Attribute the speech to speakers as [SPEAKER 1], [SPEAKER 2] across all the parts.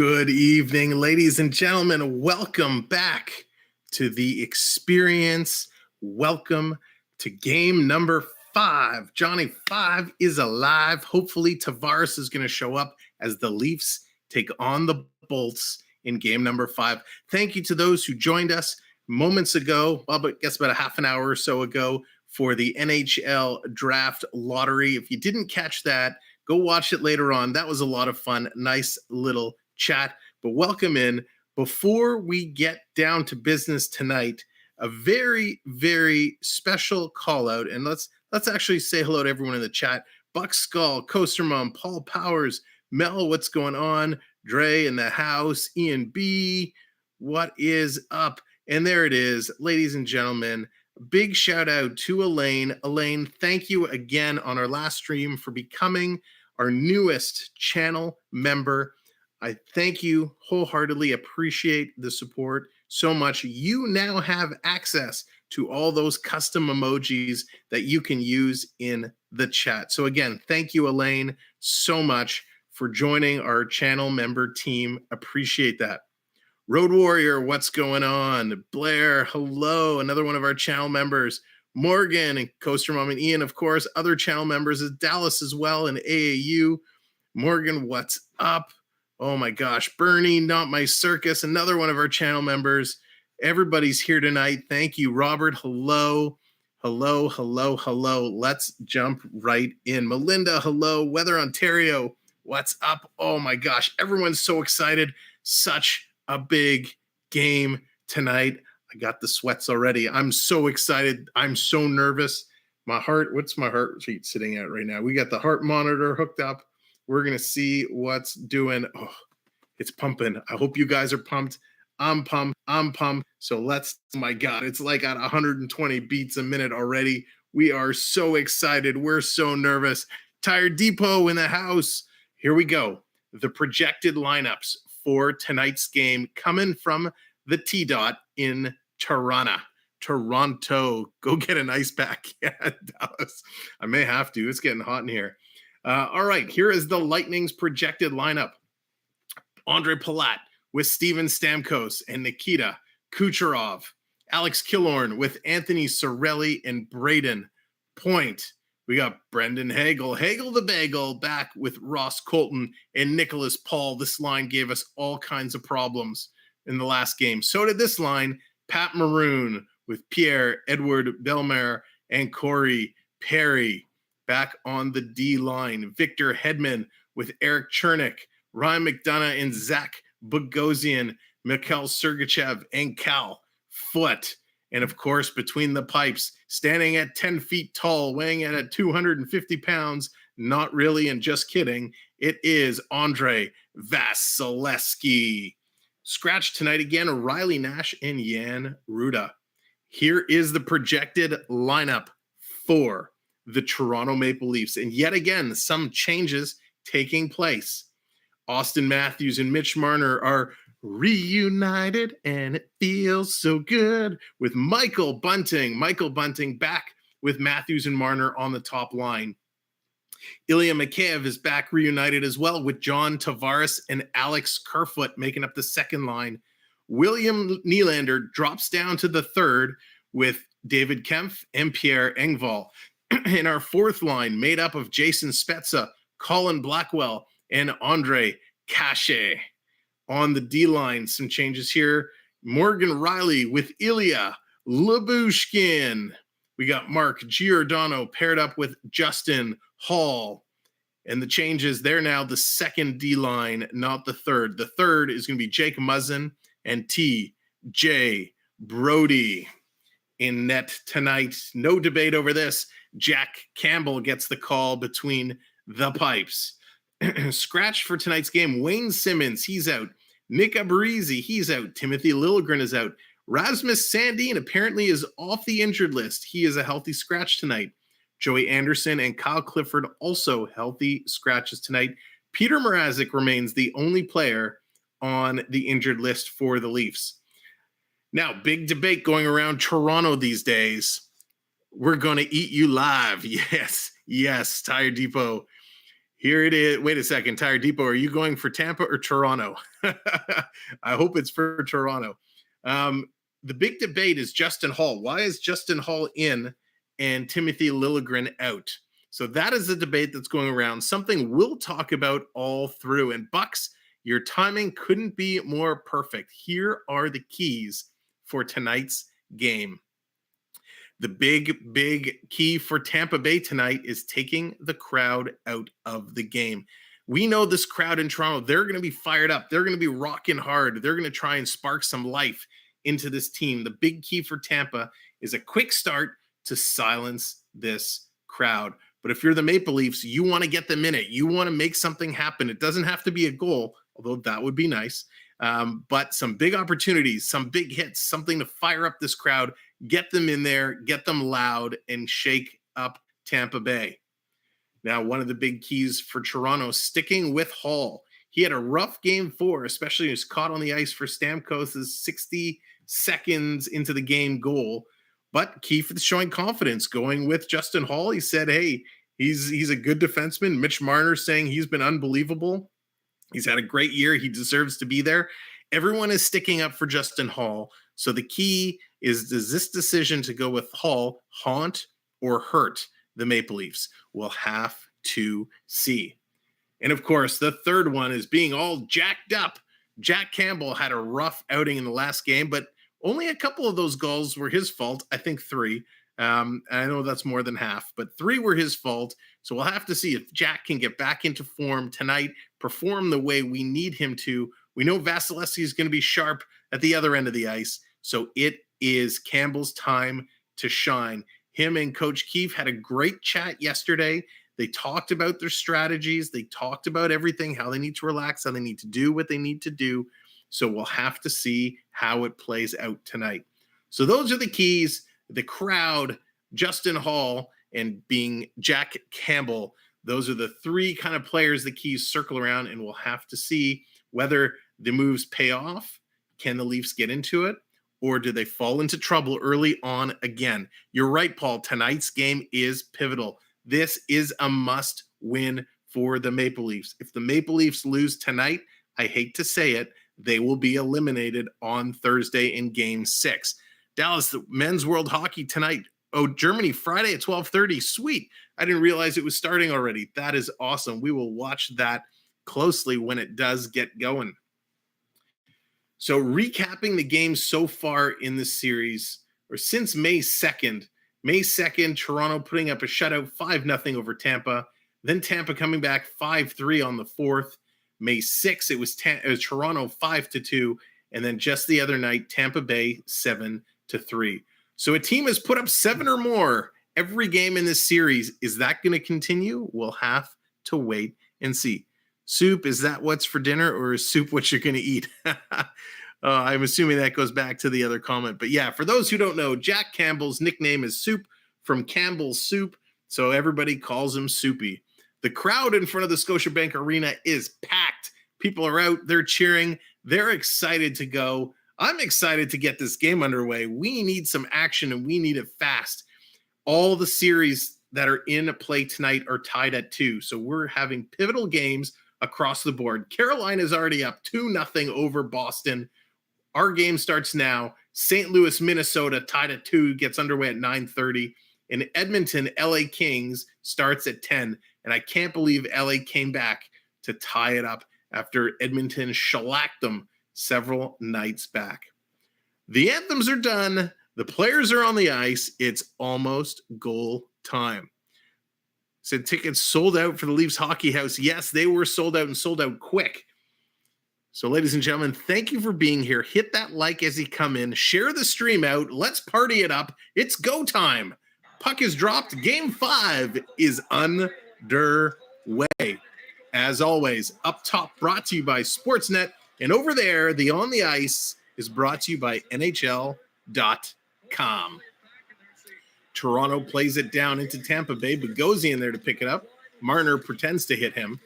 [SPEAKER 1] Good evening, ladies and gentlemen. Welcome back to the experience. Welcome to game number 5. Johnny 5 is alive. Hopefully, Tavares is going to show up as the Leafs take on the Bolts in game number 5. Thank you to those who joined us moments ago, well, I guess about a half an hour or so ago, for the NHL Draft Lottery. If you didn't catch that, go watch it later on. That was a lot of fun. Nice little chat. But welcome in. Before we get down to business tonight, a very, very special call out. And let's actually say hello to everyone in the chat. Buck Skull, Coaster Mom, Paul Powers, Mel, what's going on? Dre in the house, Ian B, what is up? And there it is, ladies and gentlemen. Big shout out to Elaine. Elaine, thank you again on our last stream for becoming our newest channel member. I thank you wholeheartedly, appreciate the support so much. You now have access to all those custom emojis that you can use in the chat. So again, thank you, Elaine, so much for joining our channel member team. Appreciate that. Road Warrior, what's going on? Blair, hello, another one of our channel members. Morgan and Coaster Mom and Ian, of course. Other channel members is Dallas as well and AAU. Morgan, what's up? Oh my gosh, Bernie, Not My Circus, another one of our channel members. Everybody's here tonight. Thank you, Robert. Hello, hello, hello, hello. Let's jump right in. Melinda, hello. Weather Ontario, what's up? Oh my gosh, everyone's so excited. Such a big game tonight. I got the sweats already. I'm so excited. I'm so nervous. My heart, what's my heart rate sitting at right now? We got the heart monitor hooked up. We're going to see what's doing. Oh, it's pumping. I hope you guys are pumped. I'm pumped. So oh my God, it's like at 120 beats a minute already. We are so excited. We're so nervous. Tire Depot in the house. Here we go. The projected lineups for tonight's game coming from the T-Dot in Toronto. Go get an ice pack. Yeah, Dallas. I may have to. It's getting hot in here. All right, here is the Lightning's projected lineup. Andre Palat with Steven Stamkos and Nikita Kucherov. Alex Killorn with Anthony Cirelli and Brayden Point. We got Brendan Hagel the Bagel, back with Ross Colton and Nicholas Paul. This line gave us all kinds of problems in the last game. So did this line. Pat Maroon with Pierre-Edouard Bellemare and Corey Perry. Back on the D line, Victor Hedman with Eric Chernick, Ryan McDonough and Zach Bogosian, Mikhail Sergachev and Cal Foote. And of course, between the pipes, standing at 10 feet tall, weighing in at 250 pounds, not really and just kidding, it is Andrei Vasilevskiy. Scratch tonight again, Riley Nash and Jan Ruda. Here is the projected lineup for the Toronto Maple Leafs. And yet again, some changes taking place. Austin Matthews and Mitch Marner are reunited, and it feels so good with Michael Bunting. Michael Bunting back with Matthews and Marner on the top line. Ilya Mikheyev is back reunited as well with John Tavares and Alex Kerfoot making up the second line. William Nylander drops down to the third with David Kempf and Pierre Engvall. In our fourth line, made up of Jason Spezza, Colin Blackwell, and Andre Cache. On the D line, some changes here. Morgan Riley with Ilya Lyubushkin. We got Mark Giordano paired up with Justin Hall. And the changes, they're now the second D line, not the third. The third is going to be Jake Muzzin and T.J. Brody. In net tonight, no debate over this. Jack Campbell gets the call between the pipes. Scratch for tonight's game. Wayne Simmons, he's out. Nick Abruzzese, he's out. Timothy Liljegren is out. Rasmus Sandin apparently is off the injured list. He is a healthy scratch tonight. Joey Anderson and Kyle Clifford also healthy scratches tonight. Peter Mrazek remains the only player on the injured list for the Leafs. Now, big debate going around Toronto these days. We're going to eat you live. Yes, Tire Depot. Here it is. Wait a second, Tire Depot. Are you going for Tampa or Toronto? I hope it's for Toronto. The big debate is Justin Hall. Why is Justin Hall in and Timothy Liljegren out? So that is the debate that's going around. Something we'll talk about all through. And Bucks, your timing couldn't be more perfect. Here are the keys for tonight's game. The big key for Tampa Bay tonight is taking the crowd out of the game. We know this crowd in Toronto, they're going to be fired up. They're going to be rocking hard. They're going to try and spark some life into this team. The big key for Tampa is a quick start to silence this crowd. But if you're the Maple Leafs, you want to get them in it. You want to make something happen. It doesn't have to be a goal, although that would be nice. But some big opportunities, some big hits, something to fire up this crowd, get them in there, get them loud, and shake up Tampa Bay. Now, one of the big keys for Toronto, sticking with Hall. He had a rough game 4, especially when he was caught on the ice for Stamkos' 60 seconds into the game goal. But key for showing confidence, going with Justin Hall. He said, hey, he's a good defenseman. Mitch Marner saying he's been unbelievable. He's had a great year. He deserves to be there. Everyone is sticking up for Justin Hall. So the key is, does this decision to go with Hall haunt or hurt the Maple Leafs? We'll have to see. And of course, the third one is being all jacked up. Jack Campbell had a rough outing in the last game, but only a couple of those goals were his fault. I think 3. I know that's more than half, but 3 were his fault. So we'll have to see if Jack can get back into form tonight, perform the way we need him to. We know Vasilevskiy is going to be sharp at the other end of the ice. So it is Campbell's time to shine. Him and Coach Keefe had a great chat yesterday. They talked about their strategies. They talked about everything, how they need to relax, how they need to do what they need to do. So we'll have to see how it plays out tonight. So those are the keys. The crowd, Justin Hall, and being Jack Campbell. Those are the 3 kind of players the keys circle around, and we'll have to see whether the moves pay off. Can the Leafs get into it? Or do they fall into trouble early on again? You're right, Paul. Tonight's game is pivotal. This is a must win for the Maple Leafs. If the Maple Leafs lose tonight, I hate to say it, they will be eliminated on Thursday in Game 6. Dallas, the men's World Hockey tonight. Oh, Germany, Friday at 12:30. Sweet. I didn't realize it was starting already. That is awesome. We will watch that closely when it does get going. So recapping the games so far in this series, or since May 2nd, Toronto putting up a shutout 5-0 over Tampa. Then Tampa coming back 5-3 on the 4th. May 6th, it was Toronto 5-2. And then just the other night, Tampa Bay 7-3. So a team has put up 7 or more every game in this series. Is that going to continue? We'll have to wait and see. Soup, is that what's for dinner, or is soup what you're going to eat? I'm assuming that goes back to the other comment. But yeah, for those who don't know, Jack Campbell's nickname is Soup from Campbell's Soup, so everybody calls him Soupy. The crowd in front of the Scotiabank Arena is packed. People are out, they're cheering, they're excited to go. I'm excited to get this game underway. We need some action, and we need it fast. All the series that are in play tonight are tied at 2, so we're having pivotal games across the board. Carolina is already up 2-0 over Boston. Our game starts now. St. Louis, Minnesota, tied at 2, gets underway at 9:30. And Edmonton, LA Kings starts at 10. And I can't believe LA came back to tie it up after Edmonton shellacked them several nights back. The anthems are done. The players are on the ice. It's almost goal time. Said tickets sold out for the Leafs Hockey House. Yes, they were sold out, and sold out quick. So, ladies and gentlemen, thank you for being here. Hit that like as you come in. Share the stream out. Let's party it up. It's go time. Puck is dropped. Game 5 is underway. As always, up top, brought to you by Sportsnet. And over there, the On the Ice is brought to you by NHL.com. Toronto plays it down into Tampa Bay. Bogosian there to pick it up. Marner pretends to hit him.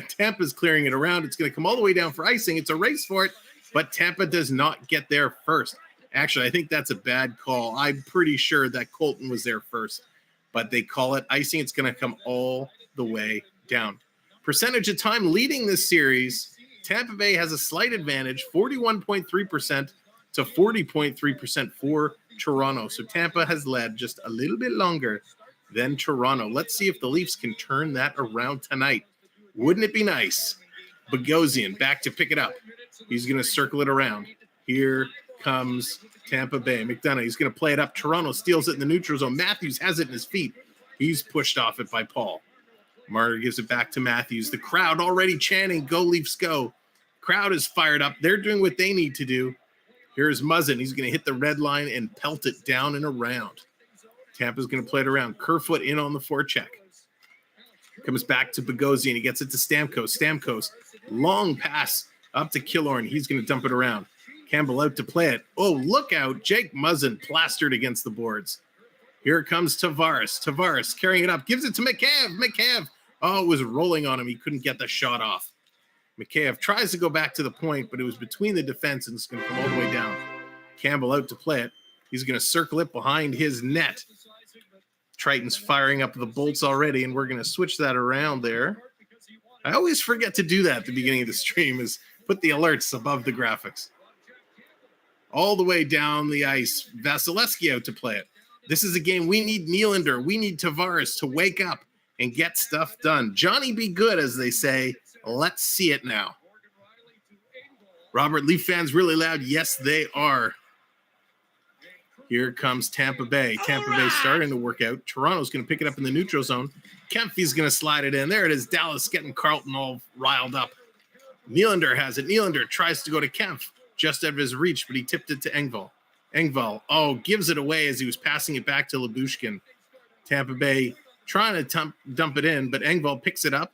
[SPEAKER 1] Tampa's clearing it around. It's going to come all the way down for icing. It's a race for it, but Tampa does not get there first. Actually, I think that's a bad call. I'm pretty sure that Colton was there first, but they call it icing. It's going to come all the way down. Percentage of time leading this series, Tampa Bay has a slight advantage, 41.3% to 40.3% for Toronto. So Tampa has led just a little bit longer than Toronto. Let's see if the Leafs can turn that around tonight. Wouldn't it be nice? Bogosian back to pick it up. He's going to circle it around. Here comes Tampa Bay. McDonough, he's going to play it up. Toronto steals it in the neutral zone. Matthews has it in his feet. He's pushed off it by Paul. Marner gives it back to Matthews. The crowd already chanting, "Go Leafs, go." Crowd is fired up. They're doing what they need to do. Here's Muzzin. He's going to hit the red line and pelt it down and around. Tampa's going to play it around. Kerfoot in on the forecheck. Comes back to Bogosian. He gets it to Stamkos. Stamkos, long pass up to Killorn. He's going to dump it around. Campbell out to play it. Oh, look out. Jake Muzzin plastered against the boards. Here comes Tavares. Tavares carrying it up. Gives it to McCabe. McCabe. Oh, it was rolling on him. He couldn't get the shot off. McCabe tries to go back to the point, but it was between the defense and it's going to come all the way down. Campbell out to play it. He's going to circle it behind his net. Triton's firing up the bolts already, and we're going to switch that around there. I always forget to do that at the beginning of the stream, is put the alerts above the graphics. All the way down the ice, Vasilevskiy out to play it. This is a game we need Nylander, we need Tavares to wake up and get stuff done. Johnny be good, as they say. Let's see it now. Robert, Leaf fans really loud. Yes, they are. Here comes Tampa Bay. Tampa Bay starting to work out. Toronto's going to pick it up in the neutral zone. Kempfe's going to slide it in. There it is. Dallas getting Carlton all riled up. Nylander has it. Nylander tries to go to Kempf, just out of his reach, but he tipped it to Engvall. Engvall, gives it away as he was passing it back to Lyubushkin. Tampa Bay trying to dump it in, but Engvall picks it up,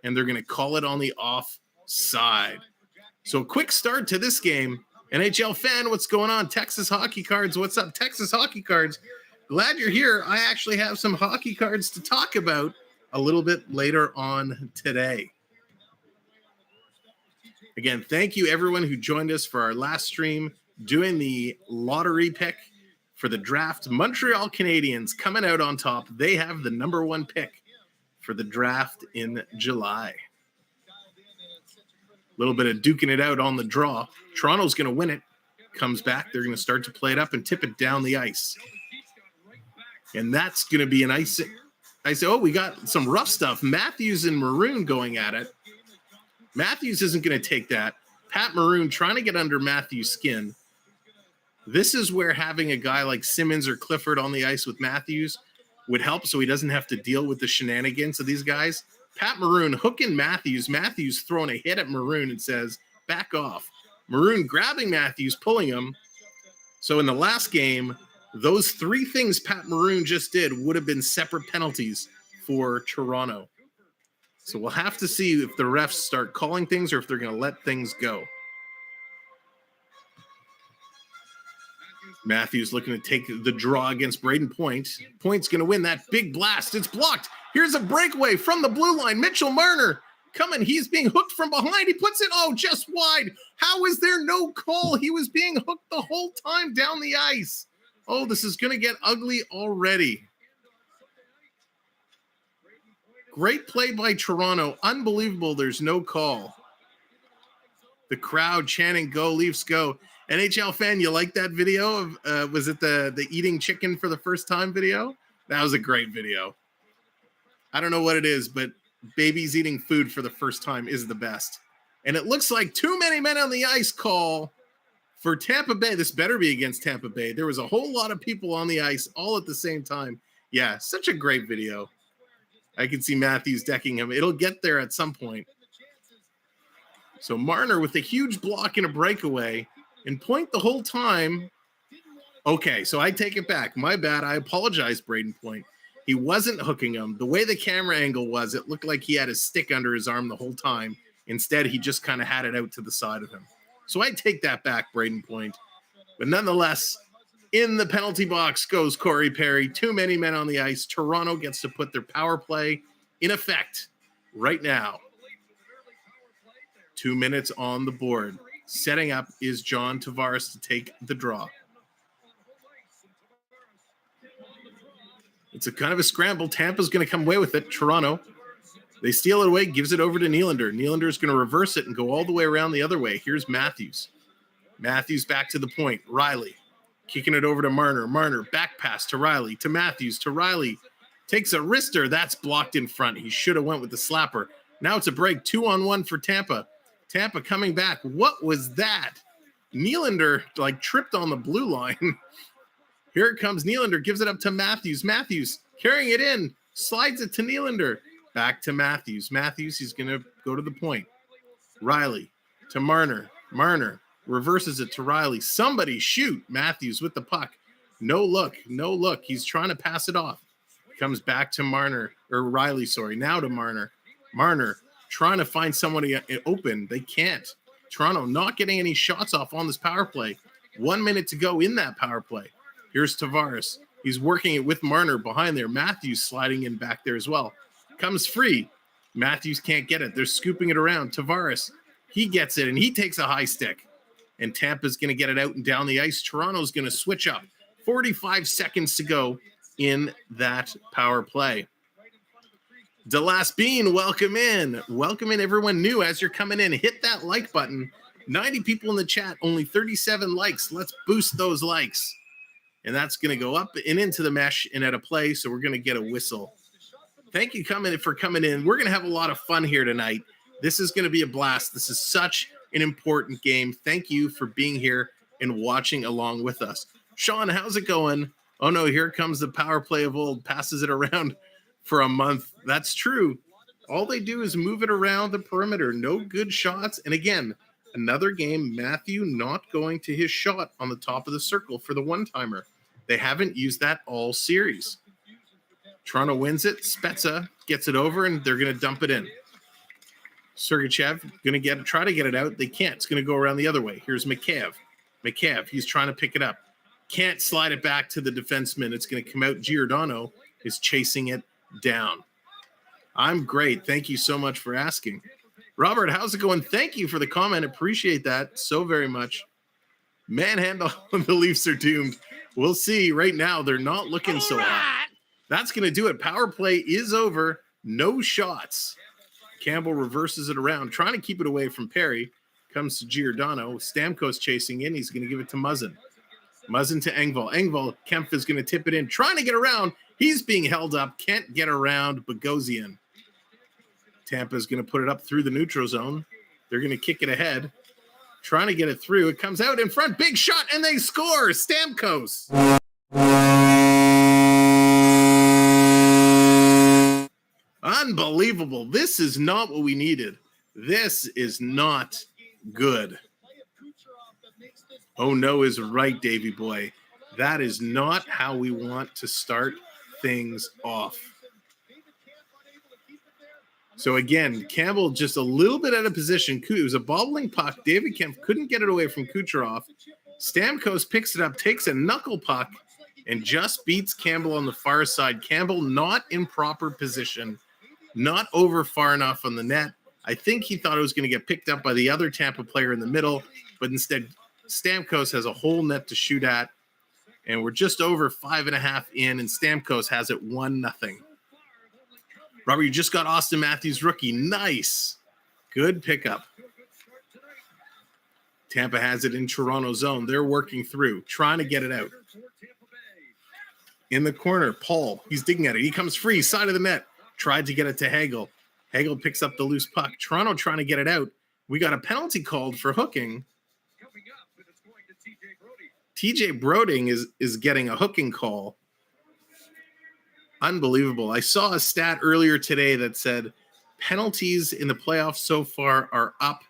[SPEAKER 1] and they're going to call it on the offside. So a quick start to this game. NHL fan, what's going on? Texas Hockey Cards, what's up? Texas Hockey Cards, glad you're here. I actually have some hockey cards to talk about a little bit later on today. Again, thank you everyone who joined us for our last stream doing the lottery pick for the draft. Montreal Canadiens coming out on top. They have the number one pick for the draft in July. A little bit of duking it out on the draw. Toronto's going to win it. Comes back. They're going to start to play it up and tip it down the ice. And that's going to be an ice. We got some rough stuff. Matthews and Maroon going at it. Matthews isn't going to take that. Pat Maroon trying to get under Matthews' skin. This is where having a guy like Simmons or Clifford on the ice with Matthews would help so he doesn't have to deal with the shenanigans of these guys. Pat Maroon hooking Matthews. Matthews throwing a hit at Maroon and says, back off. Maroon grabbing Matthews, pulling him. So in the last game, those three things Pat Maroon just did would have been separate penalties for Toronto. So we'll have to see if the refs start calling things or if they're going to let things go. Matthews looking to take the draw against Brayden Point. Point's going to win that big blast. It's blocked. Here's a breakaway from the blue line. Mitchell Marner coming. He's being hooked from behind. He puts it, just wide. How is there no call? He was being hooked the whole time down the ice. Oh, this is going to get ugly already. Great play by Toronto. Unbelievable there's no call. The crowd chanting, "Go Leafs, go." NHL fan, you like that video of was it the eating chicken for the first time video? That was a great video. I don't know what it is, but babies eating food for the first time is the best. And it looks like too many men on the ice call for Tampa Bay. This better be against Tampa Bay. There was a whole lot of people on the ice all at the same time. Yeah, such a great video. I can see Matthews decking him. It'll get there at some point. So Marner with a huge block and a breakaway. And Point the whole time. Okay, so I take it back. My bad. I apologize, Brayden Point. He wasn't hooking him. The way the camera angle was, it looked like he had his stick under his arm the whole time. Instead, he just kind of had it out to the side of him. So I take that back, Brayden Point. But nonetheless, in the penalty box goes Corey Perry. Too many men on the ice. Toronto gets to put their power play in effect right now. 2 minutes on the board. Setting up is John Tavares to take the draw. It's a kind of a scramble. Tampa's going to come away with it. Toronto They steal it away, gives it over to Nylander. Nylander's going to reverse it and go all the way around the other way. Here's Matthews. Matthews back to the point. Riley kicking it over to Marner. Marner back pass to Riley, to Matthews, to Riley. Takes a wrister. That's blocked in front. He should have went with the slapper. Now it's a break. 2-on-1 for Tampa. Tampa coming back. What was that? Nylander tripped on the blue line. Here it comes. Nylander gives it up to Matthews. Matthews carrying it in. Slides it to Nylander. Back to Matthews. Matthews, he's going to go to the point. Riley to Marner. Marner reverses it to Riley. Somebody shoot. Matthews with the puck. No look. No look. He's trying to pass it off. Comes back to Marner. Or Riley, sorry. Now to Marner. Marner trying to find somebody open. They can't. Toronto not getting any shots off on this power play. 1 minute to go in that power play. Here's Tavares. He's working it with Marner behind there. Matthews sliding in back there as well. Comes free. Matthews can't get it. They're scooping it around. Tavares, he gets it, and he takes a high stick. And Tampa's going to get it out and down the ice. Toronto's going to switch up. 45 seconds to go in that power play. DeLast Bean, welcome in. Welcome in everyone new as you're coming in. Hit that like button. 90 people in the chat, only 37 likes. Let's boost those likes. And that's going to go up and into the mesh and at a play, so we're going to get a whistle. Thank you for coming in. We're going to have a lot of fun here tonight. This is going to be a blast. This is such an important game. Thank you for being here and watching along with us. Sean, how's it going? Oh, no, here comes the power play of old. Passes it around for a month. That's true. All they do is move it around the perimeter. No good shots. And again, another game, Matthew not going to his shot on the top of the circle for the one-timer. They haven't used that all series. Toronto wins it. Spezza gets it over, and they're going to dump it in. Sergachev going to try to get it out. They can't. It's going to go around the other way. Here's Mikheyev. Mikheyev, he's trying to pick it up. Can't slide it back to the defenseman. It's going to come out. Giordano is chasing it down. I'm great. Thank you so much for asking. Robert, how's it going? Thank you for the comment. Appreciate that so very much. Manhandle, the Leafs are doomed. We'll see. Right now, they're not looking so hot. That's going to do it. Power play is over. No shots. Campbell reverses it around, trying to keep it away from Perry. Comes to Giordano. Stamkos chasing in. He's going to give it to Muzzin. Muzzin to Engvall. Engvall, Kempf is going to tip it in, trying to get around. He's being held up. Can't get around Bogosian. Tampa's going to put it up through the neutral zone. They're going to kick it ahead. Trying to get it through. It comes out in front. Big shot, and they score. Stamkos. Unbelievable. This is not what we needed. This is not good. Oh, no is right, Davey boy. That is not how we want to start things off. So again, Campbell just a little bit out of position. It was a bobbling puck. David Kempf couldn't get it away from Kucherov. Stamkos picks it up, takes a knuckle puck, and just beats Campbell on the far side. Campbell not in proper position, not over far enough on the net. I think he thought it was going to get picked up by the other Tampa player in the middle, but instead Stamkos has a whole net to shoot at, and we're just over 5.5 in, and Stamkos has it 1-0. Robert, you just got Austin Matthews rookie. Nice. Good pickup. Tampa has it in Toronto zone. They're working through, trying to get it out. In the corner, Paul, he's digging at it. He comes free, side of the net. Tried to get it to Hagel. Hagel picks up the loose puck. Toronto trying to get it out. We got a penalty called for hooking. TJ Broding is getting a hooking call. Unbelievable. I saw a stat earlier today that said penalties in the playoffs so far are up,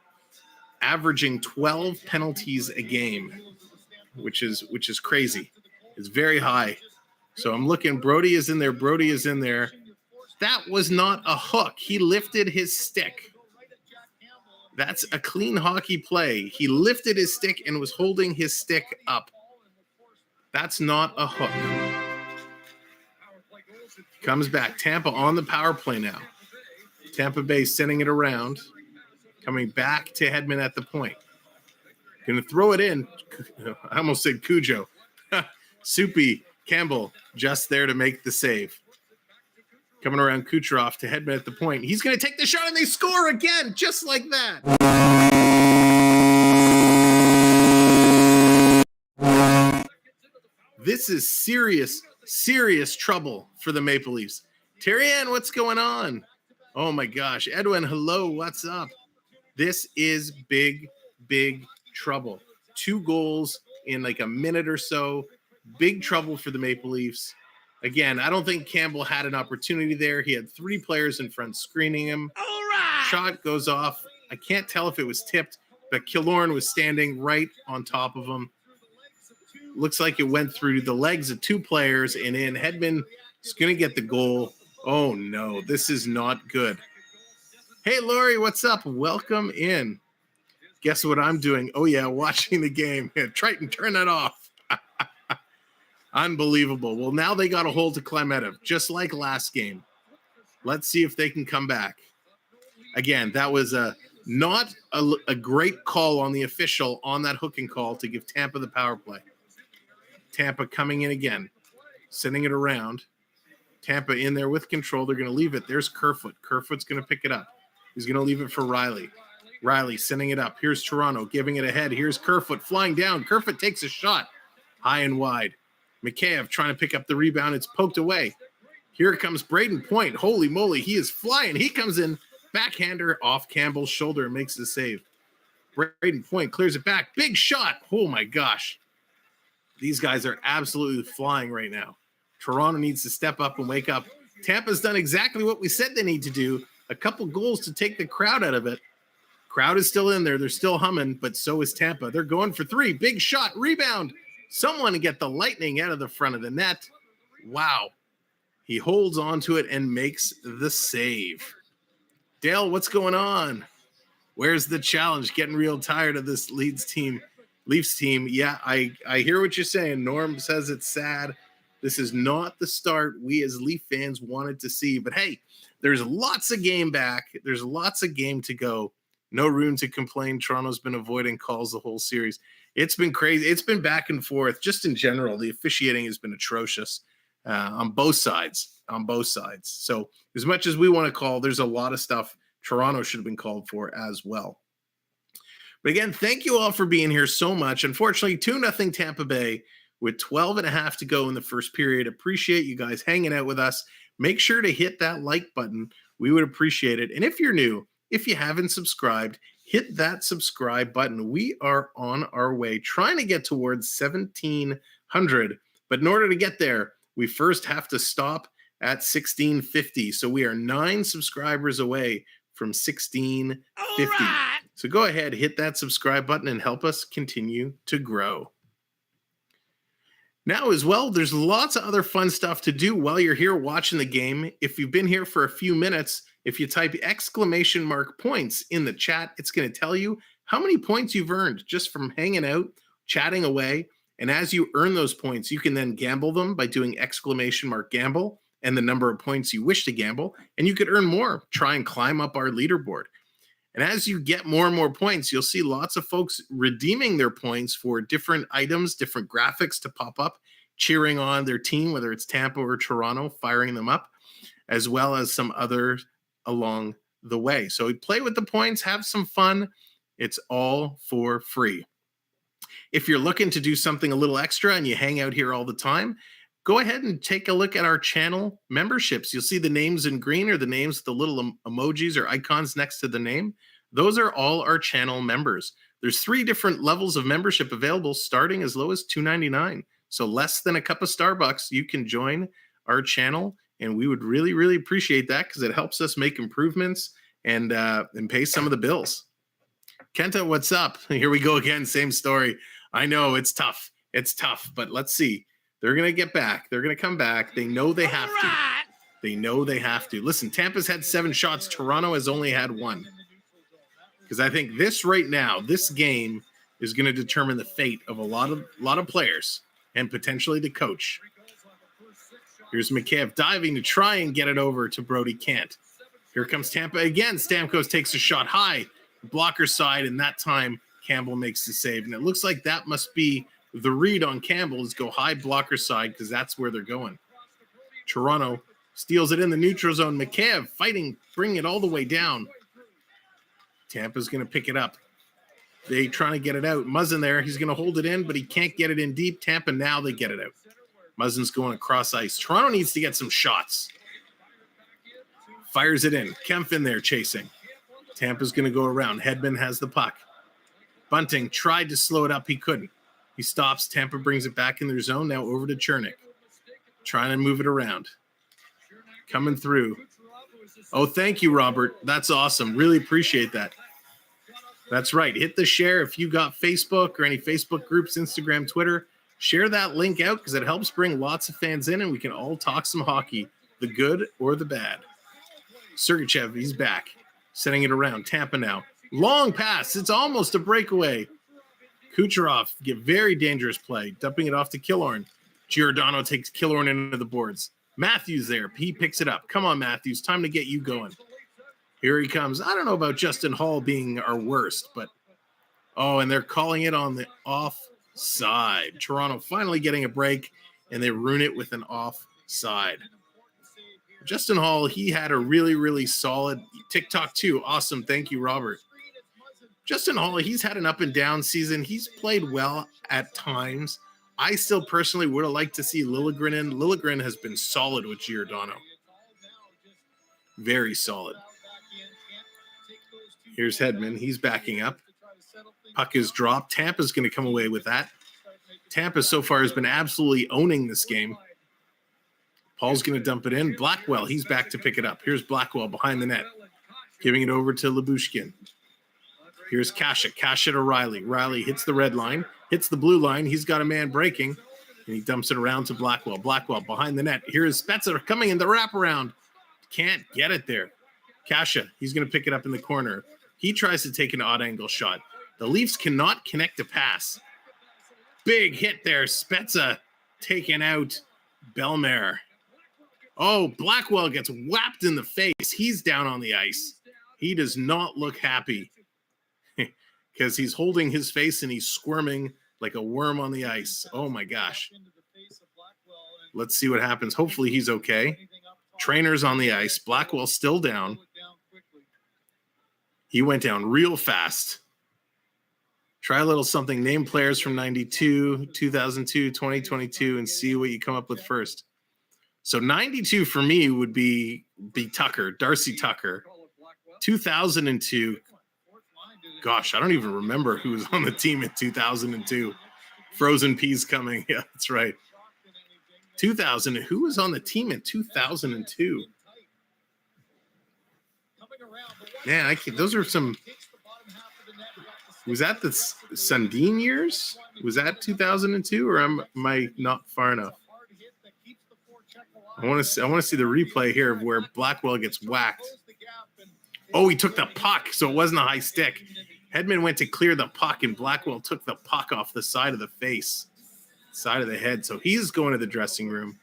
[SPEAKER 1] averaging 12 penalties a game, which is crazy. It's very high. So I'm looking. Brody is in there. Brody is in there. That was not a hook. He lifted his stick. That's a clean hockey play. He lifted his stick and was holding his stick up. That's not a hook. Comes back. Tampa on the power play now. Tampa Bay sending it around. Coming back to Hedman at the point. Going to throw it in. I almost said Cujo. Soupy Campbell just there to make the save. Coming around Kucherov to Hedman at the point. He's going to take the shot, and they score again, just like that. This is serious, serious trouble for the Maple Leafs. Terry Ann, what's going on? Oh, my gosh. Edwin, hello, what's up? This is big, big trouble. 2 goals in like a minute or so. Big trouble for the Maple Leafs. Again, I don't think Campbell had an opportunity there. He had 3 players in front screening him. All right. Shot goes off. I can't tell if it was tipped, but Killorn was standing right on top of him. Looks like it went through the legs of 2 players and in. Hedman is going to get the goal. Oh, no, this is not good. Hey, Lori, what's up? Welcome in. Guess what I'm doing? Oh, yeah, watching the game. Triton, turn that off. Unbelievable. Well, now they got a hold of Klemetov, just like last game. Let's see if they can come back. Again, that was not a great call on the official on that hooking call to give Tampa the power play. Tampa coming in again, sending it around. Tampa in there with control. They're going to leave it. There's Kerfoot. Kerfoot's going to pick it up. He's going to leave it for Riley. Riley sending it up. Here's Toronto giving it ahead. Here's Kerfoot flying down. Kerfoot takes a shot high and wide. Mikheyev trying to pick up the rebound. It's poked away. Here comes Brayden Point. Holy moly, he is flying. He comes in, backhander off Campbell's shoulder and makes the save. Brayden Point clears it back. Big shot. Oh, my gosh. These guys are absolutely flying right now. Toronto needs to step up and wake up. Tampa's done exactly what we said they need to do. A couple goals to take the crowd out of it. Crowd is still in there. They're still humming, but so is Tampa. They're going for 3. Big shot. Rebound. Someone to get the Lightning out of the front of the net. Wow. He holds on to it and makes the save. Dale, what's going on? Where's the challenge? Getting real tired of this Leafs team. Yeah, I hear what you're saying. Norm says it's sad. This is not the start we as Leaf fans wanted to see. But hey, there's lots of game back. There's lots of game to go. No room to complain. Toronto's been avoiding calls the whole series. It's been crazy. It's been back and forth. Just in general, the officiating has been atrocious on both sides. So as much as we want to call, there's a lot of stuff Toronto should have been called for as well. But again, thank you all for being here so much. Unfortunately, 2-0 Tampa Bay with 12 and a half to go in the first period. Appreciate you guys hanging out with us. Make sure to hit that like button. We would appreciate it. And if you're new, if you haven't subscribed, hit that subscribe button. We are on our way, trying to get towards 1,700. But in order to get there, we first have to stop at 1,650. So we are 9 subscribers away from 1,650. Right. So go ahead, hit that subscribe button and help us continue to grow. Now as well, there's lots of other fun stuff to do while you're here watching the game. If you've been here for a few minutes, if you type !points in the chat, it's going to tell you how many points you've earned just from hanging out, chatting away. And as you earn those points, you can then gamble them by doing !gamble and the number of points you wish to gamble. And you could earn more, try and climb up our leaderboard. And as you get more and more points, you'll see lots of folks redeeming their points for different items, different graphics to pop up, cheering on their team, whether it's Tampa or Toronto, firing them up, as well as some others along the way. So play with the points, have some fun. It's all for free. If you're looking to do something a little extra and you hang out here all the time, go ahead and take a look at our channel memberships. You'll see the names in green or the names, the little emojis or icons next to the name. Those are all our channel members. There's 3 different levels of membership available, starting as low as $2.99. So less than a cup of Starbucks, you can join our channel. And we would really, really appreciate that because it helps us make improvements and pay some of the bills. Kenta, what's up? Here we go again. Same story. I know it's tough. But let's see. They're going to get back. They're going to come back. They know they have to. Listen, Tampa's had 7 shots. Toronto has only had 1. Because I think this right now, this game is going to determine the fate of a lot of players and potentially the coach. Here's Mikheyev diving to try and get it over to Brody. Can't. Here comes Tampa again. Stamkos takes a shot high, blocker side, and that time Campbell makes the save. And it looks like that must be the read on Campbell is go high blocker side because that's where they're going. Toronto Steals it in the neutral zone. Mikheyev fighting, bringing it all the way down. Tampa's going to pick it up. They trying to get it out. Muzzin there. He's going to hold it in, but he can't get it in deep. Tampa now they get it out. Muzzin's going across ice. Toronto needs to get some shots. Fires it in. Kempf in there chasing. Tampa's going to go around. Hedman has the puck. Bunting tried to slow it up. He couldn't. He stops. Tampa brings it back in their zone. Now over to Chernik. Trying to move it around. Coming through. Oh, thank you, Robert. That's awesome. Really appreciate that. That's right. Hit the share if you got Facebook or any Facebook groups, Instagram, Twitter. Share that link out because it helps bring lots of fans in and we can all talk some hockey, the good or the bad. Sergachev, he's back. Setting it around. Tampa now. Long pass. It's almost a breakaway. Kucherov, get very dangerous play. Dumping it off to Killorn. Giordano takes Killorn into the boards. Matthews there. He picks it up. Come on, Matthews. Time to get you going. Here he comes. I don't know about Justin Hall being our worst, but... Oh, and they're calling it on the offside. Toronto finally getting a break, and they ruin it with an offside. Justin Hall, he had a really, really solid TikTok too. Awesome. Thank you, Robert. Justin Hall, he's had an up and down season. He's played well at times. I still personally would have liked to see Liljegren in. Liljegren has been solid with Giordano. Very solid. Here's Hedman. He's backing up. Puck is dropped. Tampa's going to come away with that. Tampa so far has been absolutely owning this game. Paul's going to dump it in. Blackwell, he's back to pick it up. Here's Blackwell behind the net. Giving it over to Lyubushkin. Here's Kasha. Kasha to Riley. Riley hits the red line. Hits the blue line. He's got a man breaking. And he dumps it around to Blackwell. Blackwell behind the net. Here's Spezza coming in the wraparound. Can't get it there. Kasha, he's going to pick it up in the corner. He tries to take an odd angle shot. The Leafs cannot connect a pass. Big hit there. Spezza taking out Bellemare. Oh, Blackwell gets whapped in the face. He's down on the ice. He does not look happy because he's holding his face and he's squirming like a worm on the ice. Oh, my gosh. Let's see what happens. Hopefully he's okay. Trainer's on the ice. Blackwell's still down. He went down real fast. Try a little something. Name players from 92, 2002, 2022, and see what you come up with first. So 92 for me would be Tucker, Darcy Tucker. 2002, gosh, I don't even remember who was on the team in 2002. Frozen Peas coming. Yeah, that's right. 2000, who was on the team in 2002? Man, those are some... Was that the Sundin years? Was that 2002, or am I not far enough? I want to see the replay here of where Blackwell gets whacked. Oh, he took the puck, so it wasn't a high stick. Hedman went to clear the puck, and Blackwell took the puck off the side of the face, side of the head. So he's going to the dressing room.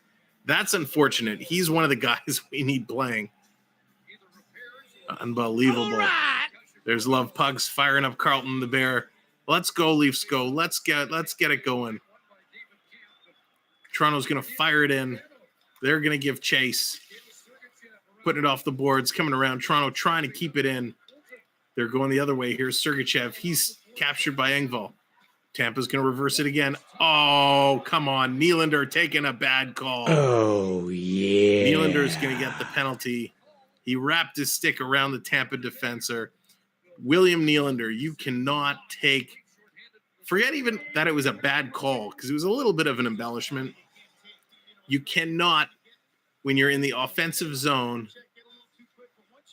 [SPEAKER 1] That's unfortunate. He's one of the guys we need playing. Unbelievable. Right. There's Love Pugs firing up Carlton the Bear. Let's go, Leafs, go. Let's get it going. Toronto's going to fire it in. They're going to give chase. Putting it off the boards, coming around. Toronto trying to keep it in. They're going the other way. Here's Sergachev. He's captured by Engvall. Tampa's going to reverse it again. Oh, come on. Nylander taking a bad call.
[SPEAKER 2] Oh, yeah.
[SPEAKER 1] Nylander's going to get the penalty. He wrapped his stick around the Tampa defenseor. William Nylander, you cannot take... Forget even that it was a bad call, because it was a little bit of an embellishment. You cannot, when you're in the offensive zone...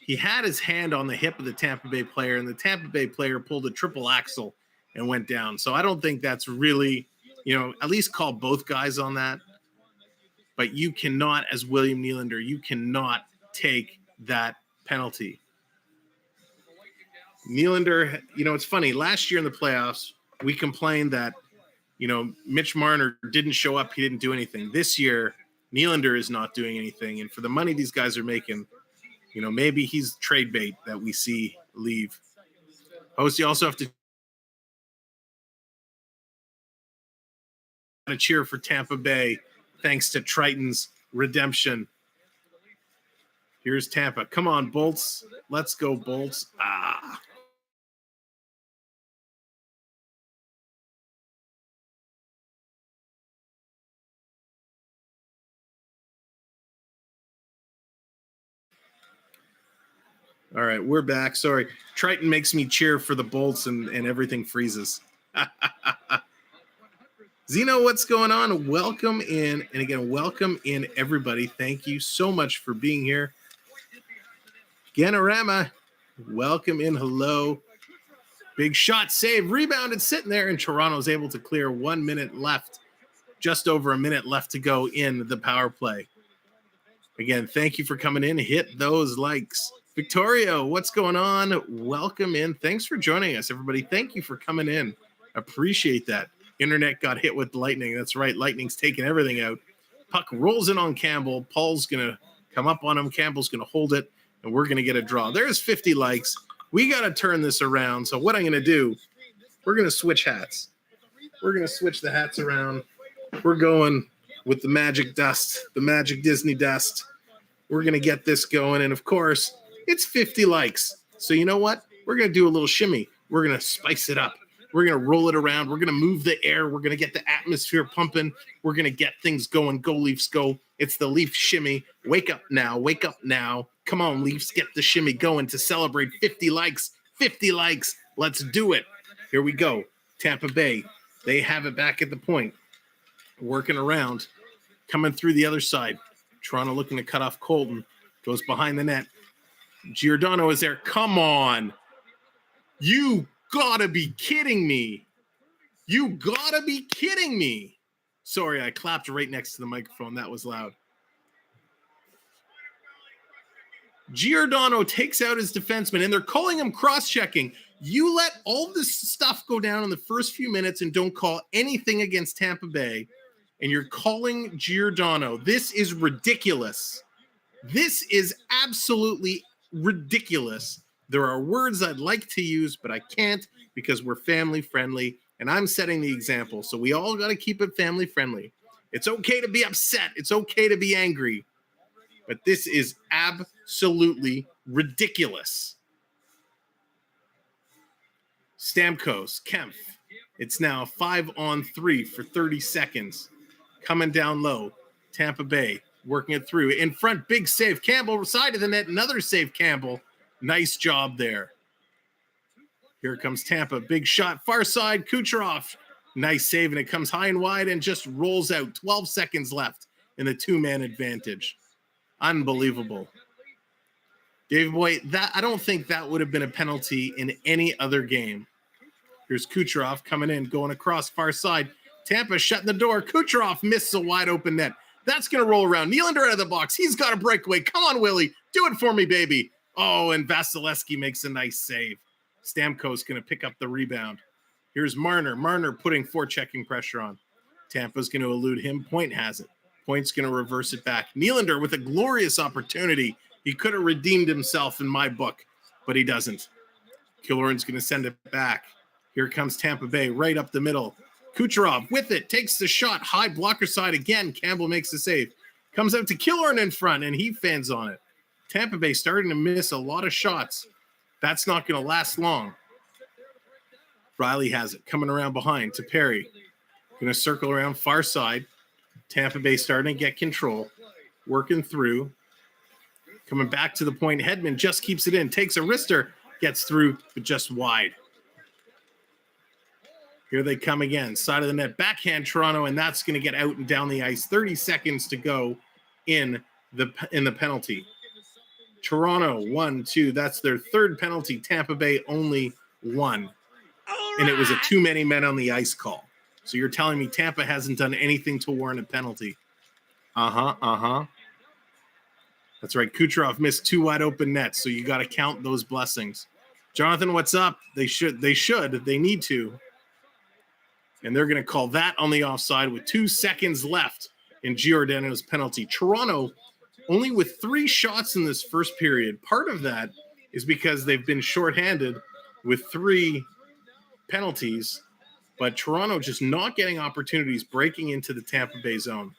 [SPEAKER 1] He had his hand on the hip of the Tampa Bay player, and the Tampa Bay player pulled a triple axel and went down. So I don't think that's really, at least call both guys on that. But you cannot, as William Nylander, you cannot take that penalty. Nylander, it's funny. Last year in the playoffs, we complained that, Mitch Marner didn't show up. He didn't do anything. This year, Nylander is not doing anything. And for the money these guys are making, maybe he's trade bait that we see leave. Host, you also have to cheer for Tampa Bay thanks to Triton's redemption. Here's Tampa. Come on, Bolts. Let's go, Bolts. Ah. All right, we're back. Sorry. Triton makes me cheer for the Bolts and everything freezes. Zeno, what's going on? Welcome in. And again, welcome in, everybody. Thank you so much for being here. Ganorama, welcome in. Hello. Big shot, save, rebounded, sitting there, and Toronto's able to clear 1 minute left. Just over a minute left to go in the power play. Again, thank you for coming in. Hit those likes. Victorio, what's going on? Welcome in. Thanks for joining us, everybody. Thank you for coming in. Appreciate that. Internet got hit with lightning. That's right. Lightning's taking everything out. Puck rolls in on Campbell. Paul's going to come up on him. Campbell's going to hold it, and we're going to get a draw. There's 50 likes. We got to turn this around. So what I'm going to do, we're going to switch hats. We're going to switch the hats around. We're going with the magic dust, the magic Disney dust. We're going to get this going. And, of course, it's 50 likes. So you know what? We're going to do a little shimmy. We're going to spice it up. We're going to roll it around. We're going to move the air. We're going to get the atmosphere pumping. We're going to get things going. Go, Leafs, go. It's the Leaf shimmy. Wake up now. Wake up now. Come on, Leafs. Get the shimmy going to celebrate 50 likes. 50 likes. Let's do it. Here we go. Tampa Bay. They have it back at the point. Working around. Coming through the other side. Toronto looking to cut off Colton. Goes behind the net. Giordano is there. Come on. You gotta be kidding me. You gotta be kidding me. Sorry, I clapped right next to the microphone. That was loud. Giordano takes out his defenseman, and they're calling him cross-checking. You let all this stuff go down in the first few minutes and don't call anything against Tampa Bay, and you're calling Giordano. This is ridiculous. This is absolutely ridiculous. There are words I'd like to use, but I can't because we're family friendly and I'm setting the example. So we all got to keep it family friendly. It's okay to be upset. It's okay to be angry. But this is absolutely ridiculous. Stamkos, Kempf. It's now 5-on-3 for 30 seconds. Coming down low. Tampa Bay working it through. In front, big save. Campbell, side of the net, another save, Campbell. Nice job there. Here comes Tampa. Big shot. Far side. Kucherov. Nice save. And it comes high and wide and just rolls out. 12 seconds left in the two-man advantage. Unbelievable. David Boy, I don't think that would have been a penalty in any other game. Here's Kucherov coming in, going across far side. Tampa shutting the door. Kucherov misses a wide open net. That's going to roll around. Nylander out of the box. He's got a breakaway. Come on, Willie. Do it for me, baby. Oh, and Vasilevskiy makes a nice save. Stamkos going to pick up the rebound. Here's Marner. Marner putting forechecking pressure on. Tampa's going to elude him. Point has it. Point's going to reverse it back. Nylander with a glorious opportunity. He could have redeemed himself in my book, but he doesn't. Killorn's going to send it back. Here comes Tampa Bay right up the middle. Kucherov with it. Takes the shot. High blocker side again. Campbell makes the save. Comes out to Killorn in front, and he fans on it. Tampa Bay starting to miss a lot of shots. That's not going to last long. Riley has it. Coming around behind to Perry. Going to circle around far side. Tampa Bay starting to get control. Working through. Coming back to the point. Hedman just keeps it in. Takes a wrister. Gets through, but just wide. Here they come again. Side of the net. Backhand Toronto, and that's going to get out and down the ice. 30 seconds to go in the penalty. Toronto, 1-2. That's their third penalty. Tampa Bay only 1. And it was a too many men on the ice call. So you're telling me Tampa hasn't done anything to warrant a penalty? That's right. Kucherov missed 2 wide open nets, so you got to count those blessings. Jonathan, what's up? They need to. And they're going to call that on the offside with 2 seconds left in Giordano's penalty. Toronto only with 3 shots in this first period. Part of that is because they've been shorthanded with 3 penalties, but Toronto just not getting opportunities breaking into the Tampa Bay zone.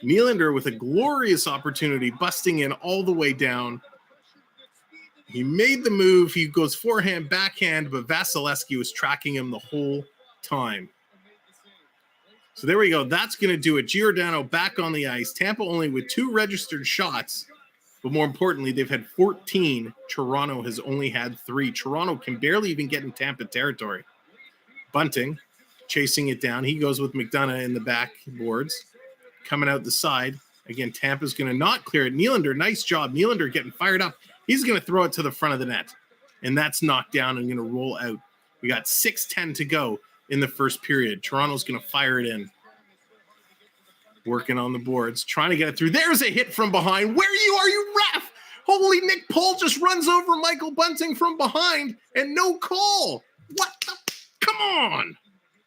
[SPEAKER 1] Nylander with a glorious opportunity, busting in all the way down. He made the move. He goes forehand, backhand, but Vasilevskiy was tracking him the whole time. So there we go. That's going to do it. Giordano back on the ice. Tampa only with 2 registered shots, but more importantly, they've had 14. Toronto has only had 3. Toronto can barely even get in Tampa territory. Bunting chasing it down. He goes with McDonough in the backboards. Coming out the side. Again, Tampa's going to not clear it. Nylander, nice job. Nylander getting fired up. He's going to throw it to the front of the net. And that's knocked down and going to roll out. We got 6:10 to go in the first period. Toronto's going to fire it in. Working on the boards. Trying to get it through. There's a hit from behind. Where are you, ref? Holy, Nick Pohl just runs over Michael Bunting from behind and no call. What the? Come on.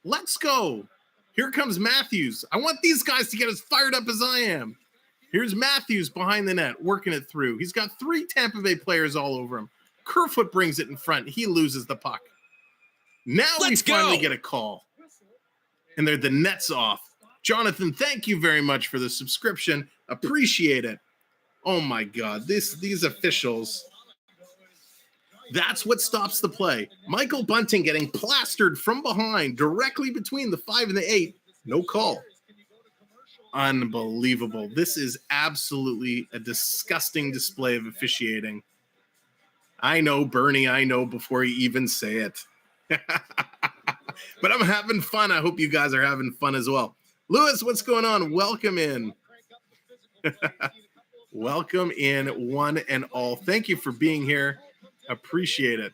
[SPEAKER 1] Let's go. Here comes Matthews. I want these guys to get as fired up as I am. Here's Matthews behind the net, working it through. He's got 3 Tampa Bay players all over him. Kerfoot brings it in front. He loses the puck. Now we finally get a call. And the net's off. Jonathan, thank you very much for the subscription. Appreciate it. Oh, my God. These officials. That's what stops the play. Michael Bunting getting plastered from behind, directly between the 5 and the 8. No call. Unbelievable. This is absolutely a disgusting display of officiating. I know, Bernie, I know before you even say it. But I'm having fun. I hope you guys are having fun as well. Lewis, what's going on? Welcome in. Welcome in, one and all. Thank you for being here. Appreciate it.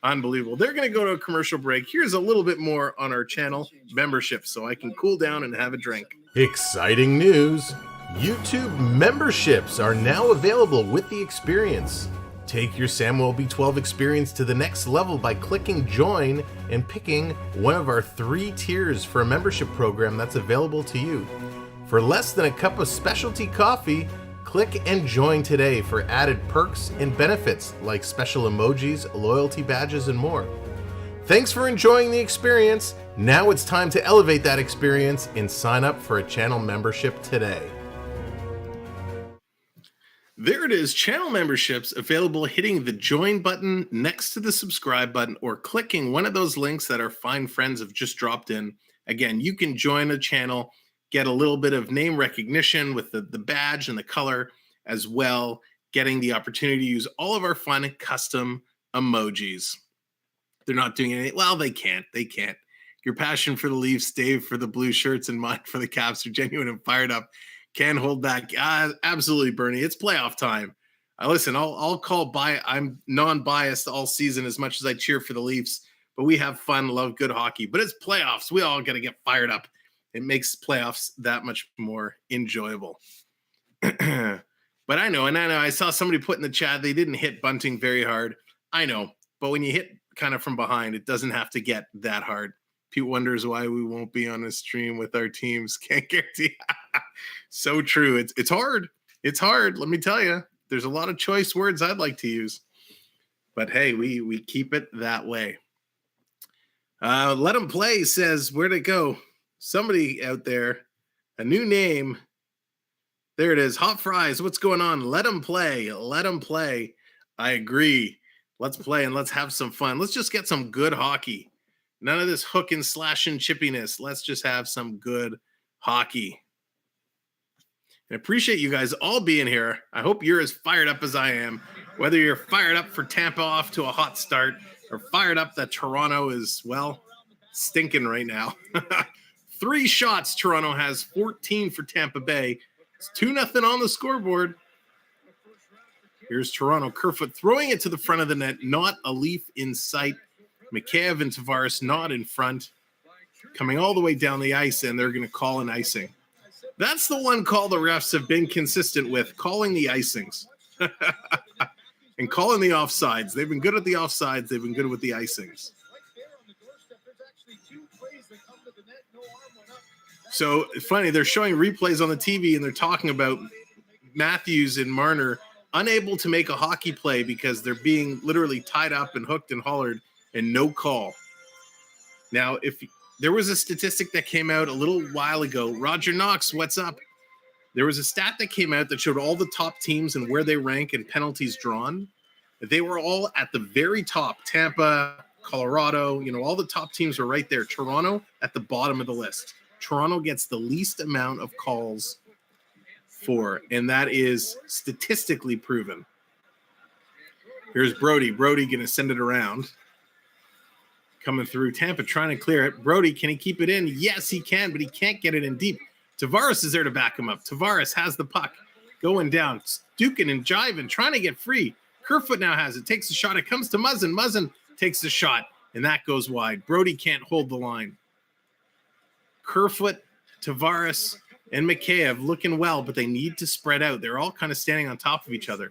[SPEAKER 1] Unbelievable. They're going to go to a commercial break. Here's a little bit more on our channel membership so I can cool down and have a drink.
[SPEAKER 3] Exciting news! YouTube memberships are now available with the experience. Take your Samwelb12 experience to the next level by clicking join and picking one of our 3 tiers for a membership program that's available to you. For less than a cup of specialty coffee, click and join today for added perks and benefits like special emojis, loyalty badges, and more. Thanks for enjoying the experience. Now it's time to elevate that experience and sign up for a channel membership today.
[SPEAKER 1] There it is, channel memberships available hitting the join button next to the subscribe button or clicking one of those links that our fine friends have just dropped in. Again, you can join a channel, get a little bit of name recognition with the badge and the color as well, getting the opportunity to use all of our fun custom emojis. They're not doing anything. Well, they can't. Your passion for the Leafs, Dave, for the blue shirts, and mine for the Caps are genuine and fired up. Can't hold back. Absolutely, Bernie. It's playoff time. Listen, I'll call I'm non-biased all season as much as I cheer for the Leafs, but we have fun, love good hockey. But it's playoffs. We all got to get fired up. It makes playoffs that much more enjoyable. But I know, I saw somebody put in the chat, they didn't hit Bunting very hard. I know, but when you hit kind of from behind, it doesn't have to get that hard. Pete wonders why we won't be on a stream with our teams. Can't guarantee. So true. It's hard. It's hard. Let me tell you, there's a lot of choice words I'd like to use, but hey, we keep it that way. Let them play says, where'd it go? Somebody out there, a new name. There it is. Hot Fries. What's going on? Let them play. Let them play. I agree. Let's play and let's have some fun. Let's just get some good hockey. None of this hook and slash and chippiness. Let's just have some good hockey. I appreciate you guys all being here. I hope you're as fired up as I am. Whether you're fired up for Tampa off to a hot start or fired up that Toronto is, well, stinking right now. 3 shots Toronto has, 14 for Tampa Bay. It's 2-0 on the scoreboard. Here's Toronto. Kerfoot throwing it to the front of the net. Not a Leaf in sight. Mikheyev and Tavares not in front. Coming all the way down the ice, and they're going to call an icing. That's the one call the refs have been consistent with, calling the icings. And calling the offsides. They've been good at the offsides. They've been good with the icings. So funny, they're showing replays on the TV and they're talking about Matthews and Marner unable to make a hockey play because they're being literally tied up and hooked and hollered and no call. Now, if there was a statistic that came out a little while ago, Roger Knox, what's up? There was a stat that came out that showed all the top teams and where they rank in penalties drawn. They were all at the very top. Tampa, Colorado, all the top teams were right there. Toronto at the bottom of the list. Toronto gets the least amount of calls for, and that is statistically proven. Here's Brody. Brody going to send it around. Coming through. Tampa trying to clear it. Brody, can he keep it in? Yes, he can, but he can't get it in deep. Tavares is there to back him up. Tavares has the puck. Going down. Duking and jiving. Trying to get free. Kerfoot now has it. Takes a shot. It comes to Muzzin. Muzzin takes the shot, and that goes wide. Brody can't hold the line. Kerfoot, Tavares, and Mikheyev looking well, but they need to spread out. They're all kind of standing on top of each other.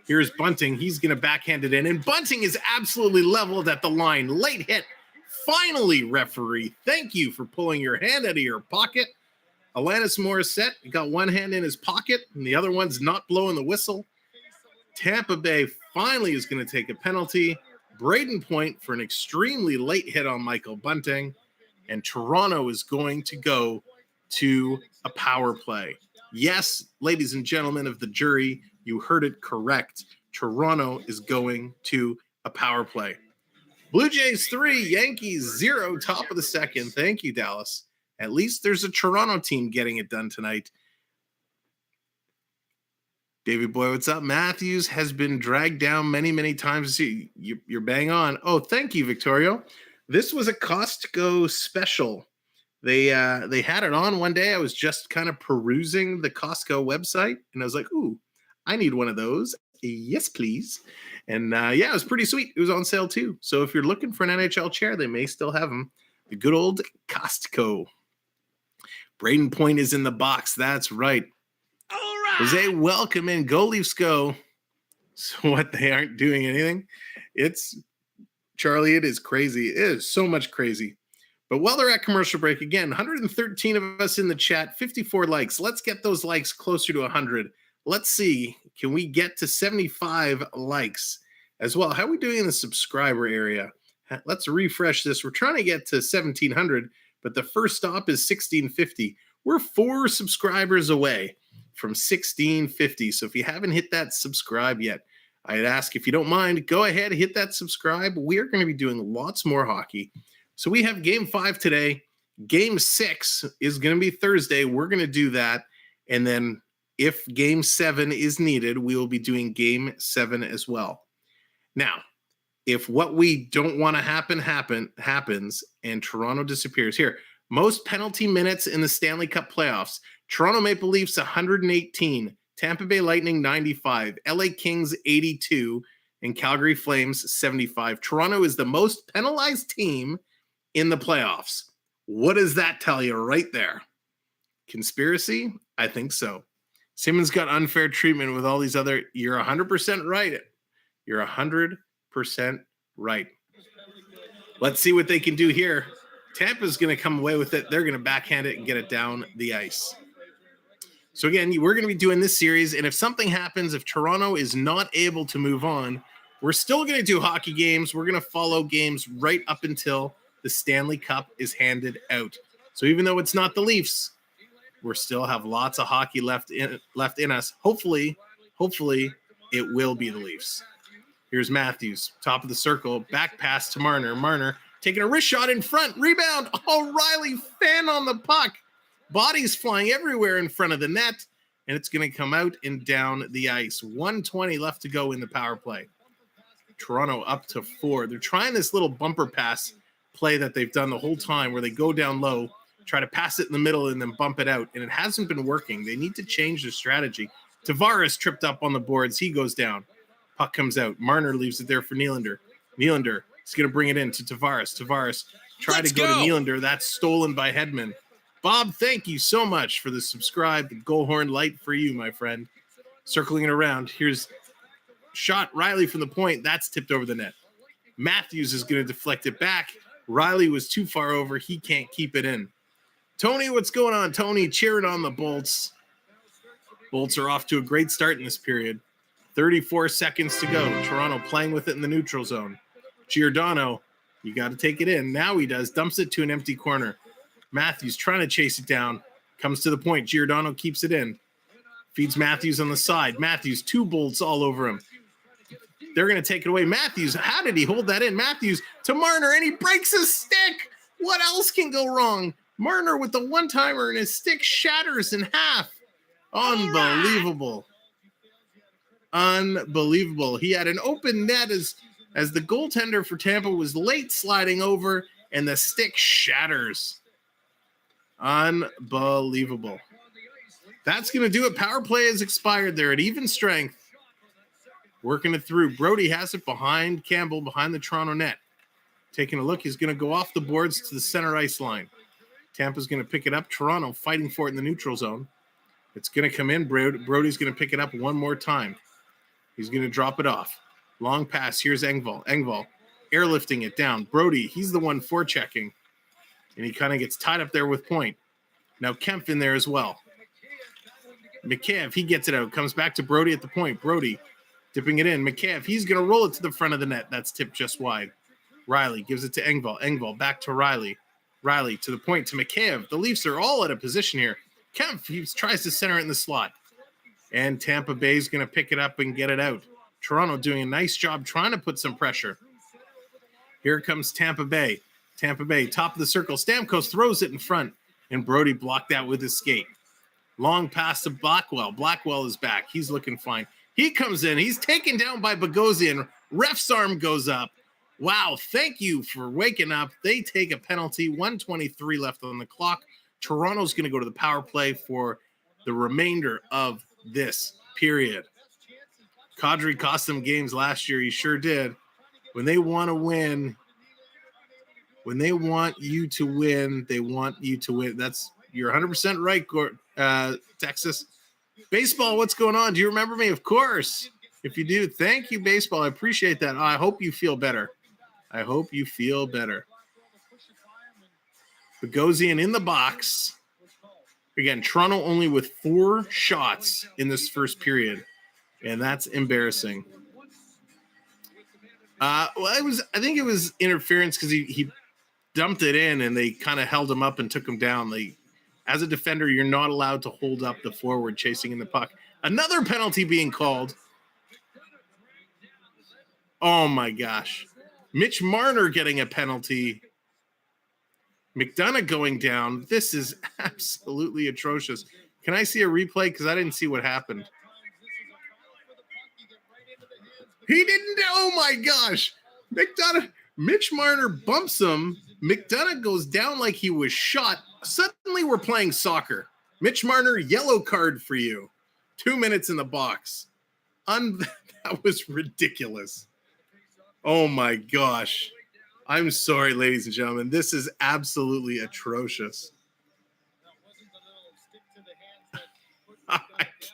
[SPEAKER 1] Here's Bunting. He's going to backhand it in, and Bunting is absolutely leveled at the line. Late hit. Finally, referee, thank you for pulling your hand out of your pocket. Alanis Morissette got one hand in his pocket, and the other one's not blowing the whistle. Tampa Bay finally is going to take a penalty. Brayden Point for an extremely late hit on Michael Bunting. And Toronto is going to go to a power play. Yes, ladies and gentlemen of the jury, you heard it correct. Toronto is going to a power play. Blue Jays 3, Yankees 0, top of the second. Thank you, Dallas. At least there's a Toronto team getting it done tonight. David Boy, what's up? Matthews has been dragged down many, many times. You're bang on. Oh, thank you, Victorio. This was a Costco special. They had it on one day. I was just kind of perusing the Costco website, and I was like, ooh, I need one of those. Yes, please. And it was pretty sweet. It was on sale too. So if you're looking for an NHL chair, they may still have them. The good old Costco. Brayden Point is in the box. That's right.
[SPEAKER 2] All right.
[SPEAKER 1] Jose, welcome in. Go Leafs go. So what, they aren't doing anything? It's, Charlie, it is crazy. It is so much crazy. But while they're at commercial break, again, 113 of us in the chat, 54 likes. Let's get those likes closer to 100. Let's see. Can we get to 75 likes as well? How are we doing in the subscriber area? Let's refresh this. We're trying to get to 1,700, but the first stop is 1,650. We're 4 subscribers away from 1,650. So if you haven't hit that subscribe yet, I'd ask, if you don't mind, go ahead, hit that subscribe. We're going to be doing lots more hockey. So we have Game 5 today. Game 6 is going to be Thursday. We're going to do that. And then if Game 7 is needed, we will be doing Game 7 as well. Now, if what we don't want to happens and Toronto disappears. Here, most penalty minutes in the Stanley Cup playoffs. Toronto Maple Leafs 118, Tampa Bay Lightning 95, LA Kings 82, and Calgary Flames 75. Toronto is the most penalized team in the playoffs. What does that tell you right there? Conspiracy? I think so. Simmons got unfair treatment with all these other. You're 100% right. You're 100% right. Let's see what they can do here. Tampa's going to come away with it. They're going to backhand it and get it down the ice. So again, we're going to be doing this series, and if something happens, if Toronto is not able to move on, we're still going to do hockey games. We're going to follow games right up until the Stanley Cup is handed out. So even though it's not the Leafs, we still have lots of hockey left in us. Hopefully it will be the Leafs. Here's Matthews, top of the circle, back pass to Marner. Marner taking a wrist shot in front, rebound. O'Reilly fan on the puck. Bodies flying everywhere in front of the net, and it's going to come out and down the ice. 1:20 left to go in the power play. Toronto up to 4. They're trying this little bumper pass play that they've done the whole time where they go down low, try to pass it in the middle, and then bump it out, and it hasn't been working. They need to change their strategy. Tavares tripped up on the boards. He goes down. Puck comes out. Marner leaves it there for Nylander. Nylander is going to bring it in to Tavares. Tavares tried to go to Nylander. That's stolen by Hedman. Bob, thank you so much for the subscribe. The goal horn light for you, my friend. Circling it around. Here's shot. Riley from the point. That's tipped over the net. Matthews is going to deflect it back. Riley was too far over. He can't keep it in. Tony, what's going on? Tony cheering on the Bolts. Bolts are off to a great start in this period. 34 seconds to go. Toronto playing with it in the neutral zone. Giordano, you got to take it in. Now he does. Dumps it to an empty corner. Matthews trying to chase it down. Comes to the point. Giordano keeps it in. Feeds Matthews on the side. Matthews, 2 bolts all over him. They're going to take it away. Matthews, how did he hold that in? Matthews to Marner, and he breaks his stick. What else can go wrong? Marner with the one-timer, and his stick shatters in half. Unbelievable. Unbelievable. He had an open net as the goaltender for Tampa was late sliding over, and the stick shatters. Unbelievable. That's going to do it. Power play has expired there at even strength. Working it through. Brody has it behind Campbell, behind the Toronto net. Taking a look. He's going to go off the boards to the center ice line. Tampa's going to pick it up. Toronto fighting for it in the neutral zone. It's going to come in. Brody's going to pick it up one more time. He's going to drop it off. Long pass. Here's Engvall. Engvall airlifting it down. Brody, he's the one forechecking. And he kind of gets tied up there with Point. Now Kempf in there as well. McCabe, he gets it out. Comes back to Brody at the point. Brody dipping it in. McCabe, he's going to roll it to the front of the net. That's tipped just wide. Riley gives it to Engvall. Engvall back to Riley. Riley to the point to McCabe. The Leafs are all out of position here. Kempf, he tries to center it in the slot. And Tampa Bay is going to pick it up and get it out. Toronto doing a nice job trying to put some pressure. Here comes Tampa Bay. Tampa Bay, top of the circle. Stamkos throws it in front, and Brody blocked that with his skate. Long pass to Blackwell. Blackwell is back. He's looking fine. He comes in. He's taken down by Bogosian. Ref's arm goes up. Wow, thank you for waking up. They take a penalty. 1:23 left on the clock. Toronto's going to go to the power play for the remainder of this period. Kadri cost them games last year. He sure did. When they want to win, when they want you to win, they want you to win. You're 100% right, Texas. Baseball, what's going on? Do you remember me? Of course. If you do, thank you, baseball. I appreciate that. I hope you feel better. I hope you feel better. Bogosian in the box. Again, Toronto only with 4 shots in this first period, and that's embarrassing. I think it was interference because he dumped it in, and they kind of held him up and took him down. As a defender, you're not allowed to hold up the forward chasing in the puck. Another penalty being called. Oh, my gosh. Mitch Marner getting a penalty. McDonough going down. This is absolutely atrocious. Can I see a replay? Because I didn't see what happened. He didn't. Oh, my gosh. Mitch Marner bumps him. McDonough goes down like he was shot. Suddenly we're playing soccer. Mitch Marner, yellow card for you. 2 minutes in the box. That was ridiculous. Oh, my gosh. I'm sorry, ladies and gentlemen. This is absolutely atrocious. I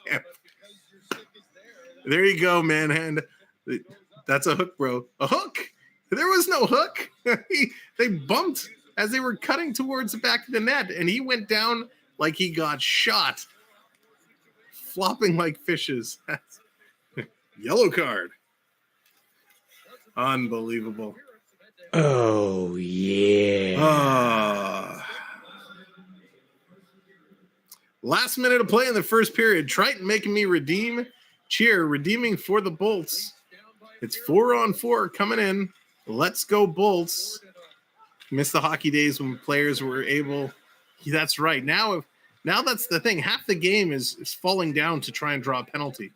[SPEAKER 1] can't. There you go, man. That's a hook, bro. A hook? There was no hook. They bumped as they were cutting towards the back of the net, and he went down like he got shot. Flopping like fishes. Yellow card. Unbelievable.
[SPEAKER 2] Oh, yeah.
[SPEAKER 1] Last minute of play in the first period. Triton making me redeeming for the Bolts. It's 4-on-4 coming in. Let's go Bolts. Miss the hockey days when players were able. That's right. Now that's the thing. Half the game is falling down to try and draw a penalty.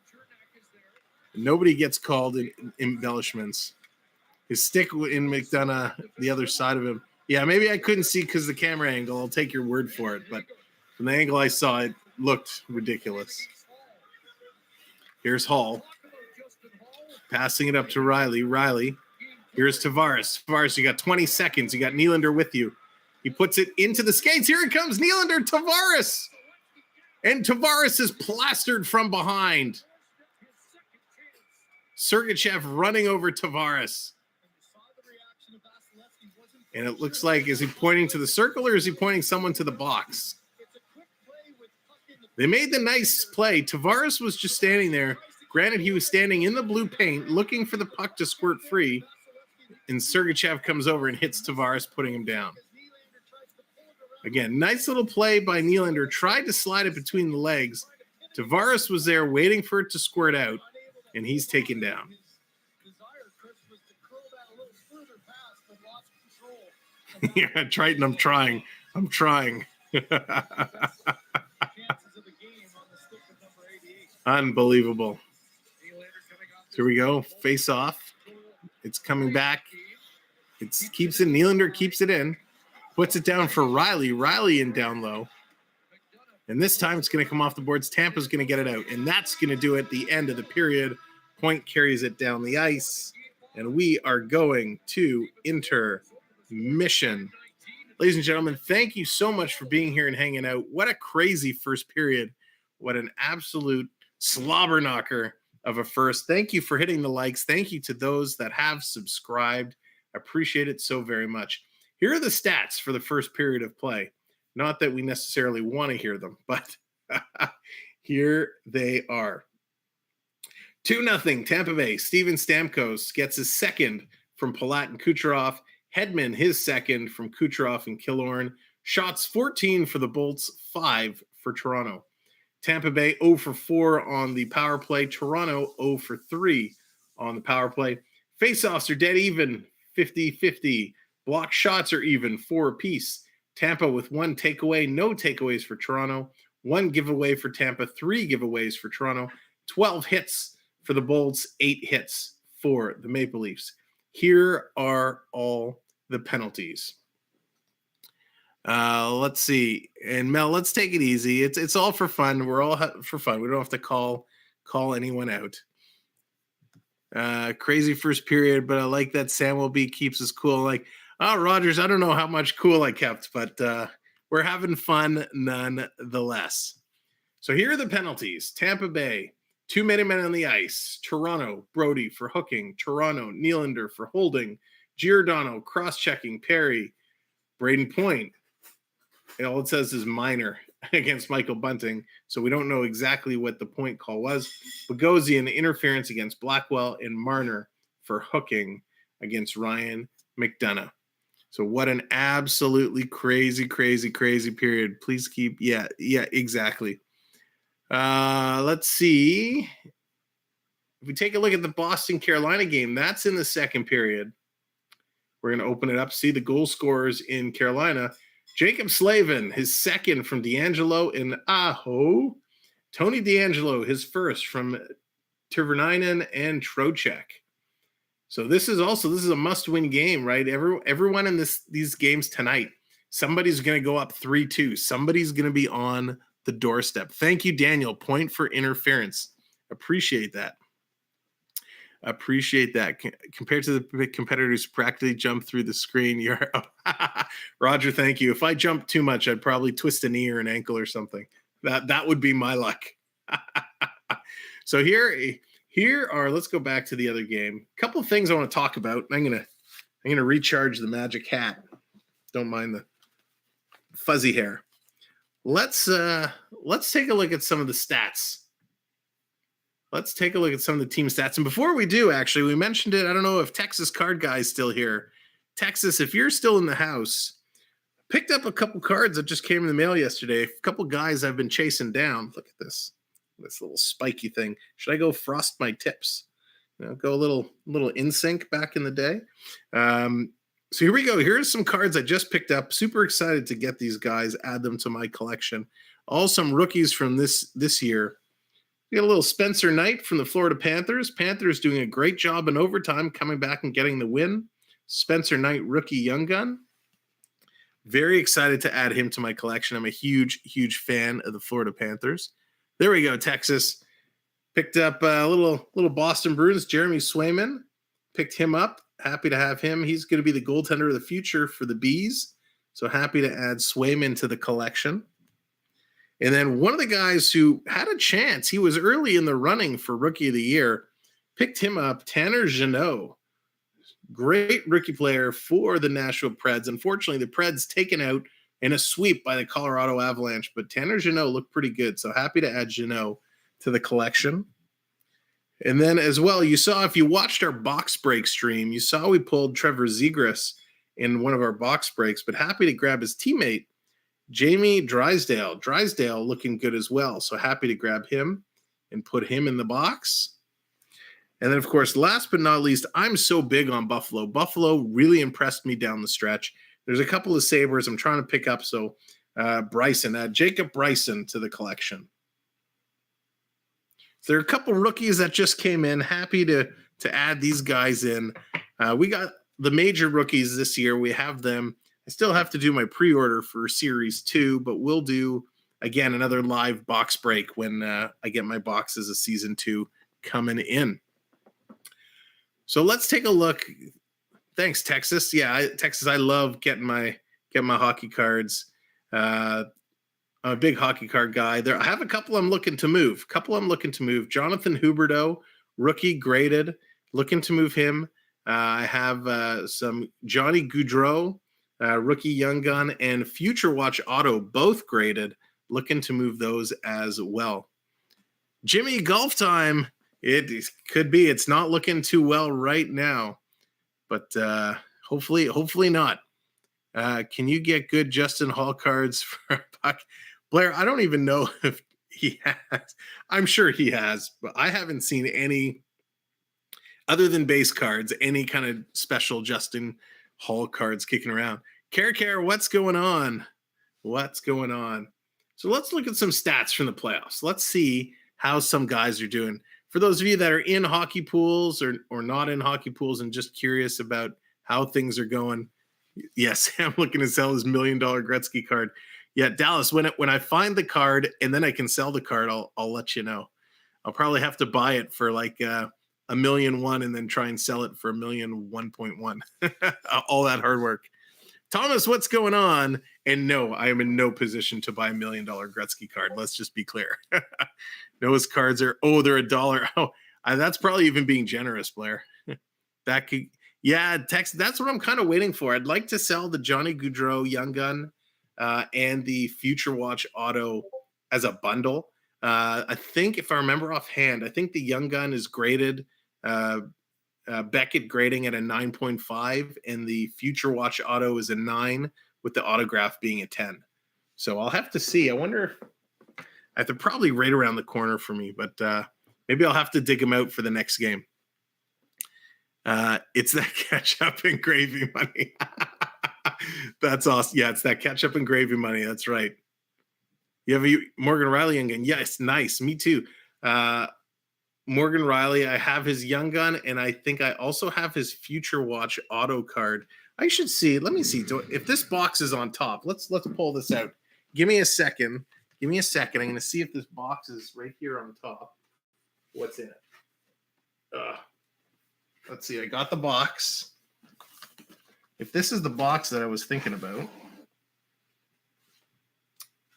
[SPEAKER 1] Nobody gets called in embellishments. His stick in McDonough, the other side of him. Yeah, maybe I couldn't see because the camera angle. I'll take your word for it. But from the angle I saw, it looked ridiculous. Here's Hall. Passing it up to Riley. Riley. Here's Tavares. Tavares, you got 20 seconds. You got Nylander with you. He puts it into the skates. Here it comes, Nylander, Tavares. And Tavares is plastered from behind. Sergachev running over Tavares. And it looks like, is he pointing to the circle or is he pointing someone to the box? They made the nice play. Tavares was just standing there. Granted, he was standing in the blue paint looking for the puck to squirt free. And Sergachev comes over and hits Tavares, putting him down. Again, nice little play by Nylander. Tried to slide it between the legs. Tavares was there waiting for it to squirt out, and he's taken down. Yeah, Triton, I'm trying. Unbelievable. Here we go. Face off. It's coming back. It keeps it. Nylander keeps it in. Puts it down for Riley. Riley in down low. And this time it's going to come off the boards. Tampa's going to get it out. And that's going to do it at the end of the period. Point carries it down the ice. And we are going to intermission. Ladies and gentlemen, thank you so much for being here and hanging out. What a crazy first period. What an absolute slobber knocker of a first. Thank you for hitting the likes. Thank you to those that have subscribed. Appreciate it so very much. Here are the stats for the first period of play. Not that we necessarily want to hear them, but here they are. 2-0 Tampa Bay. Steven Stamkos gets his second from Palat and Kucherov. Hedman, his second from Kucherov and Killorn. Shots 14 for the Bolts, 5 for Toronto. Tampa Bay 0 for 4 on the power play. Toronto 0 for 3 on the power play. Faceoffs are dead even, 50-50. Block shots are even, 4 apiece. Tampa with 1 takeaway, no takeaways for Toronto. 1 giveaway for Tampa, 3 giveaways for Toronto. 12 hits for the Bolts, 8 hits for the Maple Leafs. Here are all the penalties. Let's see. And Mel, let's take it easy. It's all for fun. We're all for fun. We don't have to call anyone out. Crazy first period, but I like that Samwelb keeps us cool. Like, oh, Rogers, I don't know how much cool I kept, but we're having fun nonetheless. So here are the penalties. Tampa Bay, 2 men on the ice. Toronto, Brody for hooking. Toronto, Nylander for holding. Giordano, cross-checking. Perry, Brayden Point. All it says is minor against Michael Bunting, so we don't know exactly what the point call was. Bogosian, interference against Blackwell, and Marner for hooking against Ryan McDonough. So what an absolutely crazy period. Please keep, yeah, exactly. Let's see. If we take a look at the Boston-Carolina game, that's in the second period. We're going to open it up, see the goal scorers in Carolina. Jacob Slavin, his second from D'Angelo in Aho. Tony D'Angelo, his first from Teravainen and Trocheck. So this is a must-win game, right? Everyone in these games tonight, somebody's going to go up 3-2. Somebody's going to be on the doorstep. Thank you, Daniel. Point for interference. Appreciate that. Compared to the competitors practically jump through the screen, you're Roger, thank you. If I jumped too much, I'd probably twist a knee or an ankle or something. That would be my luck. So here are, let's go back to the other game. A couple of things I want to talk about. I'm gonna recharge the magic hat. Don't mind the fuzzy hair. Let's take a look at some of the stats. Let's take a look at some of the team stats. And before we do, actually, we mentioned it. I don't know if Texas Card Guy is still here. Texas, if you're still in the house, picked up a couple cards that just came in the mail yesterday. A couple guys I've been chasing down. Look at this little spiky thing. Should I go frost my tips? Go a little in sync back in the day. So here we go. Here's some cards I just picked up. Super excited to get these guys, add them to my collection. All some rookies from this year. We got a little Spencer Knight from the Florida Panthers. Panthers doing a great job in overtime, coming back and getting the win. Spencer Knight, rookie young gun. Very excited to add him to my collection. I'm a huge fan of the Florida Panthers. There we go, Texas. Picked up a little Boston Bruins, Jeremy Swayman. Picked him up. Happy to have him. He's going to be the goaltender of the future for the Bees. So happy to add Swayman to the collection. And then one of the guys who had a chance, he was early in the running for Rookie of the Year, picked him up, Tanner Jeannot. Great rookie player for the Nashville Preds. Unfortunately, the Preds taken out in a sweep by the Colorado Avalanche, but Tanner Jeannot looked pretty good. So happy to add Jeannot to the collection. And then as well, you saw, if you watched our box break stream, you saw we pulled Trevor Zegras in one of our box breaks, but happy to grab his teammate Jamie Drysdale. Drysdale looking good as well. So happy to grab him and put him in the box. And then, of course, last but not least, I'm so big on Buffalo. Buffalo really impressed me down the stretch. There's a couple of Sabres I'm trying to pick up. So Bryson, Jacob Bryson to the collection. So there are a couple rookies that just came in. Happy to add these guys in. We got the major rookies this year. We have them. I still have to do my pre-order for Series 2, but we'll do, again, another live box break when I get my boxes of Season 2 coming in. So let's take a look. Thanks, Texas. Yeah, Texas, I love getting my hockey cards. I'm a big hockey card guy. I have a couple I'm looking to move. Jonathan Huberdeau, rookie graded, looking to move him. I have some Johnny Gaudreau, rookie young gun, and Future Watch Auto, both graded, looking to move those as well. Jimmy, golf time. It could be. It's not looking too well right now, but hopefully not. Can you get good Justin Hall cards for puck? Blair, I don't even know if he has. I'm sure he has, but I haven't seen any, other than base cards, any kind of special Justin Hall cards kicking around. Care, what's going on? So let's look at some stats from the playoffs. Let's see how some guys are doing. For those of you that are in hockey pools or not in hockey pools and just curious about how things are going, yes, I'm looking to sell his $1 million Gretzky card. Yeah, Dallas, when I find the card and then I can sell the card, I'll let you know. I'll probably have to buy it for like $1.1 million and then try and sell it for $1.1 million. All that hard work. Thomas, what's going on? And no, I am in no position to buy $1 million Gretzky card. Let's just be clear. Those cards are, they're $1. Oh, that's probably even being generous, Blair. That could, yeah, text. That's what I'm kind of waiting for. I'd like to sell the Johnny Gaudreau Young Gun and the Future Watch Auto as a bundle. I think, if I remember offhand, I think the Young Gun is graded, Beckett grading at a 9.5, and the Future Watch Auto is a 9, with the autograph being a 10. So I'll have to see. I wonder, I have to probably right around the corner for me, but maybe I'll have to dig them out for the next game. It's that ketchup and gravy money. That's awesome. Yeah, it's that ketchup and gravy money. That's right. You have a Morgan Riley young gun. Yes, nice. Me too. Morgan Riley, I have his young gun, and I think I also have his Future Watch Auto card. I should see. Let me see. If this box is on top, let's pull this out. Give me a second. I'm going to see if this box is right here on top. What's in it? Let's see. I got the box. If this is the box that I was thinking about,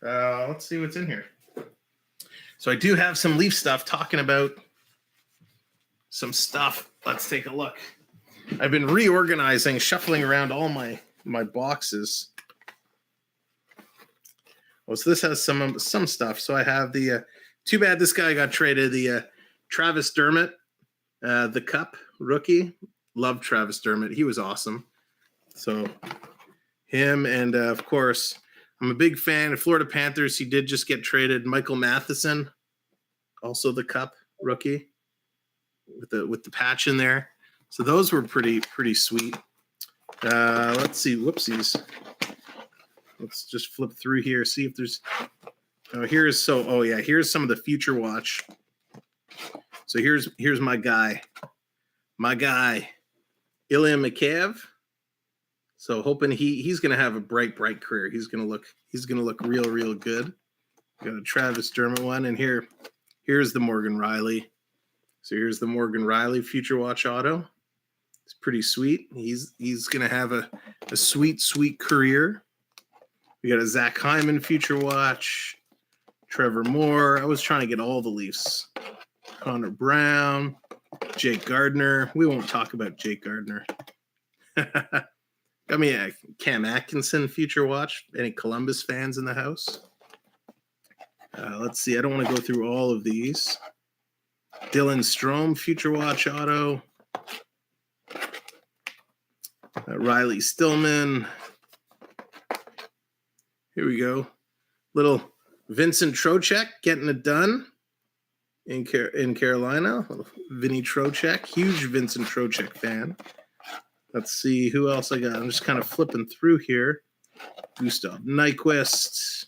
[SPEAKER 1] let's see what's in here. So I do have some Leaf stuff talking about some stuff. Let's take a look. I've been reorganizing, shuffling around all my boxes. Oh, so this has some stuff. So I have the too bad this guy got traded, the Travis Dermott, the Cup rookie. Love Travis Dermott. He was awesome. So him, and of course, I'm a big fan of Florida Panthers. He did just get traded. Michael Matheson, also the Cup rookie, with the patch in there. So those were pretty sweet. Let's see. Whoopsies. Let's just flip through here. See if there's. Here's some of the Future Watch. So here's my guy, Ilya Mikheyev. So hoping he's going to have a bright career. He's going to look real good. Got a Travis Dermott one, and here's the Morgan Riley. So here's the Morgan Riley Future Watch Auto. It's pretty sweet. He's going to have a sweet career. We got a Zach Hyman Future Watch, Trevor Moore. I was trying to get all the Leafs. Connor Brown, Jake Gardner. We won't talk about Jake Gardner. Got me a Cam Atkinson Future Watch. Any Columbus fans in the house? Let's see. I don't want to go through all of these. Dylan Strome Future Watch Auto. Riley Stillman. Here we go. Little Vincent Trocheck getting it done in Carolina. Little Vinny Trocheck, huge Vincent Trocheck fan. Let's see who else I got. I'm just kind of flipping through here. Gustav Nyquist,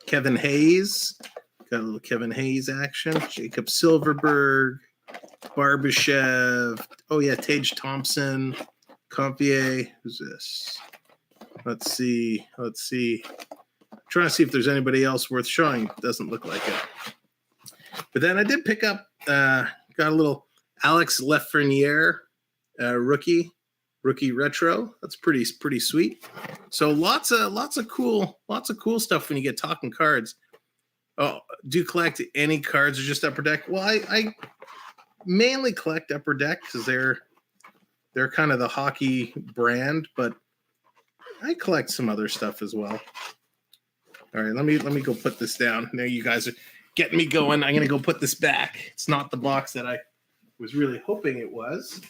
[SPEAKER 1] Kevin Hayes. Got a little Kevin Hayes action. Jacob Silverberg, Barbashev. Oh, yeah, Tage Thompson, Compier. Who's this? Let's see. I'm trying to see if there's anybody else worth showing. Doesn't look like it. But then I did pick up, got a little Alex Lafreniere rookie retro. That's pretty sweet. So lots of cool stuff when you get talking cards. Oh, do you collect any cards or just Upper Deck? Well, I mainly collect Upper Deck because they're kind of the hockey brand, but I collect some other stuff as well. All right, let me go put this down. Now you guys are getting me going. I'm gonna go put this back. It's not the box that I was really hoping it was.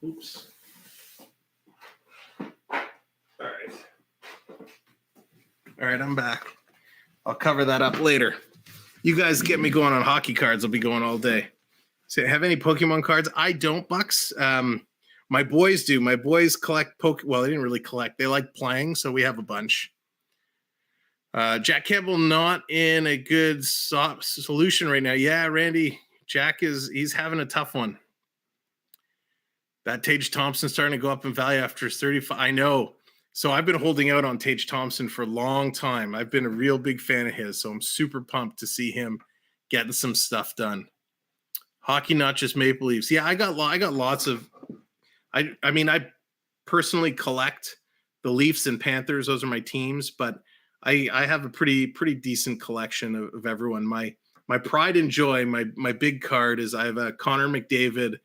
[SPEAKER 1] Oops. All right, I'm back. I'll cover that up later. You guys get me going on hockey cards. I'll be going all day. So, have any Pokemon cards? I don't, Bucks. My boys do. My boys collect Well, they didn't really collect. They like playing, so we have a bunch. Jack Campbell not in a good solution right now. Yeah, Randy. He's having a tough one. That Tage Thompson starting to go up in value after 35. I know. So I've been holding out on Tage Thompson for a long time. I've been a real big fan of his, so I'm super pumped to see him getting some stuff done. Hockey, not just Maple Leafs. Yeah, I got lots of. I mean, I personally collect the Leafs and Panthers. Those are my teams, but I have a pretty decent collection of everyone. My pride and joy, my big card is I have a Connor McDavid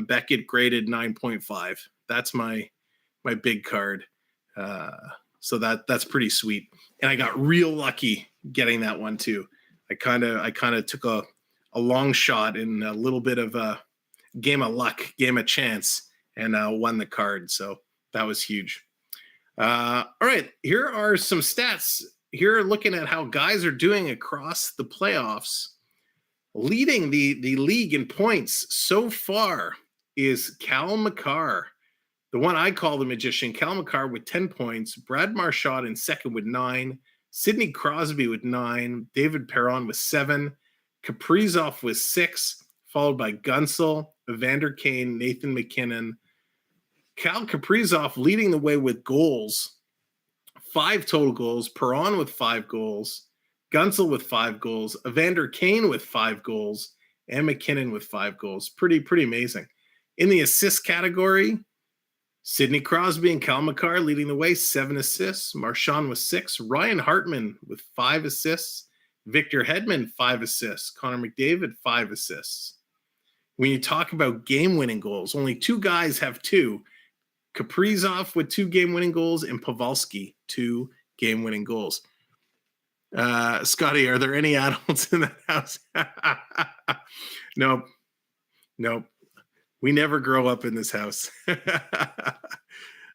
[SPEAKER 1] Beckett graded 9.5. That's my big card. So that's pretty sweet. And I got real lucky getting that one too. I kind of took a long shot in a little bit of a game of luck, game of chance, and won the card. So that was huge. All right, here are some stats. Here, looking at how guys are doing across the playoffs. Leading the league in points so far is Cal McCarr, the one I call the magician. Cal McCarr with 10 points. Brad Marchand in second with 9. Sidney Crosby with 9. David Perron with 7. Kaprizov with 6, followed by Gunsel, Evander Kane, Nathan McKinnon. Cal Kaprizov leading the way with goals. 5 total goals. Perron with 5 goals. Gunsel with 5 goals, Evander Kane with 5 goals, and McKinnon with 5 goals. Pretty amazing. In the assist category, Sidney Crosby and Cal McCarr leading the way, 7 assists. Marchand with 6. Ryan Hartman with 5 assists. Victor Hedman, 5 assists. Connor McDavid, 5 assists. When you talk about game-winning goals, only 2 guys have 2. Kaprizov with 2 game-winning goals and Pavelski, 2 game-winning goals. Scotty, are there any adults in that house? Nope. We never grow up in this house.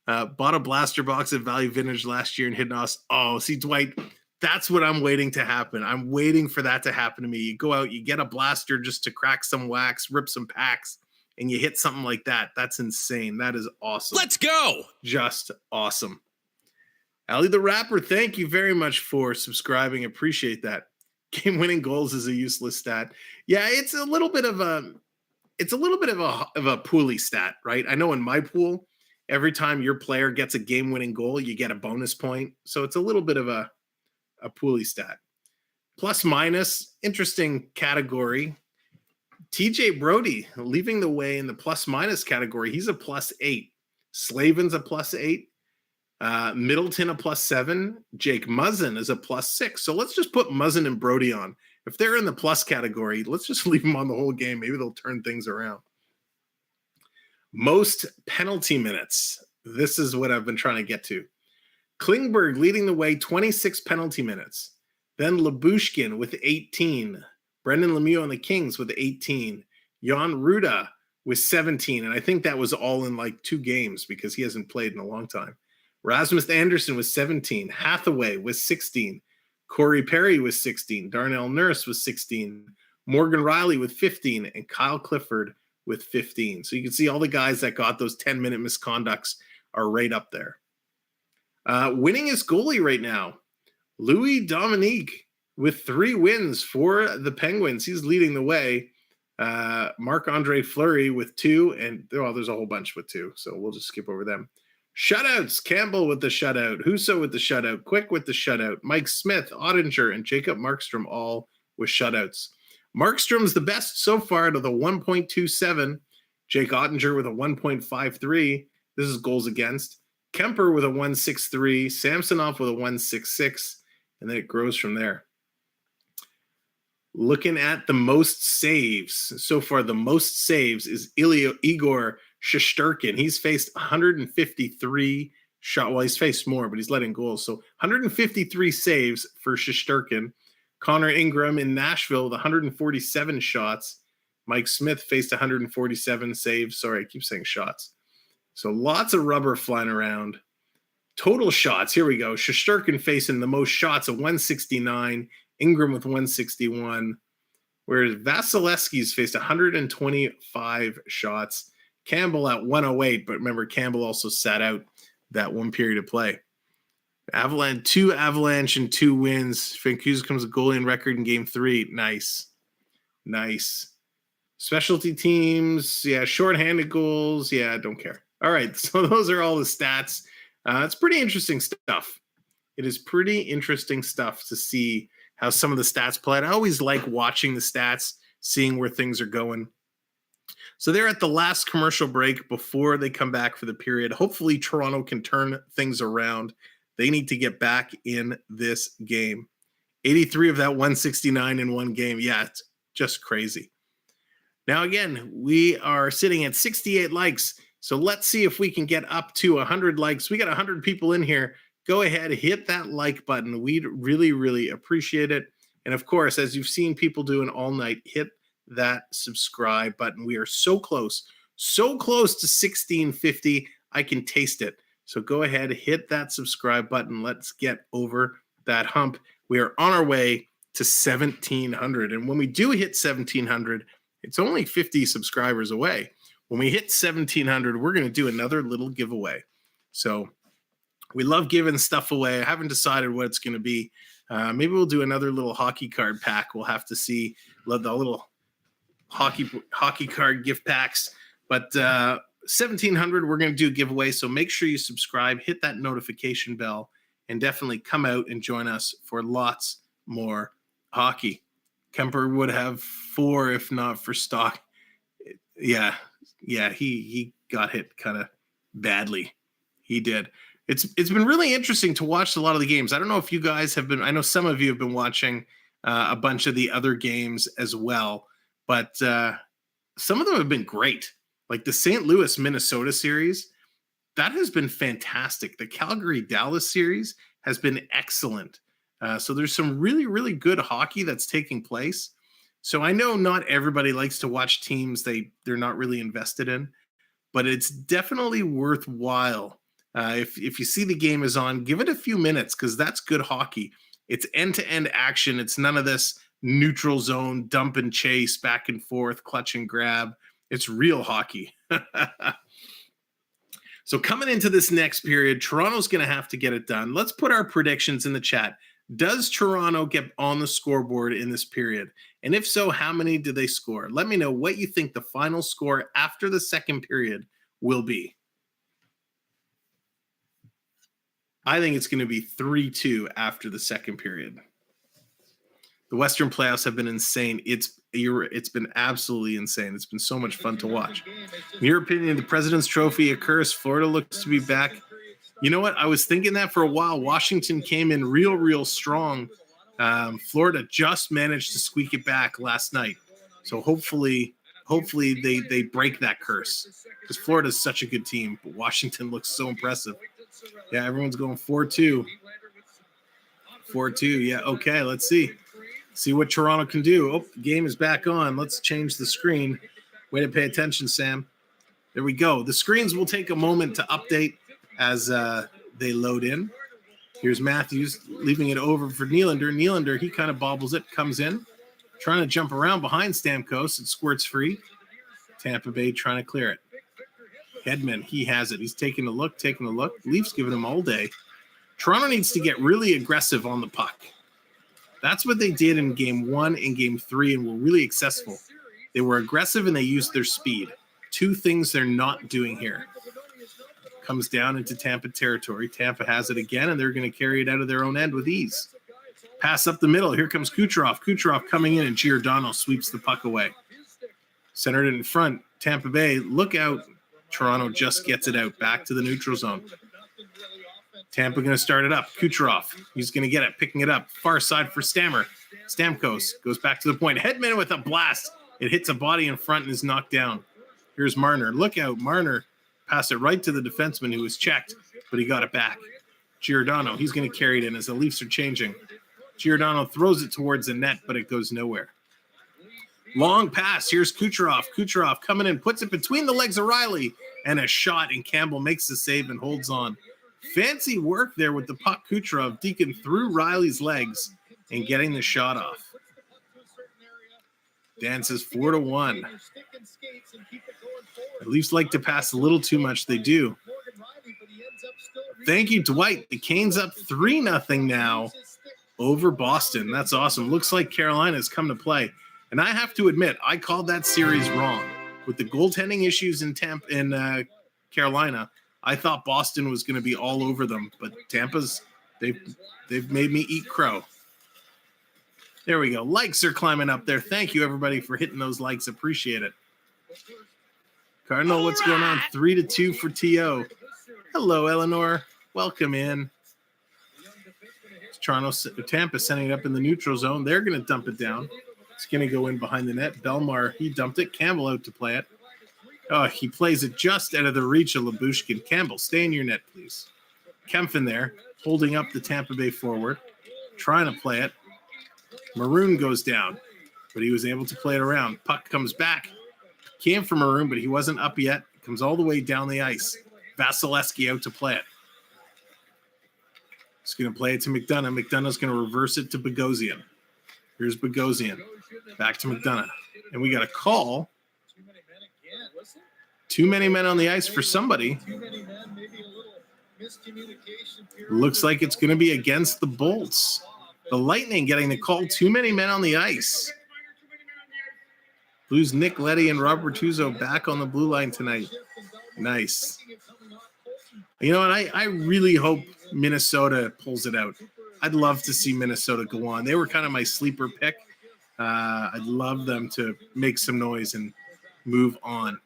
[SPEAKER 1] Bought a blaster box at Value Vintage last year and hit us. Oh, see, Dwight, that's what I'm waiting to happen. I'm waiting for that to happen to me. You go out, you get a blaster just to crack some wax, rip some packs, and you hit something like that. That's insane. That is awesome.
[SPEAKER 2] Let's go.
[SPEAKER 1] Just awesome. Ali the Rapper, thank you very much for subscribing. Appreciate that. Game-winning goals is a useless stat. Yeah, it's a little bit of a pooly stat, right? I know in my pool, every time your player gets a game-winning goal, you get a bonus point. So it's a little bit of a pooly stat. Plus minus, interesting category. TJ Brody leading the way in the plus minus category. He's a +8. Slavin's a +8. Middleton a +7. Jake Muzzin is a +6. So let's just put Muzzin and Brody on. If they're in the plus category, let's just leave them on the whole game. Maybe they'll turn things around. Most penalty minutes. This is what I've been trying to get to. Klingberg leading the way, 26 penalty minutes. Then Lyubushkin with 18. Brendan Lemieux on the Kings with 18. Jan Ruda with 17. And I think that was all in like 2 games because he hasn't played in a long time. Rasmus Anderson was 17. Hathaway was 16. Corey Perry was 16. Darnell Nurse was 16. Morgan Riley with 15. And Kyle Clifford with 15. So you can see all the guys that got those 10-minute misconducts are right up there. Winningest goalie right now, Louis Dominique with 3 wins for the Penguins. He's leading the way. Marc-Andre Fleury with 2, and there's a whole bunch with 2, so we'll just skip over them. Shutouts, Campbell with the shutout, Husso with the shutout, Quick with the shutout, Mike Smith, Ottinger, and Jacob Markstrom all with shutouts. Markstrom's the best so far at a 1.27. Jake Ottinger with a 1.53. This is goals against. Kemper with a 1.63. Samsonov with a 1.66. And then it grows from there. Looking at the most saves. So far, the most saves is Igor Shesterkin. He's faced 153 shots. Well, he's faced more, but he's letting goals. So 153 saves for Shesterkin. Connor Ingram in Nashville with 147 shots. Mike Smith faced 147 saves. Sorry, I keep saying shots. So lots of rubber flying around. Total shots, here we go. Shesterkin facing the most shots at 169. Ingram with 161. Whereas Vasilevskiy's faced 125 shots. Campbell at 108, but remember, Campbell also sat out that one period of play. Two Avalanche and 2 wins. Vancouver comes a goalie in record in game 3. Nice. Specialty teams, yeah, shorthanded goals, yeah, don't care. All right, so those are all the stats. It's pretty interesting stuff. It is pretty interesting stuff to see how some of the stats play. I always like watching the stats, seeing where things are going. So they're at the last commercial break before they come back for the period. Hopefully Toronto can turn things around. They need to get back in this game. 83 of that 169 in one game. Yeah, it's just crazy. Now, again, we are sitting at 68 likes. So let's see if we can get up to 100 likes. We got 100 people in here. Go ahead, hit that like button. We'd really, really appreciate it. And of course, as you've seen people doing all night, hit that subscribe button. We are so close to 1650. I can taste it. So go ahead, hit that subscribe button. Let's get over that hump. We are on our way to 1,700. And when we do hit 1,700, it's only 50 subscribers away. When we hit 1,700, we're going to do another little giveaway. So we love giving stuff away. I haven't decided what it's going to be. Maybe we'll do another little hockey card pack. We'll have to see the little hockey card gift packs. But 1,700, we're going to do a giveaway. So make sure you subscribe, hit that notification bell, and definitely come out and join us for lots more hockey. Kemper would have 4 if not for stock. Yeah, he got hit kind of badly. He did. It's been really interesting to watch a lot of the games. I don't know if you guys have been. I know some of you have been watching a bunch of the other games as well, but some of them have been great. Like the St. Louis Minnesota series, that has been fantastic. The Calgary Dallas series has been excellent. So there's some really, really good hockey that's taking place. So I know not everybody likes to watch teams they're not really invested in, but it's definitely worthwhile. If you see the game is on, give it a few minutes because that's good hockey. It's end-to-end action. It's none of this neutral zone, dump and chase, back and forth, clutch and grab. It's real hockey. So coming into this next period, Toronto's going to have to get it done. Let's put our predictions in the chat. Does Toronto get on the scoreboard in this period? And if so, how many do they score? Let me know what you think the final score after the second period will be. I think it's going to be 3-2 after the second period. The Western playoffs have been insane. It's been absolutely insane. It's been so much fun to watch. In your opinion, the President's Trophy a curse? Florida looks to be back. You know what? I was thinking that for a while. Washington came in real strong. Florida just managed to squeak it back last night. So hopefully they break that curse because Florida is such a good team. But Washington looks so impressive. Yeah, everyone's going 4-2. 4-2. Yeah, okay, let's see. See what Toronto can do. Oh, the game is back on. Let's change the screen. Way to pay attention, Sam. There we go. The screens will take a moment to update as they load in. Here's Matthews leaving it over for Nylander. Nylander, he kind of bobbles it, comes in, trying to jump around behind Stamkos. It squirts free. Tampa Bay trying to clear it. Hedman, he has it. He's taking a look. Leafs giving him all day. Toronto needs to get really aggressive on the puck. That's what they did in Game 1 and Game 3 and were really successful. They were aggressive and they used their speed. Two things they're not doing here. Comes down into Tampa territory. Tampa has it again, and they're going to carry it out of their own end with ease. Pass up the middle. Here comes Kucherov. Kucherov coming in, and Giordano sweeps the puck away. Centered it in front. Tampa Bay, look out. Toronto just gets it out. Back to the neutral zone. Tampa going to start it up. Kucherov, he's going to get it, picking it up. Far side for Stamkos goes back to the point. Hedman with a blast. It hits a body in front and is knocked down. Here's Marner. Look out. Marner passed it right to the defenseman who was checked, but he got it back. Giordano, he's going to carry it in as the Leafs are changing. Giordano throws it towards the net, but it goes nowhere. Long pass. Here's Kucherov. Kucherov coming in, puts it between the legs of Riley, and a shot, and Campbell makes the save and holds on. Fancy work there with the puck. Kucherov deacon through Riley's legs and getting the shot off. Dances 4-1. The Leafs like to pass a little too much. They do. Thank you, Dwight. The Canes up 3-0 now over Boston. That's awesome. Looks like Carolina's come to play. And I have to admit, I called that series wrong. With the goaltending issues in Carolina, I thought Boston was going to be all over them. But Tampa's, they've made me eat crow. There we go. Likes are climbing up there. Thank you, everybody, for hitting those likes. Appreciate it. Cardinal, what's going on? 3-2 for T.O. Hello, Eleanor. Welcome in. Tampa sending it up in the neutral zone. They're going to dump it down. It's going to go in behind the net. Belmar, he dumped it. Campbell out to play it. Oh, he plays it just out of the reach of Lyubushkin. Campbell, stay in your net, please. Kempfin there, holding up the Tampa Bay forward, trying to play it. Maroon goes down, but he was able to play it around. Puck comes back. Came from Maroon, but he wasn't up yet. Comes all the way down the ice. Vasilevskiy out to play it. He's going to play it to McDonough. McDonough's going to reverse it to Bogosian. Here's Bogosian. Back to McDonough. And we got a call. Too many men on the ice for somebody. Looks like it's going to be against the Bolts. The Lightning getting the call. Too many men on the ice. Blues Nick Leddy and Rob Bertuzzo back on the blue line tonight. Nice. You know what? I really hope Minnesota pulls it out. I'd love to see Minnesota go on. They were kind of my sleeper pick. I'd love them to make some noise and move on.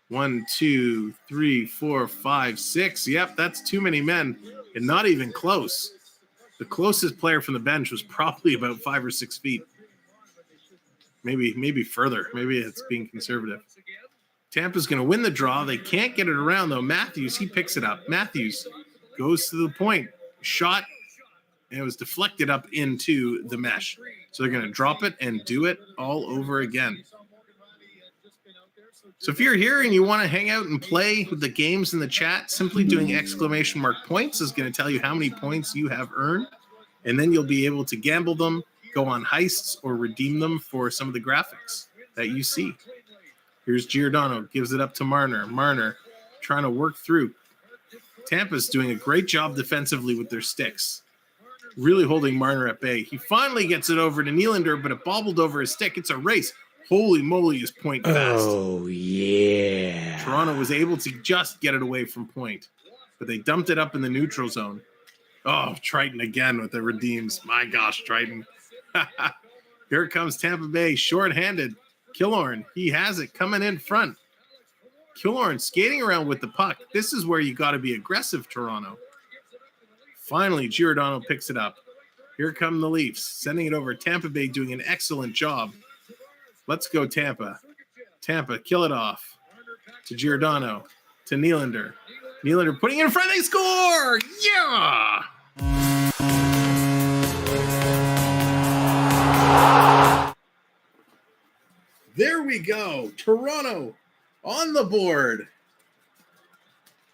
[SPEAKER 1] 1, 2, 3, 4, 5, 6. Yep, that's too many men and not even close. The closest player from the bench was probably about 5 or 6 feet. Maybe further. Maybe it's being conservative. Tampa's going to win the draw. They can't get it around, though. Matthews, he picks it up. Matthews goes to the point. Shot, and it was deflected up into the mesh. So they're going to drop it and do it all over again. So if you're here and you want to hang out and play with the games in the chat, simply doing !points is going to tell you how many points you have earned. And then you'll be able to gamble them, go on heists, or redeem them for some of the graphics that you see. Here's Giordano, gives it up to Marner. Marner trying to work through. Tampa's doing a great job defensively with their sticks. Really holding Marner at bay. He finally gets it over to Nylander, but it bobbled over his stick. It's a race. Holy moly, is Point fast.
[SPEAKER 2] Oh, yeah.
[SPEAKER 1] Toronto was able to just get it away from Point, but they dumped it up in the neutral zone. Oh, Triton again with the redeems. My gosh, Triton. Here comes Tampa Bay, shorthanded. Killorn, he has it coming in front. Killorn skating around with the puck. This is where you got to be aggressive, Toronto. Finally, Giordano picks it up. Here come the Leafs, sending it over. Tampa Bay doing an excellent job. Let's go, Tampa. Tampa, kill it off. To Giordano. To Nylander. Nylander putting it in front. They score! Yeah! There we we go. Toronto on the board.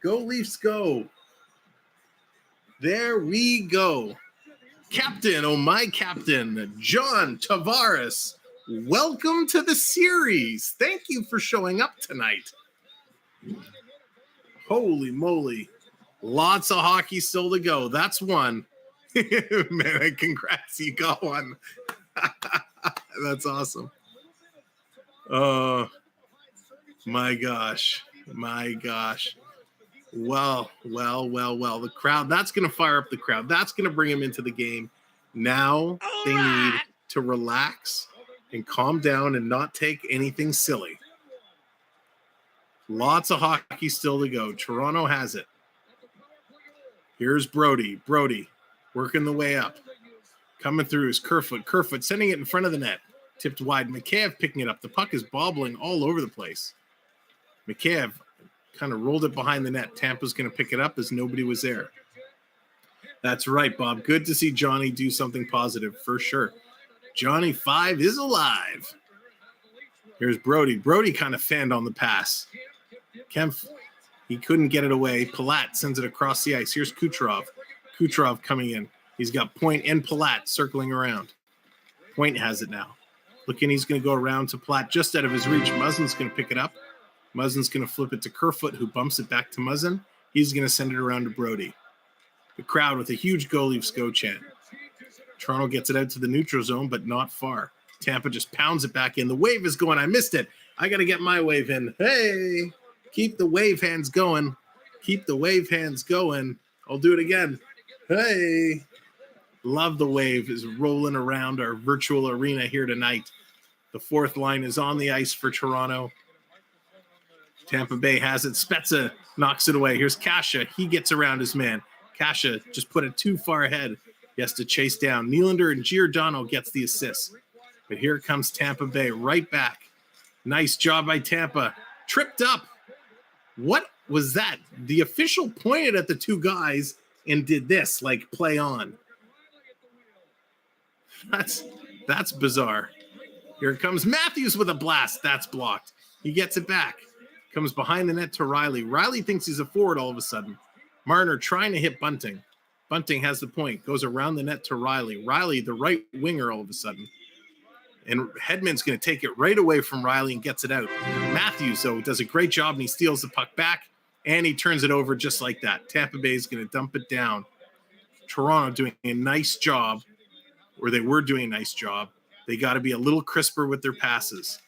[SPEAKER 1] Go Leafs, go. There we go. Captain, oh my captain, John Tavares. Welcome to the series. Thank you for showing up tonight. Holy moly. Lots of hockey still to go. That's one. Man, congrats. You got one. That's awesome. Oh, my gosh. My gosh. Well. The crowd, that's going to fire up the crowd. That's going to bring them into the game. Now they need to relax and calm down and not take anything silly. Lots of hockey still to go. Toronto has it. Here's Brody. Brody working the way up. Coming through is Kerfoot. Kerfoot sending it in front of the net. Tipped wide. Mikheyev picking it up. The puck is bobbling all over the place. Mikheyev kind of rolled it behind the net. Tampa's going to pick it up as nobody was there. That's right, Bob. Good to see Johnny do something positive for sure. Johnny 5 is alive. Here's Brody. Brody kind of fanned on the pass. Kempf, he couldn't get it away. Palat sends it across the ice. Here's Kucherov. Kucherov coming in. He's got Point and Palat circling around. Point has it now. Looking, he's going to go around to Palat just out of his reach. Muzzin's going to pick it up. Muzzin's going to flip it to Kerfoot, who bumps it back to Muzzin. He's going to send it around to Brody. The crowd with a huge Go Leafs Go chant. Toronto gets it out to the neutral zone, but not far. Tampa just pounds it back in. The wave is going. I missed it. I got to get my wave in. Hey, keep the wave hands going. Keep the wave hands going. I'll do it again. Hey, love the wave is rolling around our virtual arena here tonight. The fourth line is on the ice for Toronto. Tampa Bay has it. Spezza knocks it away. Here's Kasha. He gets around his man. Kasha just put it too far ahead. He has to chase down. Nylander and Giordano gets the assist. But here comes Tampa Bay right back. Nice job by Tampa. Tripped up. What was that? The official pointed at the two guys and did this, like play on. That's bizarre. Here comes Matthews with a blast. That's blocked. He gets it back. Comes behind the net to Riley. Riley thinks he's a forward all of a sudden. Marner trying to hit Bunting. Bunting has the point. Goes around the net to Riley. Riley, the right winger all of a sudden. And Hedman's going to take it right away from Riley and gets it out. Matthews, though, does a great job, and he steals the puck back, and he turns it over just like that. Tampa Bay is going to dump it down. Toronto doing a nice job, or they were doing a nice job. They got to be a little crisper with their passes.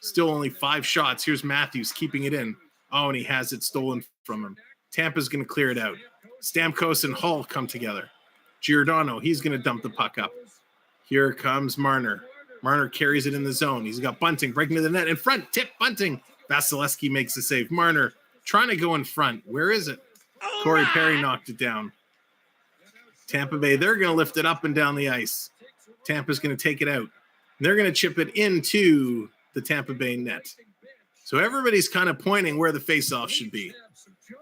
[SPEAKER 1] Still only 5 shots. Here's Matthews keeping it in. Oh, and he has it stolen from him. Tampa's going to clear it out. Stamkos and Hull come together. Giordano, he's going to dump the puck up. Here comes Marner. Marner carries it in the zone. He's got Bunting breaking to the net in front. Tip Bunting. Vasilevskiy makes the save. Marner trying to go in front. Where is it? Corey Perry knocked it down. Tampa Bay, they're going to lift it up and down the ice. Tampa's going to take it out. They're going to chip it into the Tampa Bay net. So everybody's kind of pointing where the faceoff should be.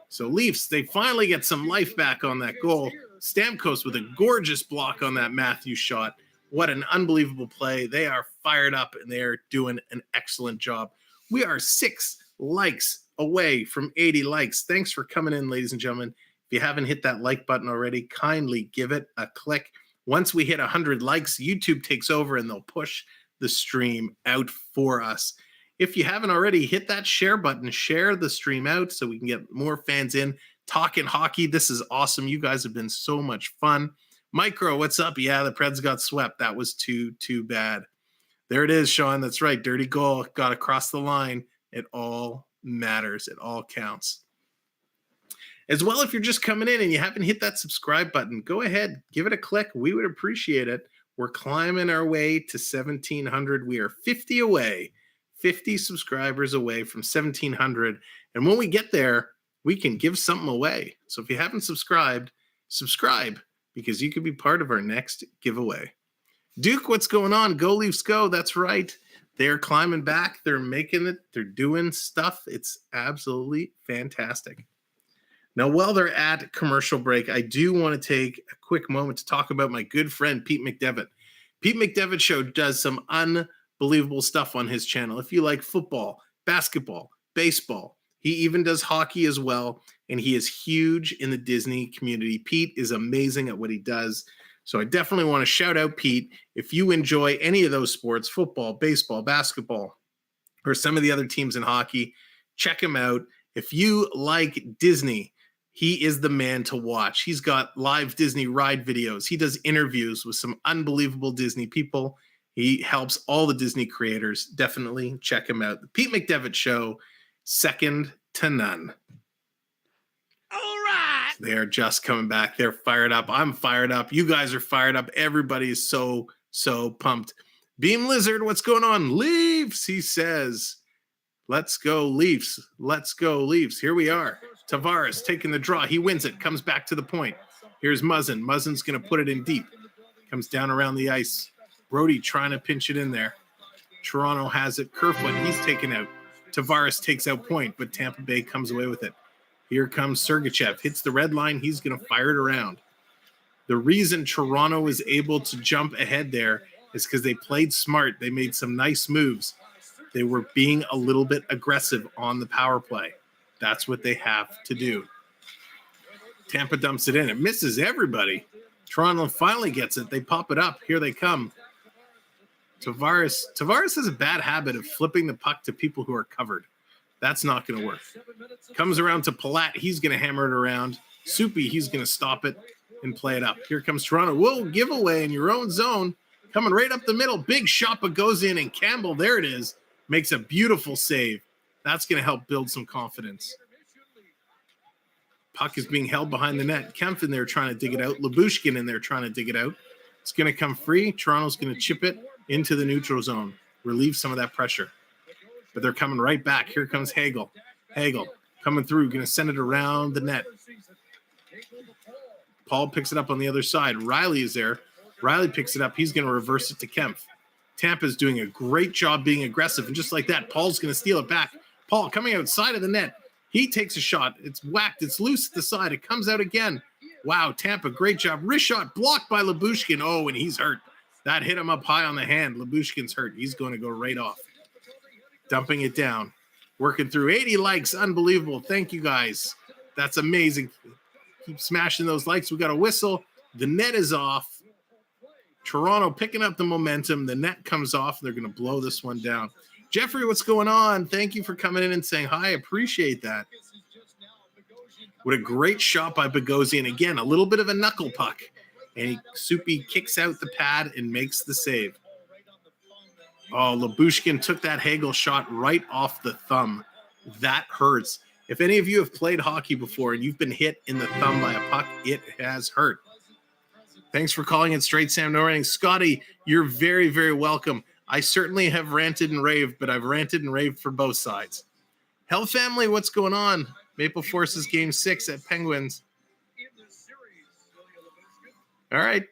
[SPEAKER 1] So Leafs, they finally get some life back on that goal. Stamkos with a gorgeous block on that Matthews shot. What an unbelievable play. They are fired up and they are doing an excellent job. We are 6 likes away from 80 likes. Thanks for coming in, ladies and gentlemen. If you haven't hit that like button already, kindly give it a click. Once we hit 100 likes, YouTube takes over and they'll push the stream out for us. If you haven't already, hit that share button, share the stream out so we can get more fans in. Talking hockey, this is awesome. You guys have been so much fun. Micro, what's up? Yeah, the Preds got swept. That was too bad. There it is, Sean. That's right. Dirty goal. Got across the line. It all matters. It all counts. As well, if you're just coming in and you haven't hit that subscribe button, go ahead, give it a click. We would appreciate it. We're climbing our way to 1,700. We are 50 away, 50 subscribers away from 1,700. And when we get there, we can give something away. So if you haven't subscribed, subscribe because you could be part of our next giveaway. Duke, what's going on? Go Leafs go. That's right. They're climbing back. They're making it. They're doing stuff. It's absolutely fantastic. Now, while they're at commercial break, I do want to take a quick moment to talk about my good friend, Pete McDevitt. Pete McDevitt Show does some unbelievable stuff on his channel. If you like football, basketball, baseball, he even does hockey as well, and he is huge in the Disney community. Pete is amazing at what he does. So I definitely want to shout out Pete. If you enjoy any of those sports, football, baseball, basketball, or some of the other teams in hockey, check him out. If you like Disney, he is the man to watch. He's got live Disney ride videos. He does interviews with some unbelievable Disney people. He helps all the Disney creators. Definitely check him out. The Pete McDevitt Show, second to none.
[SPEAKER 2] All right.
[SPEAKER 1] They're just coming back. They're fired up. I'm fired up. You guys are fired up. Everybody is so pumped. Beam Lizard, what's going on? Leafs, he says. Let's go, Leafs. Let's go, Leafs. Here we are. Tavares taking the draw. He wins it. Comes back to the point. Here's Muzzin. Muzzin's going to put it in deep. Comes down around the ice. Brody trying to pinch it in there. Toronto has it. Kerfoot, he's taken out. Tavares takes out Point, but Tampa Bay comes away with it. Here comes Sergachev. Hits the red line. He's going to fire it around. The reason Toronto was able to jump ahead there is because they played smart. They made some nice moves. They were being a little bit aggressive on the power play. That's what they have to do. Tampa dumps it in. It misses everybody. Toronto finally gets it. They pop it up. Here they come. Tavares has a bad habit of flipping the puck to people who are covered. That's not going to work. Comes around to Palat. He's going to hammer it around. Soupy, he's going to stop it and play it up. Here comes Toronto. Whoa, giveaway in your own zone. Coming right up the middle. Big shot, but goes in, and Campbell, there it is, makes a beautiful save. That's going to help build some confidence. Puck is being held behind the net. Kempf in there trying to dig it out. Lyubushkin in there trying to dig it out. It's going to come free. Toronto's going to chip it into the neutral zone. Relieve some of that pressure. But they're coming right back. Here comes Hagel. Hagel coming through. Going to send it around the net. Paul picks it up on the other side. Riley is there. Riley picks it up. He's going to reverse it to Kempf. Tampa's doing a great job being aggressive. And just like that, Paul's going to steal it back. Paul coming outside of the net. He takes a shot. It's whacked. It's loose at the side. It comes out again. Wow, Tampa, great job. Wrist shot blocked by Lyubushkin. Oh, and he's hurt. That hit him up high on the hand. Lyubushkin's hurt. He's going to go right off. Dumping it down. Working through 80 likes. Unbelievable. Thank you, guys. That's amazing. Keep smashing those likes. We got a whistle. The net is off. Toronto picking up the momentum. The net comes off. They're going to blow this one down. Jeffrey, what's going on? Thank you for coming in and saying hi. Appreciate that. What a great shot by Bogosian. Again, a little bit of a knuckle puck. And Soupy kicks out the pad and makes the save. Oh, Lyubushkin took that Hagel shot right off the thumb. That hurts. If any of you have played hockey before and you've been hit in the thumb by a puck, it has hurt. Thanks for calling it Straight Sam No Ranting. Scotty, you're very, very welcome. I certainly have ranted and raved, but I've ranted and raved for both sides. Hell Family, what's going on? Maple Forces Game 6 at Penguins. All right.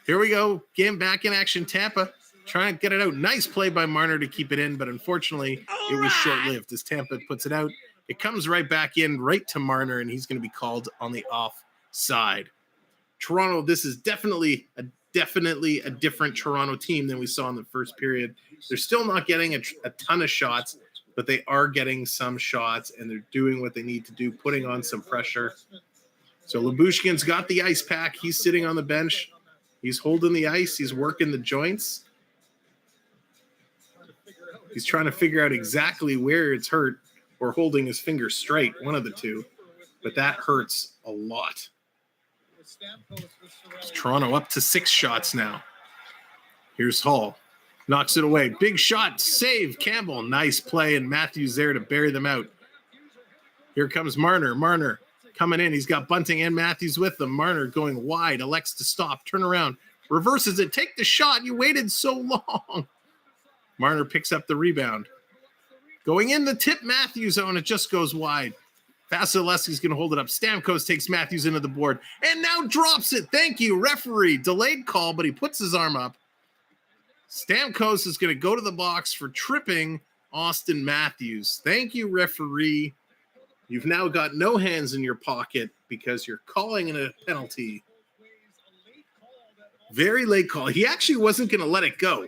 [SPEAKER 1] Here we go. Game back in action. Tampa trying to get it out. Nice play by Marner to keep it in, but unfortunately it was short-lived as Tampa puts it out. It comes right back in, right to Marner, and he's going to be called on the offside. Toronto, this is definitely a different Toronto team than we saw in the first period. They're still not getting a ton of shots, but they are getting some shots, and they're doing what they need to do, putting on some pressure. So Lyubushkin's got the ice pack. He's sitting on the bench. He's holding the ice. He's working the joints. He's trying to figure out exactly where it's hurt or holding his finger straight, one of the two. But that hurts a lot. It's Toronto up to 6 shots now. Here's Hall. Knocks it away. Big shot. Save. Campbell. Nice play. And Matthews there to bury them out. Here comes Marner. Marner coming in. He's got Bunting and Matthews with them. Marner going wide. Elects to stop. Turn around. Reverses it. Take the shot. You waited so long. Marner picks up the rebound. Going in the tip Matthews zone. It just goes wide. Vasilevskiy going to hold it up. Stamkos takes Matthews into the board and now drops it. Thank you, referee. Delayed call, but he puts his arm up. Stamkos is going to go to the box for tripping Austin Matthews. Thank you, referee. You've now got no hands in your pocket because you're calling it a penalty. Very late call. He actually wasn't going to let it go.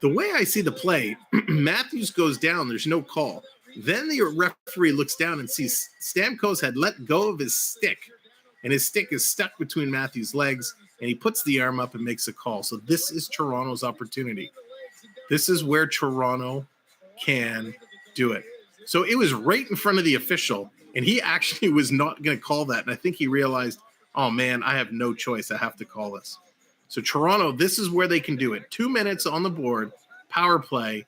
[SPEAKER 1] The way I see the play, Matthews goes down. There's no call. Then the referee looks down and sees Stamkos had let go of his stick, and his stick is stuck between Matthews' legs, and he puts the arm up and makes a call. So this is Toronto's opportunity. This is where Toronto can do it. So it was right in front of the official, and he actually was not going to call that. And I think he realized, oh, man, I have no choice. I have to call this. So Toronto, this is where they can do it. 2 minutes on the board, power play.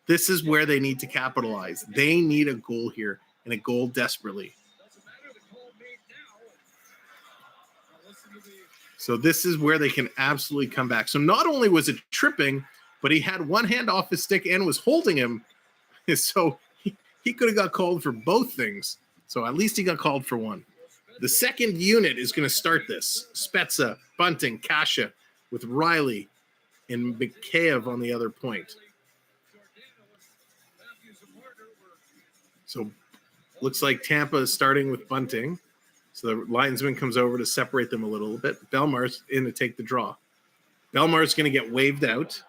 [SPEAKER 1] This is where they need to capitalize. They need a goal here, and a goal desperately. So this is where they can absolutely come back. So not only was it tripping, but he had one hand off his stick and was holding him. So he could have got called for both things. So at least he got called for one. The second unit is going to start this. Spezza, Bunting, Kasha with Riley and Mikheyev on the other point. So looks like Tampa is starting with Bunting. So the linesman comes over to separate them a little bit. Belmar's in to take the draw. Belmar's going to get waved out.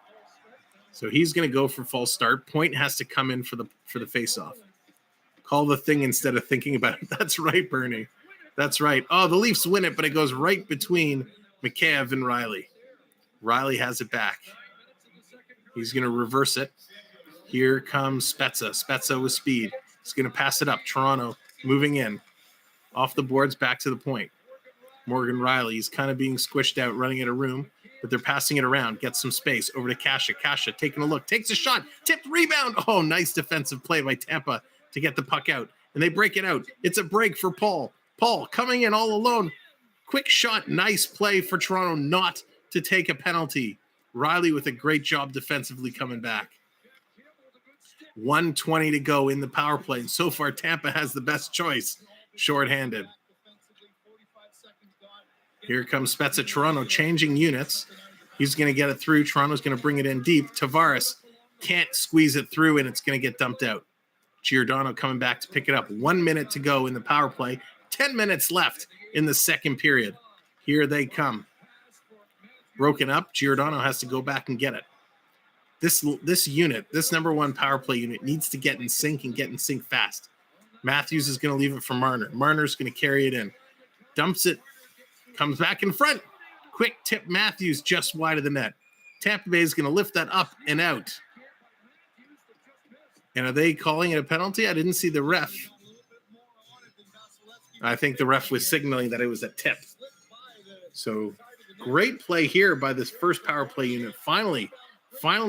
[SPEAKER 1] So he's going to go for false start. Point has to come in for the faceoff. Call the thing instead of thinking about it. That's right, Bernie. That's right. Oh, the Leafs win it, but it goes right between Mikheyev and Riley. Riley has it back. He's going to reverse it. Here comes Spezza. Spezza with speed. He's going to pass it up. Toronto moving in. Off the boards, back to the point. Morgan Riley, he's kind of being squished out, running out of room, but they're passing it around. Gets some space. Over to Kasha. Kasha taking a look. Takes a shot. Tipped rebound. Oh, nice defensive play by Tampa to get the puck out. And they break it out. It's a break for Paul. Paul coming in all alone. Quick shot. Nice play for Toronto not to take a penalty. Riley with a great job defensively coming back. 1:20 to go in the power play. And so far, Tampa has the best choice. Shorthanded. Here comes Spezza. Toronto changing units. He's going to get it through. Toronto's going to bring it in deep. Tavares can't squeeze it through, and it's going to get dumped out. Giordano coming back to pick it up. 1 minute to go in the power play. 10 minutes left in the second period. Here they come. Broken up. Giordano has to go back and get it. This unit, this number one power play unit, needs to get in sync and get in sync fast. Matthews is going to leave it for Marner. Marner's going to carry it in. Dumps it. Comes back in front. Quick tip Matthews just wide of the net. Tampa Bay is going to lift that up and out. And are they calling it a penalty? I didn't see the ref. I think the ref was signaling that it was a tip. So great play here by this first power play unit. Finally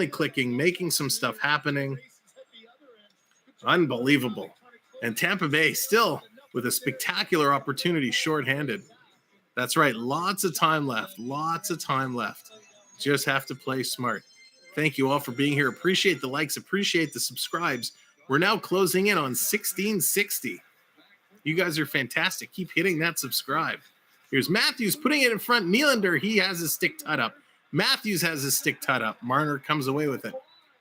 [SPEAKER 1] clicking, making some stuff happening. Unbelievable. And Tampa Bay still with a spectacular opportunity shorthanded. That's right. Lots of time left. Just have to play smart. Thank you all for being here. Appreciate the likes. Appreciate the subscribes. We're now closing in on 1660. You guys are fantastic. Keep hitting that subscribe. Here's Matthews putting it in front. Nylander, he has his stick tied up. Matthews has his stick tied up. Marner comes away with it.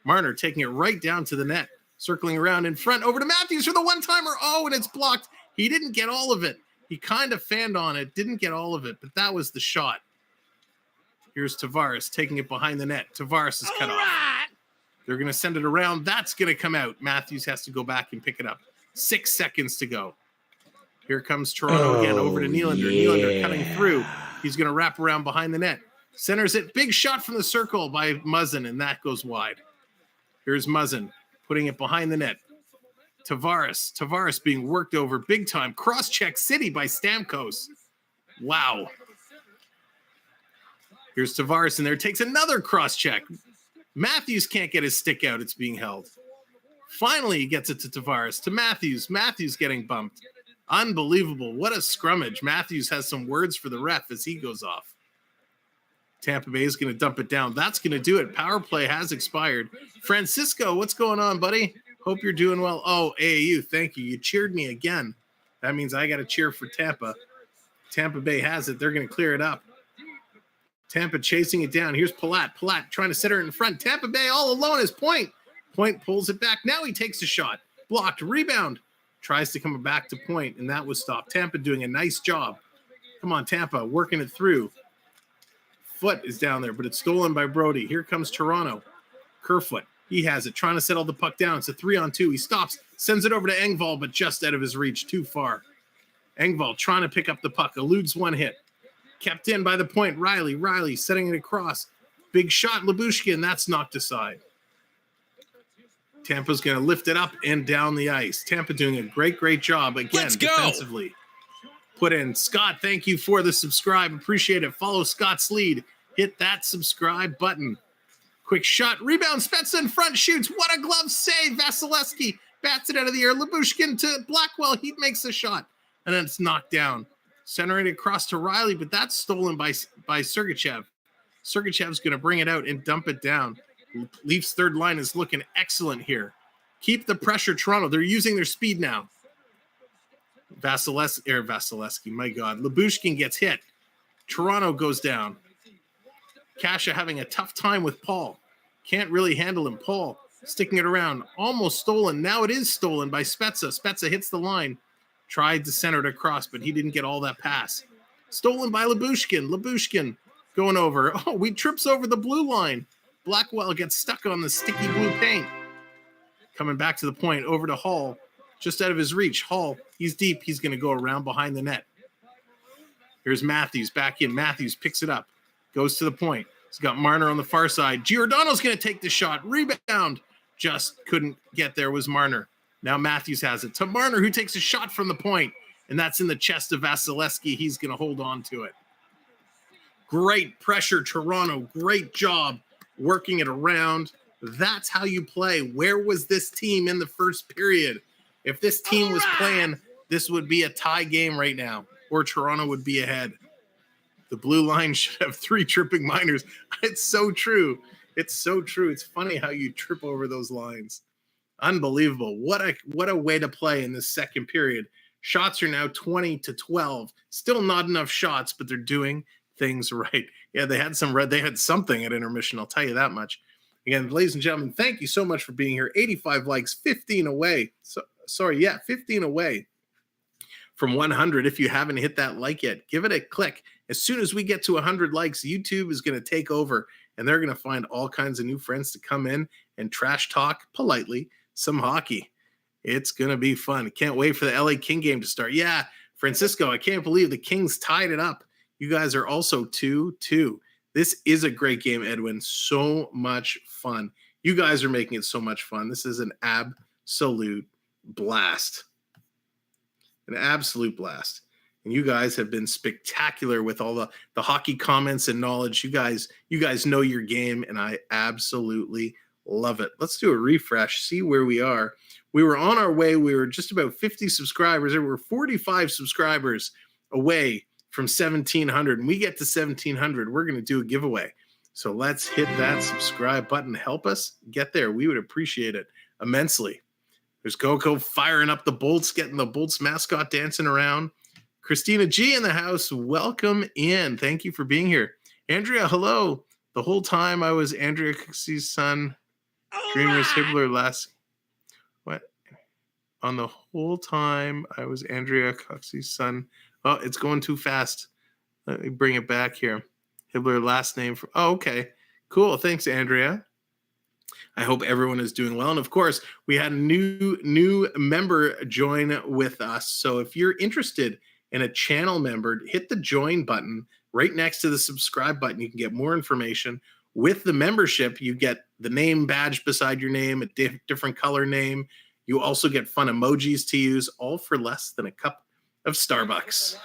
[SPEAKER 1] Marner taking it right down to the net. Circling around in front, over to Matthews for the one-timer. Oh, and it's blocked. He didn't get all of it. He kind of fanned on it, didn't get all of it, but that was the shot. Here's Tavares taking it behind the net. Tavares is cut off. They're going to send it around. That's going to come out. Matthews has to go back and pick it up. 6 seconds to go. Here comes Toronto again, over to Nylander. Yeah. Nylander cutting through. He's going to wrap around behind the net. Centers it. Big shot from the circle by Muzzin, and that goes wide. Here's Muzzin. Putting it behind the net. Tavares being worked over big time. Cross-check city by Stamkos. Wow. Here's Tavares in there. Takes another cross-check. Matthews can't get his stick out. It's being held. Finally, he gets it to Tavares. To Matthews. Matthews getting bumped. Unbelievable. What a scrummage. Matthews has some words for the ref as he goes off. Tampa Bay is going to dump it down. That's going to do it. Power play has expired. Francisco, what's going on, buddy? Hope you're doing well. Oh, AAU, thank you. You cheered me again. That means I got to cheer for Tampa. Tampa Bay has it. They're going to clear it up. Tampa chasing it down. Here's Palat. Palat trying to set her in front. Tampa Bay all alone is Point. Point pulls it back. Now he takes a shot. Blocked. Rebound. Tries to come back to Point, and that was stopped. Tampa doing a nice job. Come on, Tampa, working it through. foot is down there, but it's stolen by Brody. Here comes Toronto. Kerfoot, he has it, trying to settle the puck down. It's a 3-on-2. He stops, sends it over to Engvall, but just out of his reach, too far. Engvall trying to pick up the puck, eludes one hit. Kept in by the point. Riley setting it across. Big shot, Lyubushkin. That's knocked aside. Tampa's going to lift it up and down the ice. Tampa doing a great job again defensively. Put in. Scott, thank you for the subscribe. Appreciate it. Follow Scott's lead. Hit that subscribe button. Quick shot. Rebound. Spezza in front. Shoots. What a glove save. Vasilevskiy bats it out of the air. Lyubushkin to Blackwell. He makes the shot. And then it's knocked down. Centering it across to Riley, but that's stolen by Sergachev. Sergachev's going to bring it out and dump it down. Leafs third line is looking excellent here. Keep the pressure, Toronto. They're using their speed now. Vasilevskiy, my God. Lyubushkin gets hit. Toronto goes down. Kasha having a tough time with Paul. Can't really handle him. Paul sticking it around. Almost stolen. Now it is stolen by Spezza. Spezza hits the line. Tried to center it across, but he didn't get all that pass. Stolen by Lyubushkin. Lyubushkin going over. Oh, he trips over the blue line. Blackwell gets stuck on the sticky blue paint. Coming back to the point, over to Hall. Just out of his reach. Hall, he's deep. He's going to go around behind the net. Here's Matthews back in. Matthews picks it up. Goes to the point. He's got Marner on the far side. Giordano's going to take the shot. Rebound. Just couldn't get there was Marner. Now Matthews has it to Marner, who takes a shot from the point, and that's in the chest of Vasilevskiy. He's going to hold on to it. Great pressure, Toronto. Great job working it around. That's how you play. Where was this team in the first period? If this team was playing, this would be a tie game right now, or Toronto would be ahead. The blue line should have 3 tripping minors. It's so true. It's so true. It's funny how you trip over those lines. Unbelievable. What a way to play in this second period. Shots are now 20-12. Still not enough shots, but they're doing things right. Yeah, they had something at intermission, I'll tell you that much. Again, ladies and gentlemen, thank you so much for being here. 85 likes, 15 away. 15 away from 100. If you haven't hit that like yet, give it a click. As soon as we get to 100 likes, YouTube is going to take over, and they're going to find all kinds of new friends to come in and trash talk politely some hockey. It's going to be fun. Can't wait for the LA King game to start. Yeah, Francisco, I can't believe the Kings tied it up. You guys are also 2-2. This is a great game, Edwin. So much fun. You guys are making it so much fun. This is an absolute blast. An absolute blast. And you guys have been spectacular with all the hockey comments and knowledge. You guys know your game, and I absolutely love it. Let's do a refresh, see where we are. We were on our way. We were just about 50 subscribers. There were 45 subscribers away from 1,700. And we get to 1,700, we're going to do a giveaway. So let's hit that subscribe button. Help us get there. We would appreciate it immensely. There's Coco firing up the Bolts, getting the Bolts mascot dancing around. Christina G in the house. Welcome in. Thank you for being here. Andrea, hello. The whole time I was Andrea Cooksey's son. Dreamers Hibbler last. What? On the whole time I was Andrea Cooksey's son. Oh, it's going too fast. Let me bring it back here. Hibbler last name. Okay. Cool. Thanks, Andrea. I hope everyone is doing well. And of course, we had a new member join with us. So if you're interested in a channel member, hit the join button right next to the subscribe button. You can get more information. With the membership, you get the name badge beside your name, a different color name. You also get fun emojis to use, all for less than a cup of Starbucks.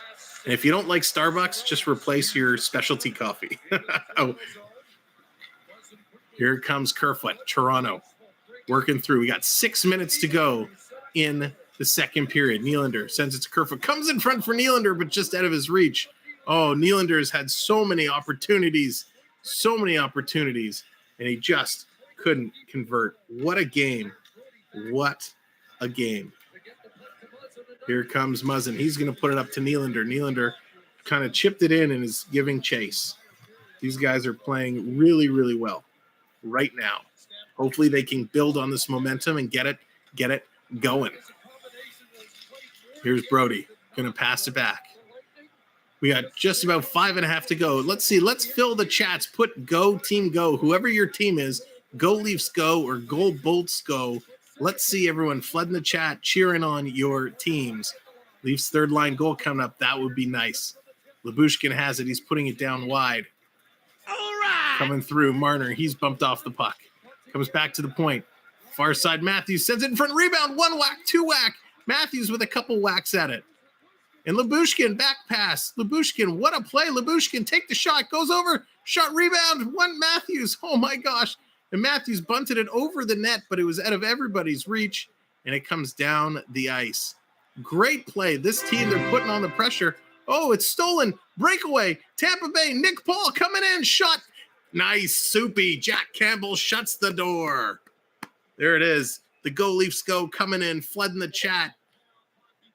[SPEAKER 1] And if you don't like Starbucks, just replace your specialty coffee. Oh. Here comes Kerfoot, Toronto, working through. We got 6 minutes to go in the second period. Nylander sends it to Kerfoot. Comes in front for Nylander, but just out of his reach. Oh, Nylander's had so many opportunities, and he just couldn't convert. What a game. What a game. Here comes Muzzin. He's going to put it up to Nylander. Nylander kind of chipped it in and is giving chase. These guys are playing really, really well right now. Hopefully they can build on this momentum and get it going. Here's Brody. Going to pass it back. We got just about 5.5 to go. Let's see. Let's fill the chats. Put go, team, go. Whoever your team is, go Leafs go or go Bolts go. Let's see everyone flooding the chat, cheering on your teams. Leafs third line goal coming up. That would be nice. Lyubushkin has it. He's putting it down wide.
[SPEAKER 2] All right.
[SPEAKER 1] Coming through. Marner. He's bumped off the puck. Comes back to the point. Far side Matthews sends it in front. Rebound. One whack. Two whack. Matthews with a couple whacks at it. And Lyubushkin, back pass. Lyubushkin, what a play. Lyubushkin, take the shot. Goes over. Shot, rebound. One Matthews. Oh, my gosh. And Matthews bunted it over the net, but it was out of everybody's reach. And it comes down the ice. Great play. This team, they're putting on the pressure. Oh, it's stolen. Breakaway. Tampa Bay. Nick Paul coming in. Shot. Nice. Soupy. Jack Campbell shuts the door. There it is. The Go Leafs Go coming in, flooding the chat.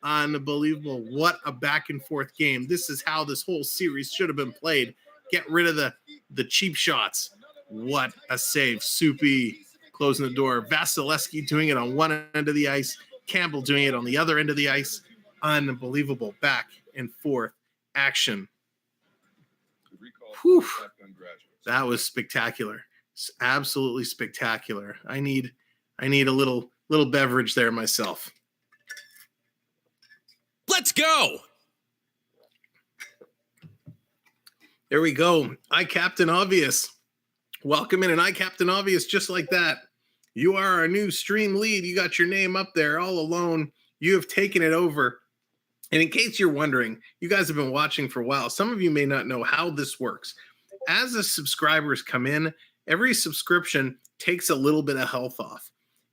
[SPEAKER 1] Unbelievable. What a back and forth game. This is how this whole series should have been played. Get rid of the cheap shots. What a save. Soupy closing the door. Vasilevskiy doing it on one end of the ice. Campbell doing it on the other end of the ice. Unbelievable back and forth action. Whew. That was spectacular. It's absolutely spectacular. I need a little beverage there myself.
[SPEAKER 2] Let's go.
[SPEAKER 1] There we go. I Captain Obvious. Welcome in, and I Captain Obvious just like that. You are our new stream lead. You got your name up there all alone. You have taken it over. And in case you're wondering, you guys have been watching for a while. Some of you may not know how this works. As the subscribers come in, every subscription takes a little bit of health off.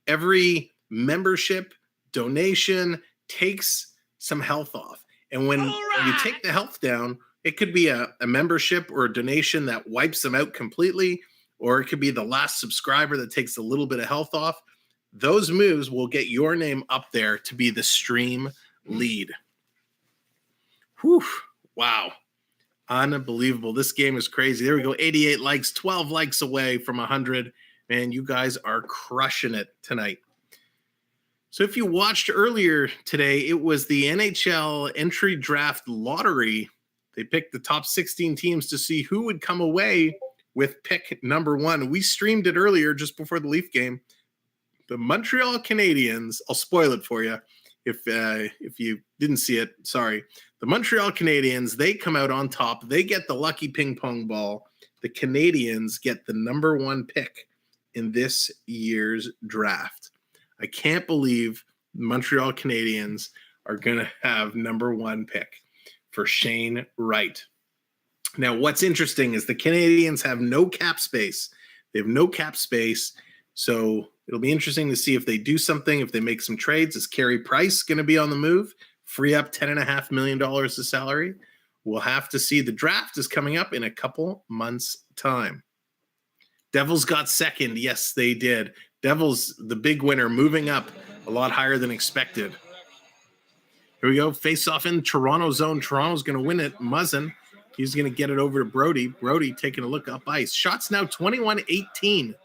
[SPEAKER 1] Every membership, donation takes some health off. And when you take the health down, it could be a membership or a donation that wipes them out completely, or it could be the last subscriber that takes a little bit of health off. Those moves will get your name up there to be the stream lead. Whew. Wow. Unbelievable. This game is crazy. There we go. 88 likes, 12 likes away from 100. Man, you guys are crushing it tonight. So if you watched earlier today, it was the NHL entry draft lottery. They picked the top 16 teams to see who would come away with pick number 1. We streamed it earlier just before the Leaf game. The Montreal Canadiens, I'll spoil it for you if you didn't see it, sorry. The Montreal Canadiens, they come out on top. They get the lucky ping pong ball. The Canadiens get the number 1 pick in this year's draft. I can't believe Montreal Canadiens are going to have number 1 pick for Shane Wright. Now, what's interesting is the Canadiens have no cap space. They have no cap space, so it'll be interesting to see if they do something, if they make some trades. Is Carey Price going to be on the move? Free up $10.5 million of salary? We'll have to see. The draft is coming up in a couple months' time. Devils got second. Yes, they did. Devils, the big winner, moving up a lot higher than expected. Here we go. Face off in Toronto zone. Toronto's going to win it. Muzzin, he's going to get it over to Brody. Brody taking a look up ice. Shots now 21-18.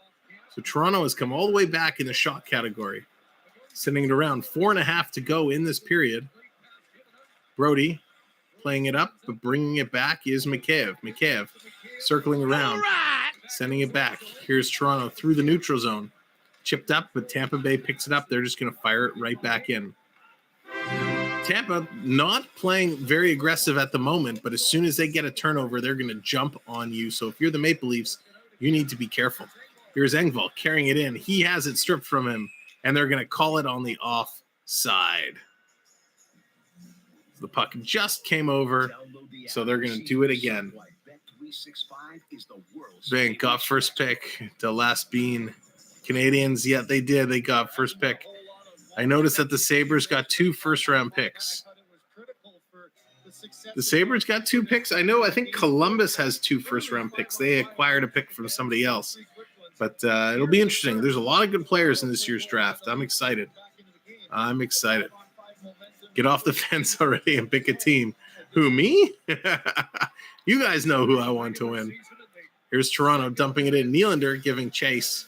[SPEAKER 1] So Toronto has come all the way back in the shot category. Sending it around. 4.5 to go in this period. Brody playing it up, but bringing it back is Mikheyev. Mikheyev circling around, sending it back. Here's Toronto through the neutral zone. Chipped up, but Tampa Bay picks it up. They're just going to fire it right back in. Tampa not playing very aggressive at the moment, but as soon as they get a turnover, they're going to jump on you. So if you're the Maple Leafs, you need to be careful. Here's Engvall carrying it in. He has it stripped from him, and they're going to call it on the offside. The puck just came over, so they're going to do it again. They got first pick to last bean. Canadians, yeah, they did. They got first pick. I noticed that the Sabres got 2 first-round picks. The Sabres got 2 picks. I think Columbus has 2 first-round picks. They acquired a pick from somebody else. But it'll be interesting. There's a lot of good players in this year's draft. I'm excited. Get off the fence already and pick a team. Who, me? You guys know who I want to win. Here's Toronto dumping it in. Nylander giving chase.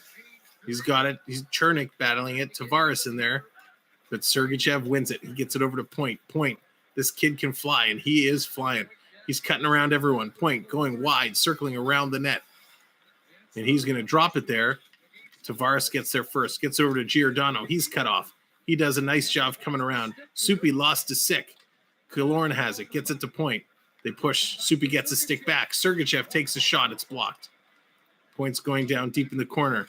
[SPEAKER 1] He's got it. He's Chernik battling it. Tavares in there. But Sergachev wins it. He gets it over to Point. Point. This kid can fly, and he is flying. He's cutting around everyone. Point going wide, circling around the net. And he's going to drop it there. Tavares gets there first. Gets over to Giordano. He's cut off. He does a nice job coming around. Soupy lost to Sick. Killorn has it. Gets it to Point. They push. Soupy gets a stick back. Sergachev takes a shot. It's blocked. Point's going down deep in the corner.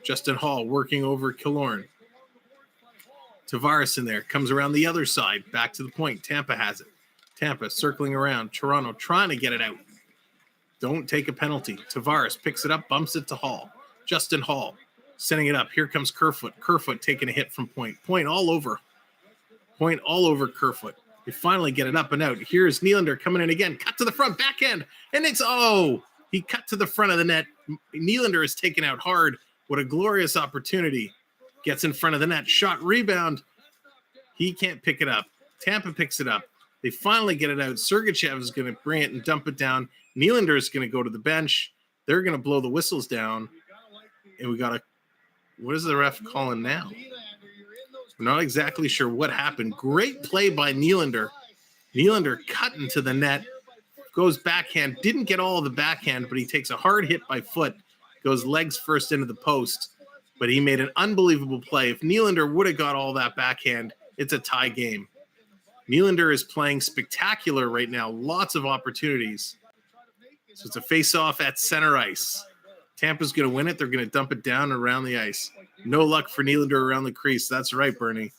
[SPEAKER 1] Justin Hall working over Killorn. Tavares in there. Comes around the other side. Back to the point. Tampa has it. Tampa circling around. Toronto trying to get it out. Don't take a penalty. Tavares picks it up, bumps it to Hall. Justin Hall sending it up. Here comes Kerfoot. Kerfoot taking a hit from Point. Point all over. Point all over Kerfoot. They finally get it up and out. Here's Nylander coming in again. Cut to the front, backhand. And it's, he cut to the front of the net. Nylander is taken out hard. What a glorious opportunity. Gets in front of the net. Shot, rebound. He can't pick it up. Tampa picks it up. They finally get it out. Sergachev is going to bring it and dump it down. Nylander is going to go to the bench. They're going to blow the whistles down. And we got what is the ref calling now? We're not exactly sure what happened. Great play by Nylander. Nylander cut into the net. Goes backhand. Didn't get all of the backhand, but he takes a hard hit by foot. Goes legs first into the post. But he made an unbelievable play. If Nylander would have got all that backhand, it's a tie game. Nylander is playing spectacular right now. Lots of opportunities. So it's a face-off at center ice. Tampa's going to win it. They're going to dump it down around the ice. No luck for Nylander around the crease. That's right, Bernie.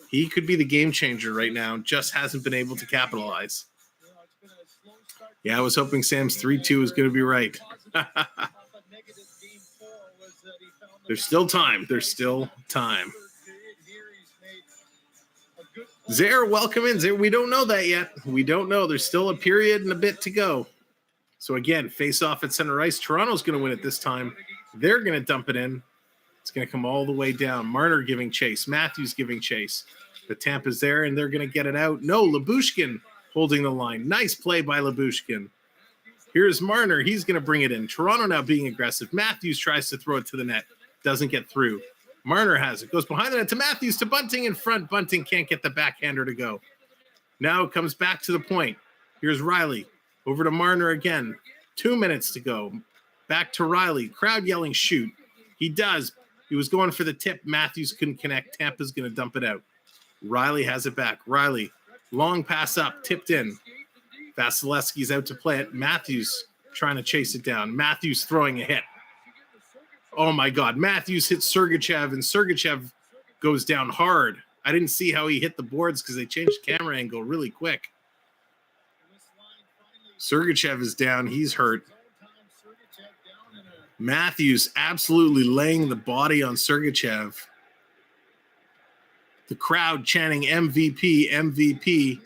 [SPEAKER 1] He could be the game changer right now. Just hasn't been able to capitalize. Yeah, I was hoping Sam's 3-2 was going to be right. There's still time. There's still time. Zare, welcome in. Zare, we don't know that yet. We don't know. There's still a period and a bit to go. So again, face off at center ice. Toronto's going to win it this time. They're going to dump it in. It's going to come all the way down. Marner giving chase. Matthews giving chase. The Tampa's there, and they're going to get it out. No, Lyubushkin holding the line. Nice play by Lyubushkin. Here's Marner. He's going to bring it in. Toronto now being aggressive. Matthews tries to throw it to the net. Doesn't get through. Marner has it. Goes behind the net to Matthews, to Bunting in front. Bunting can't get the backhander to go. Now it comes back to the point. Here's Riley. Over to Marner again. 2 minutes to go. Back to Riley. Crowd yelling, shoot. He does. He was going for the tip. Matthews couldn't connect. Tampa's going to dump it out. Riley has it back. Riley. Long pass up. Tipped in. Vasilevskiy's out to play it. Matthews trying to chase it down. Matthews throwing a hit. Oh, my God. Matthews hits Sergachev, and Sergachev goes down hard. I didn't see how he hit the boards because they changed camera angle really quick. Sergachev is down. He's hurt. Matthews absolutely laying the body on Sergachev. The crowd chanting MVP, MVP.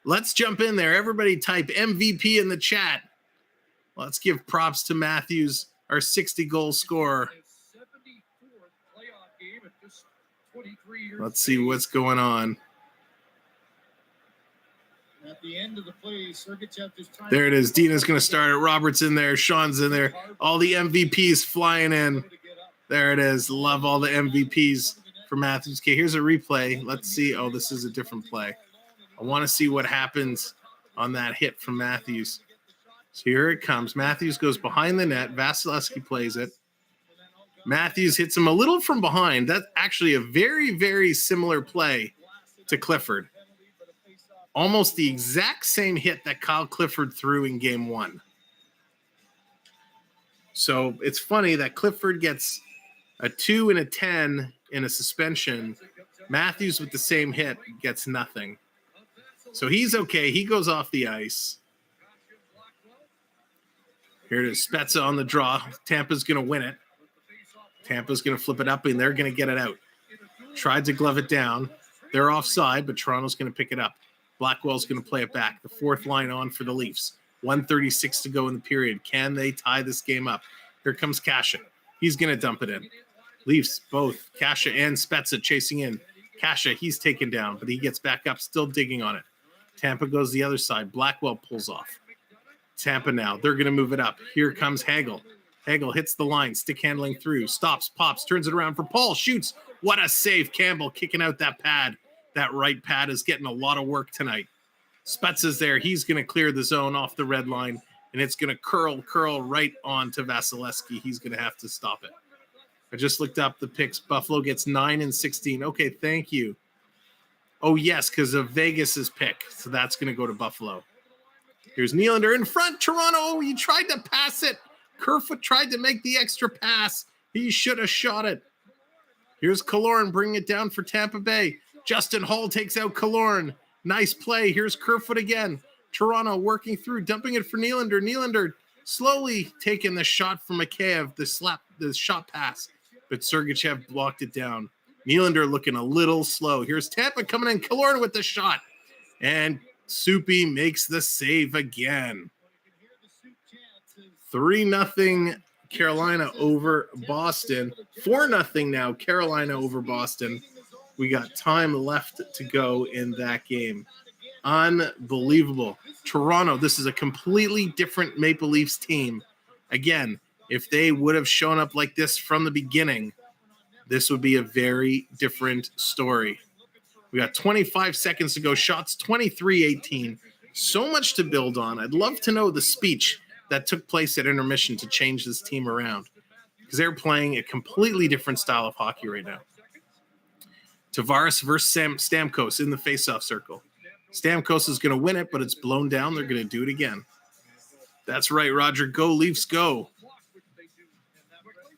[SPEAKER 1] Let's jump in there. Everybody type MVP in the chat. Let's give props to Matthews, our 60-goal scorer. Let's see what's going on.
[SPEAKER 4] At the end of the play, Sergachev just
[SPEAKER 1] there it is. Dina's going to start it. Robert's in there. Sean's in there. All the MVPs flying in. There it is. Love all the MVPs for Matthews. Okay, here's a replay. Let's see. Oh, this is a different play. I want to see what happens on that hit from Matthews. So here it comes. Matthews goes behind the net. Vasilevskiy plays it. Matthews hits him a little from behind. That's actually a very, very similar play to Clifford. Almost the exact same hit that Kyle Clifford threw in game 1. So it's funny that Clifford gets a 2 and a 10 in a suspension. Matthews with the same hit gets nothing. So he's okay. He goes off the ice. Here it is. Spezza on the draw. Tampa's going to win it. Tampa's going to flip it up, and they're going to get it out. Tried to glove it down. They're offside, but Toronto's going to pick it up. Blackwell's going to play it back. The fourth line on for the Leafs. 1:36 to go in the period. Can they tie this game up? Here comes Kasha. He's going to dump it in. Leafs, both Kasha and Spezza chasing in. Kasha, he's taken down, but he gets back up, still digging on it. Tampa goes the other side. Blackwell pulls off. Tampa now. They're going to move it up. Here comes Hagel. Hagel hits the line, stick handling through. Stops, pops, turns it around for Paul. Shoots. What a save. Campbell kicking out that pad. That right pad is getting a lot of work tonight. Spezza's there. He's going to clear the zone off the red line, and it's going to curl right on to Vasilevskiy. He's going to have to stop it. I just looked up the picks. Buffalo gets 9 and 16. Okay, thank you. Oh, yes, because of Vegas's pick. So that's going to go to Buffalo. Here's Nylander in front. Toronto, he tried to pass it. Kerfoot tried to make the extra pass. He should have shot it. Here's Killorn bringing it down for Tampa Bay. Justin Hall takes out Killorn. Nice play. Here's Kerfoot again. Toronto working through, dumping it for Nylander. Nylander slowly taking the shot from Mikheyev, the shot pass. But Sergachev blocked it down. Nylander looking a little slow. Here's Tampa coming in. Killorn with the shot. And Soupy makes the save again. 3-0 Carolina over Boston. 4-0 now Carolina over Boston. We got time left to go in that game. Unbelievable. Toronto, this is a completely different Maple Leafs team. Again, if they would have shown up like this from the beginning, this would be a very different story. We got 25 seconds to go. Shots 23-18. So much to build on. I'd love to know the speech that took place at intermission to change this team around, because they're playing a completely different style of hockey right now. Tavares versus Stamkos in the faceoff circle. Stamkos is going to win it, but it's blown down. They're going to do it again. That's right, Roger. Go, Leafs, go.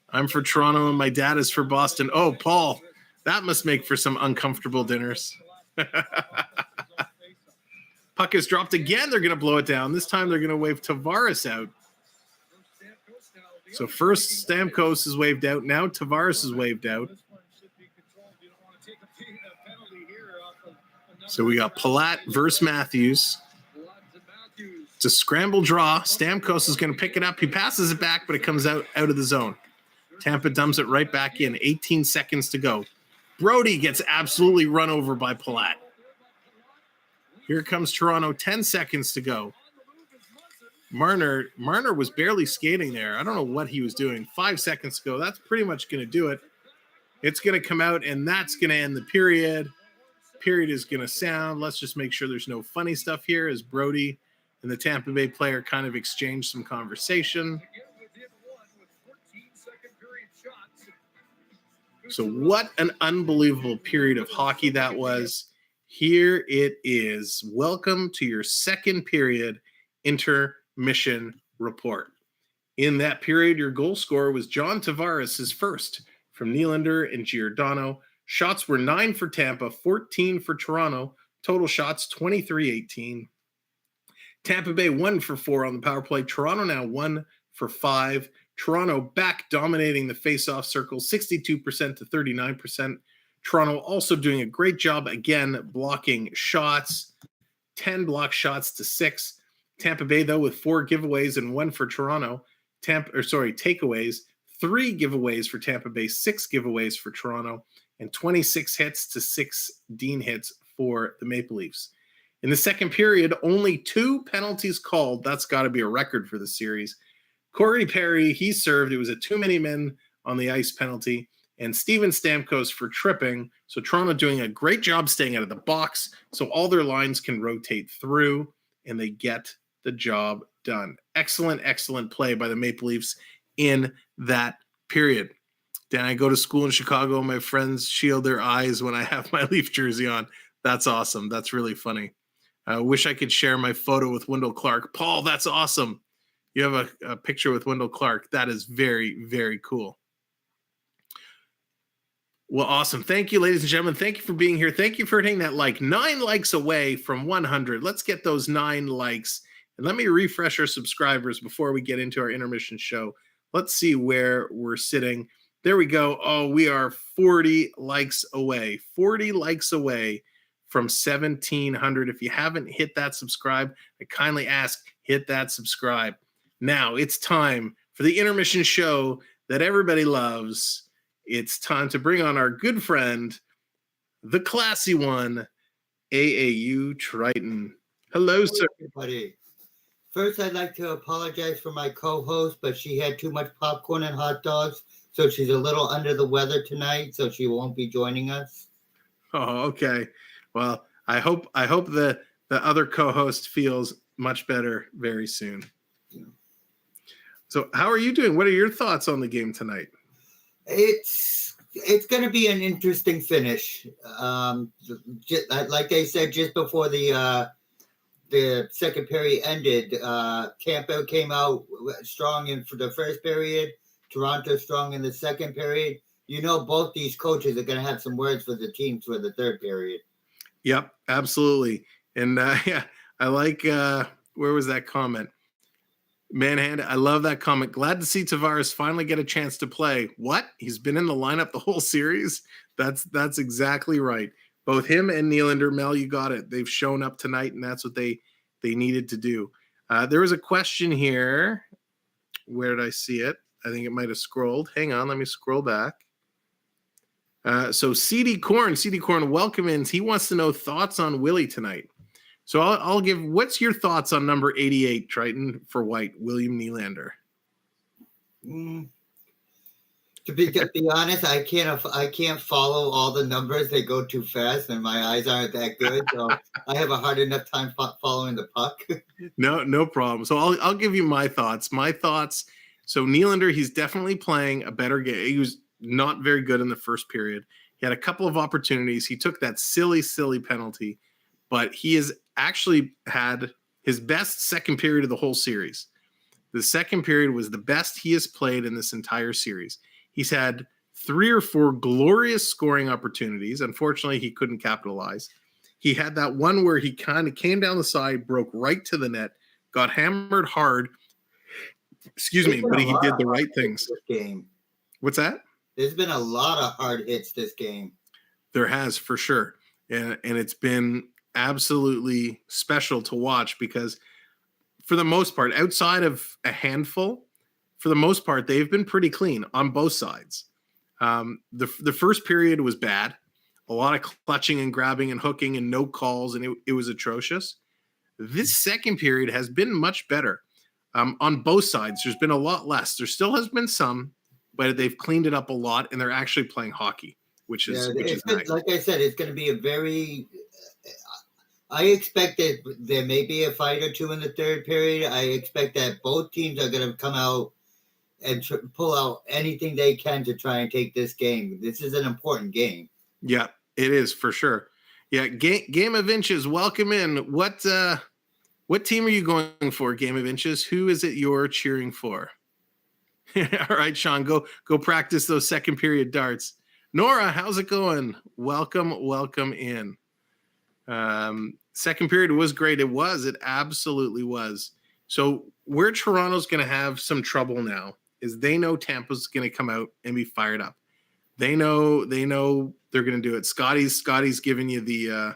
[SPEAKER 1] I'm for Toronto and my dad is for Boston. Oh, Paul, that must make for some uncomfortable dinners. Puck is dropped again. They're going to blow it down. This time they're going to wave Tavares out. So first Stamkos is waved out. Now Tavares is waved out. So we got Palat versus Matthews. It's a scramble draw. Stamkos is going to pick it up. He passes it back, but it comes out of the zone. Tampa dumps it right back in. 18 seconds to go. Brody gets absolutely run over by Palat. Here comes Toronto. 10 seconds to go. Marner was barely skating there. I don't know what he was doing. 5 seconds to go. That's pretty much going to do it. It's going to come out, and that's going to end the period. Period is going to sound. Let's just make sure there's no funny stuff here as Brody and the Tampa Bay player kind of exchange some conversation. So what an unbelievable period of hockey that was. Here it is. Welcome to your second period intermission report. In that period, your goal scorer was John Tavares, his first from Nylander and Giordano. Shots were 9 for Tampa, 14 for Toronto. Total shots 23-18. Tampa Bay 1 for 4 on the power play. Toronto now 1 for 5. Toronto back dominating the faceoff circle, 62% to 39%. Toronto also doing a great job again blocking shots, 10 block shots to 6. Tampa Bay though with 4 giveaways and 1 for Toronto. Takeaways, 3 giveaways for Tampa Bay, 6 giveaways for Toronto, and 26 hits to 16 hits for the Maple Leafs. In the second period, only 2 penalties called. That's got to be a record for the series. Corey Perry, he served. It was a too many men on the ice penalty. And Steven Stamkos for tripping. So Toronto doing a great job staying out of the box so all their lines can rotate through and they get the job done. Excellent, excellent play by the Maple Leafs in that period. Then I go to school in Chicago. My friends shield their eyes when I have my Leaf jersey on. That's awesome. That's really funny. I wish I could share my photo with Wendell Clark. Paul, that's awesome. You have a picture with Wendell Clark. That is very, very cool. Well, awesome. Thank you, ladies and gentlemen. Thank you for being here. Thank you for hitting that like. 9 likes away from 100. Let's get those 9 likes. And let me refresh our subscribers before we get into our intermission show. Let's see where we're sitting. There we go. Oh, we are 40 likes away. 40 likes away from 1,700. If you haven't hit that subscribe, I kindly ask, hit that subscribe. Now it's time for the intermission show that everybody loves. It's time to bring on our good friend, the classy one, AAU Triton. Hello, sir.
[SPEAKER 5] Everybody. First, I'd like to apologize for my co-host, but she had too much popcorn and hot dogs, so she's a little under the weather tonight, so she won't be joining us.
[SPEAKER 1] Oh, okay. Well, I hope the the other co-host feels much better very soon.
[SPEAKER 5] Yeah.
[SPEAKER 1] So how are you doing? What are your thoughts on the game tonight?
[SPEAKER 5] It's going to be an interesting finish. Like I said, just before the second period ended, Tampa came out strong in for the first period. Toronto strong in the second period. You know, both these coaches are going to have some words for the teams for the third period.
[SPEAKER 1] Yep, absolutely. And yeah, I like where was that comment? Manhand, I love that comment. Glad to see Tavares finally get a chance to play. What? He's been in the lineup the whole series? That's exactly right. Both him and Nylander, Mel, you got it. They've shown up tonight, and that's what they needed to do. There was a question here. Where did I see it? I think it might have scrolled. Hang on, let me scroll back. So CD Corn, welcome in. He wants to know thoughts on Willie tonight. So I'll give. What's your thoughts on number 88, Triton, for White, William Nylander?
[SPEAKER 5] To be honest, I can't follow all the numbers. They go too fast, and my eyes aren't that good. So I have a hard enough time following the puck.
[SPEAKER 1] No problem. So I'll give you my thoughts. So Nylander, he's definitely playing a better game. He was not very good in the first period. He had a couple of opportunities. He took that silly penalty, but he has actually had his best second period of the whole series. The second period was the best he has played in this entire series. He's had 3 or 4 glorious scoring opportunities. Unfortunately, he couldn't capitalize. He had that one where he kind of came down the side, broke right to the net, got hammered hard. Excuse me, but he did the right things.
[SPEAKER 5] Game.
[SPEAKER 1] What's that?
[SPEAKER 5] There's been a lot of hard hits this game.
[SPEAKER 1] There has, for sure. And it's been absolutely special to watch because for the most part, outside of a handful, for the most part, they've been pretty clean on both sides. The first period was bad. A lot of clutching and grabbing and hooking and no calls, and it was atrocious. This second period has been much better. On both sides, there's been a lot less. There still has been some, but they've cleaned it up a lot, and they're actually playing hockey, which is nice.
[SPEAKER 5] Like I said, it's going to be a very I expect that there may be a fight or two in the third period. I expect that both teams are going to come out and pull out anything they can to try and take this game. This is an important game.
[SPEAKER 1] Yeah, it is for sure. Yeah, Game of Inches, welcome in. What team are you going for, Game of Inches? Who is it you're cheering for? All right, Sean, go practice those second period darts. Nora, how's it going? Welcome in. Second period was great. It absolutely was. So where Toronto's going to have some trouble now is they know Tampa's going to come out and be fired up. They know they're going to do it. Scotty's giving you the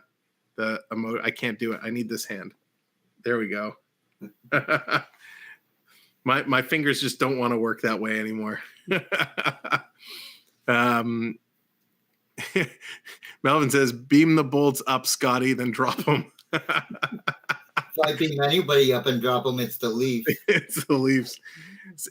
[SPEAKER 1] emote. I can't do it. I need this hand. There we go. My fingers just don't want to work that way anymore. Melvin says, beam the bolts up, Scotty, then drop them.
[SPEAKER 5] If I beam anybody up and drop them, it's the Leafs.
[SPEAKER 1] It's the Leafs.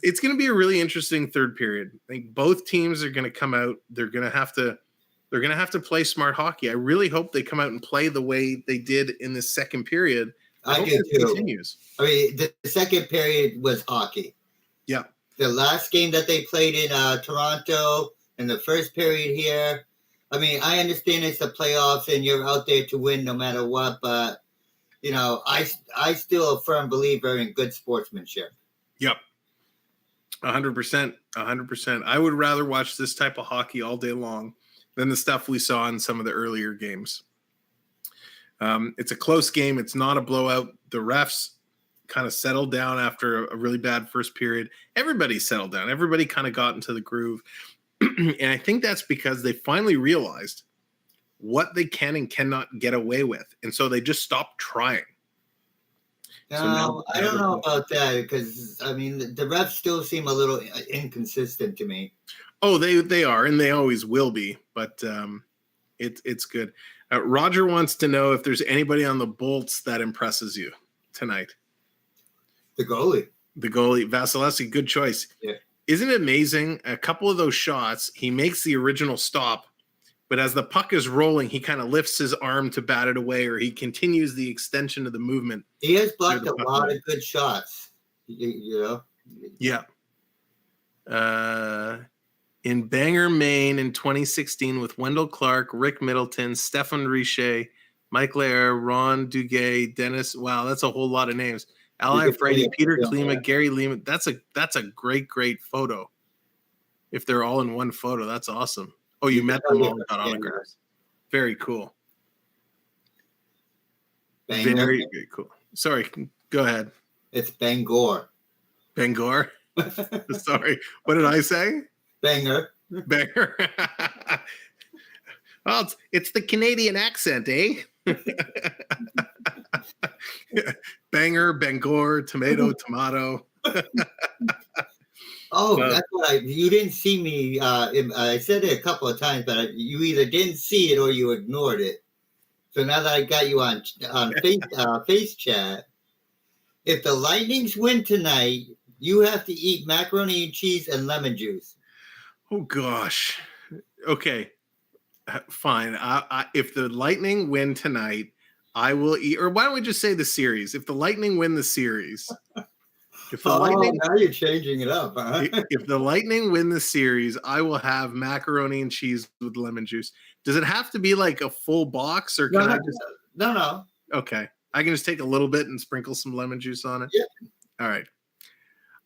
[SPEAKER 1] It's going to be a really interesting third period. I think both teams are going to come out. They're going to have to play smart hockey. I really hope they come out and play the way they did in the second period.
[SPEAKER 5] I do too. Continues. I mean, the second period was hockey.
[SPEAKER 1] Yeah.
[SPEAKER 5] The last game that they played in Toronto in the first period here, I mean, I understand it's the playoffs and you're out there to win no matter what, but, you know, I still a firm believer in good sportsmanship. Yep.
[SPEAKER 1] 100%. 100%. I would rather watch this type of hockey all day long than the stuff we saw in some of the earlier games. It's a close game. It's not a blowout. The refs kind of settled down after a really bad first period. Everybody settled down. Everybody kind of got into the groove. And I think that's because they finally realized what they can and cannot get away with. And so they just stopped trying.
[SPEAKER 5] No, I don't know about that because, I mean, the refs still seem a little inconsistent to me.
[SPEAKER 1] Oh, they are, and they always will be. But it's good. Roger wants to know if there's anybody on the Bolts that impresses you tonight.
[SPEAKER 5] The goalie.
[SPEAKER 1] Vasilevskiy, good choice.
[SPEAKER 5] Yeah.
[SPEAKER 1] Isn't it amazing? A couple of those shots, he makes the original stop, but as the puck is rolling, he kind of lifts his arm to bat it away, or he continues the extension of the movement.
[SPEAKER 5] He has blocked a lot of good shots, you know?
[SPEAKER 1] Yeah. In Bangor, Maine in 2016 with Wendell Clark, Rick Middleton, Stefan Richer, Mike Lair, Ron Duguay, Dennis. Wow, that's a whole lot of names. Ally Frady, Peter Klima, Gary Lehman. That's a great photo. If they're all in one photo, that's awesome. Oh, you met them all and got autographs. Very cool.
[SPEAKER 5] Bangor.
[SPEAKER 1] Very cool. Sorry, go ahead.
[SPEAKER 5] It's Bangor.
[SPEAKER 1] Bangor? Sorry. What did I say?
[SPEAKER 5] Bangor.
[SPEAKER 1] Bangor. Well, it's the Canadian accent, eh? Bangor, Bangor, tomato.
[SPEAKER 5] Oh, that's what you didn't see me. I said it a couple of times, but you either didn't see it or you ignored it. So now that I got you on face chat, if the Lightnings win tonight, you have to eat macaroni and cheese and lemon juice.
[SPEAKER 1] Oh gosh. Okay. Fine. If the Lightning win tonight, I will eat. Or why don't we just say the series? If the Lightning win the series,
[SPEAKER 5] now you're changing it up, huh?
[SPEAKER 1] If the Lightning win the series, I will have macaroni and cheese with lemon juice. Does it have to be like a full box, or can I just?
[SPEAKER 5] No.
[SPEAKER 1] Okay, I can just take a little bit and sprinkle some lemon juice on it.
[SPEAKER 5] Yeah.
[SPEAKER 1] All right.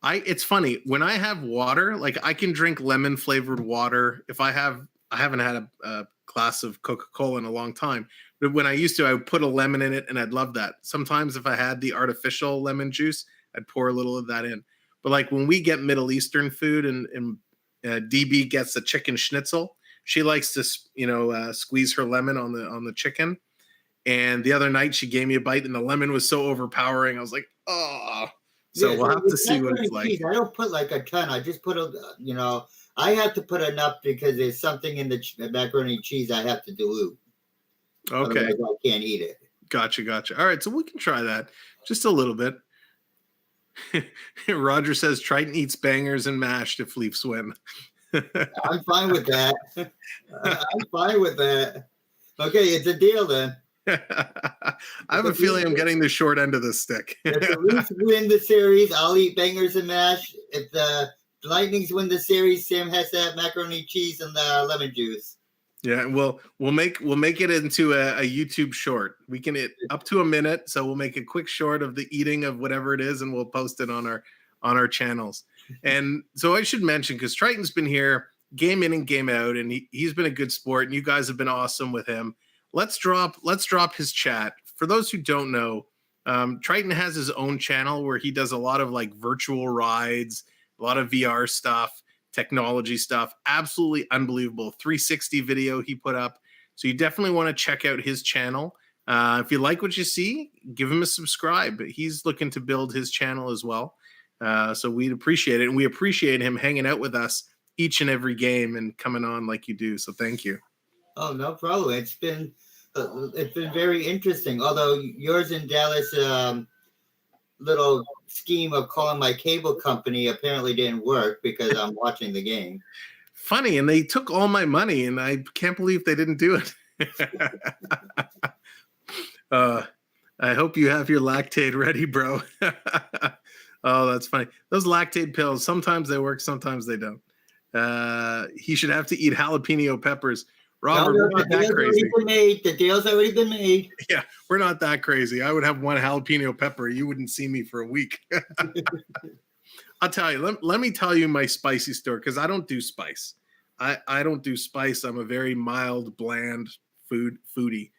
[SPEAKER 1] It's funny when I have water, like I can drink lemon flavored water. I haven't had a glass of Coca-Cola in a long time, but when I used to, I would put a lemon in it, and I'd love that. Sometimes if I had the artificial lemon juice, I'd pour a little of that in. But like when we get Middle Eastern food and DB gets the chicken schnitzel, she likes to squeeze her lemon on the chicken. And the other night she gave me a bite, and the lemon was so overpowering. I was like, oh. So we'll have to see what it's like.
[SPEAKER 5] I don't put like a ton. I just put I have to put enough because there's something in the macaroni and cheese I have to dilute.
[SPEAKER 1] Okay.
[SPEAKER 5] Otherwise I can't eat it. Gotcha.
[SPEAKER 1] All right, so we can try that just a little bit. Roger says Triton eats bangers and mashed if Leafs win.
[SPEAKER 5] I'm fine with that. Okay, it's a deal then.
[SPEAKER 1] I have a feeling I'm getting the short end of the stick.
[SPEAKER 5] If the Leafs win the series, I'll eat bangers and mash. If the Lightnings win the series, Sam has to have macaroni and cheese and lemon juice.
[SPEAKER 1] Yeah, we'll make it into a YouTube short. We can hit up to a minute, so we'll make a quick short of the eating of whatever it is, and we'll post it on our channels. And so I should mention, because Triton's been here game in and game out, and he's been a good sport, and you guys have been awesome with him. Let's drop his chat. For those who don't know, Triton has his own channel where he does a lot of like virtual rides, a lot of VR stuff, technology stuff. Absolutely unbelievable 360 video he put up. So you definitely want to check out his channel. If you like what you see, give him a subscribe. He's looking to build his channel as well. So we'd appreciate it. And we appreciate him hanging out with us each and every game and coming on like you do. So thank you.
[SPEAKER 5] Oh, no problem. It's been very interesting. Although yours in Dallas little scheme of calling my cable company apparently didn't work because I'm watching the game.
[SPEAKER 1] Funny, and they took all my money, and I can't believe they didn't do it. I hope you have your Lactaid ready, bro. Oh, that's funny. Those Lactaid pills, sometimes they work, sometimes they don't. He should have to eat jalapeno peppers. Robert, we're not that crazy.
[SPEAKER 5] The deal's already been made.
[SPEAKER 1] Yeah, we're not that crazy. I would have one jalapeno pepper. You wouldn't see me for a week. I'll tell you. Let me tell you my spicy story, because I don't do spice. I don't do spice. I'm a very mild, bland foodie.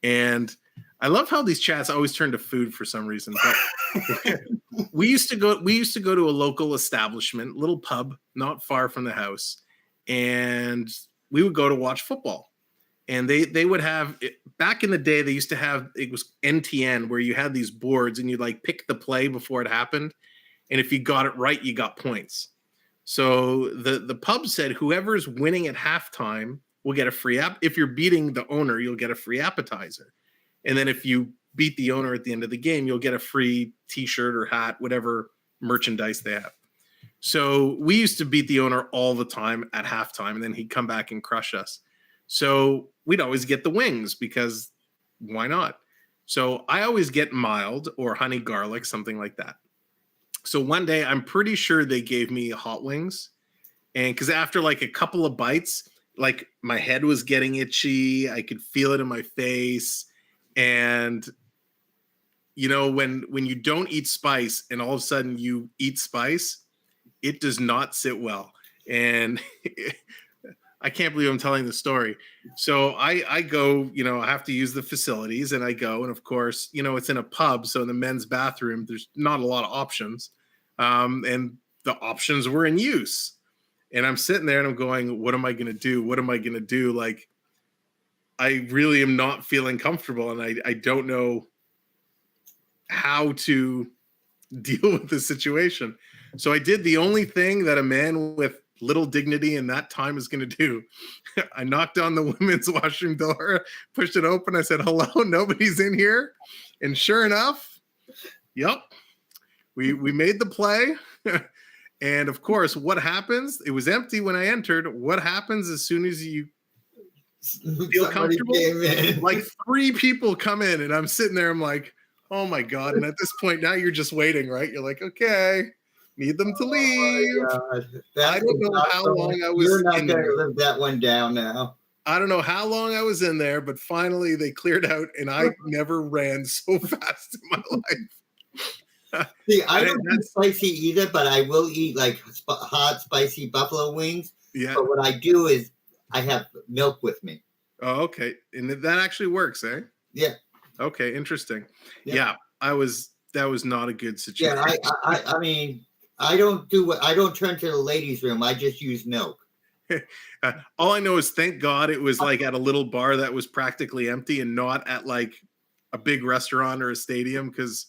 [SPEAKER 1] And I love how these chats always turn to food for some reason. But we used to go to a local establishment, little pub, not far from the house, and we would go to watch football. And they would have, back in the day, they used to have, it was NTN, where you had these boards and you like pick the play before it happened. And if you got it right, you got points. So the pub said whoever's winning at halftime will get a free app. If you're beating the owner, you'll get a free appetizer. And then if you beat the owner at the end of the game, you'll get a free t-shirt or hat, whatever merchandise they have. So we used to beat the owner all the time at halftime, and then he'd come back and crush us. So we'd always get the wings because why not? So I always get mild or honey garlic, something like that. So one day I'm pretty sure they gave me hot wings. And because after like a couple of bites, like my head was getting itchy. I could feel it in my face. And, you know, when you don't eat spice and all of a sudden you eat spice, it does not sit well. And I can't believe I'm telling the story. So I go, you know, I have to use the facilities and I go. And of course, you know, it's in a pub. So in the men's bathroom, there's not a lot of options. And the options were in use. And I'm sitting there and I'm going, what am I going to do? What am I going to do? Like, I really am not feeling comfortable. And I don't know how to deal with the situation. So I did the only thing that a man with little dignity in that time is going to do. I knocked on the women's washroom door, pushed it open. I said, hello, nobody's in here. And sure enough, yep, we made the play. And of course, what happens? It was empty when I entered. What happens as soon as you feel comfortable? Like 3 people come in and I'm sitting there. I'm like, oh my God. And at this point now you're just waiting, right? You're like, okay, need them to leave. I don't know how long I was
[SPEAKER 5] You're not
[SPEAKER 1] in
[SPEAKER 5] going
[SPEAKER 1] there.
[SPEAKER 5] to live that one down now.
[SPEAKER 1] I don't know how long I was in there, but finally they cleared out and I never ran so fast in my life.
[SPEAKER 5] See, I don't eat spicy either, but I will eat like hot, spicy buffalo wings.
[SPEAKER 1] Yeah.
[SPEAKER 5] But what I do is I have milk with me.
[SPEAKER 1] Oh, okay. And that actually works, eh?
[SPEAKER 5] Yeah.
[SPEAKER 1] Okay, interesting.
[SPEAKER 5] Yeah.
[SPEAKER 1] That was not a good situation.
[SPEAKER 5] Yeah, I mean, I don't turn to the ladies' room. I just use milk.
[SPEAKER 1] All I know is thank God it was like at a little bar that was practically empty and not at like a big restaurant or a stadium, because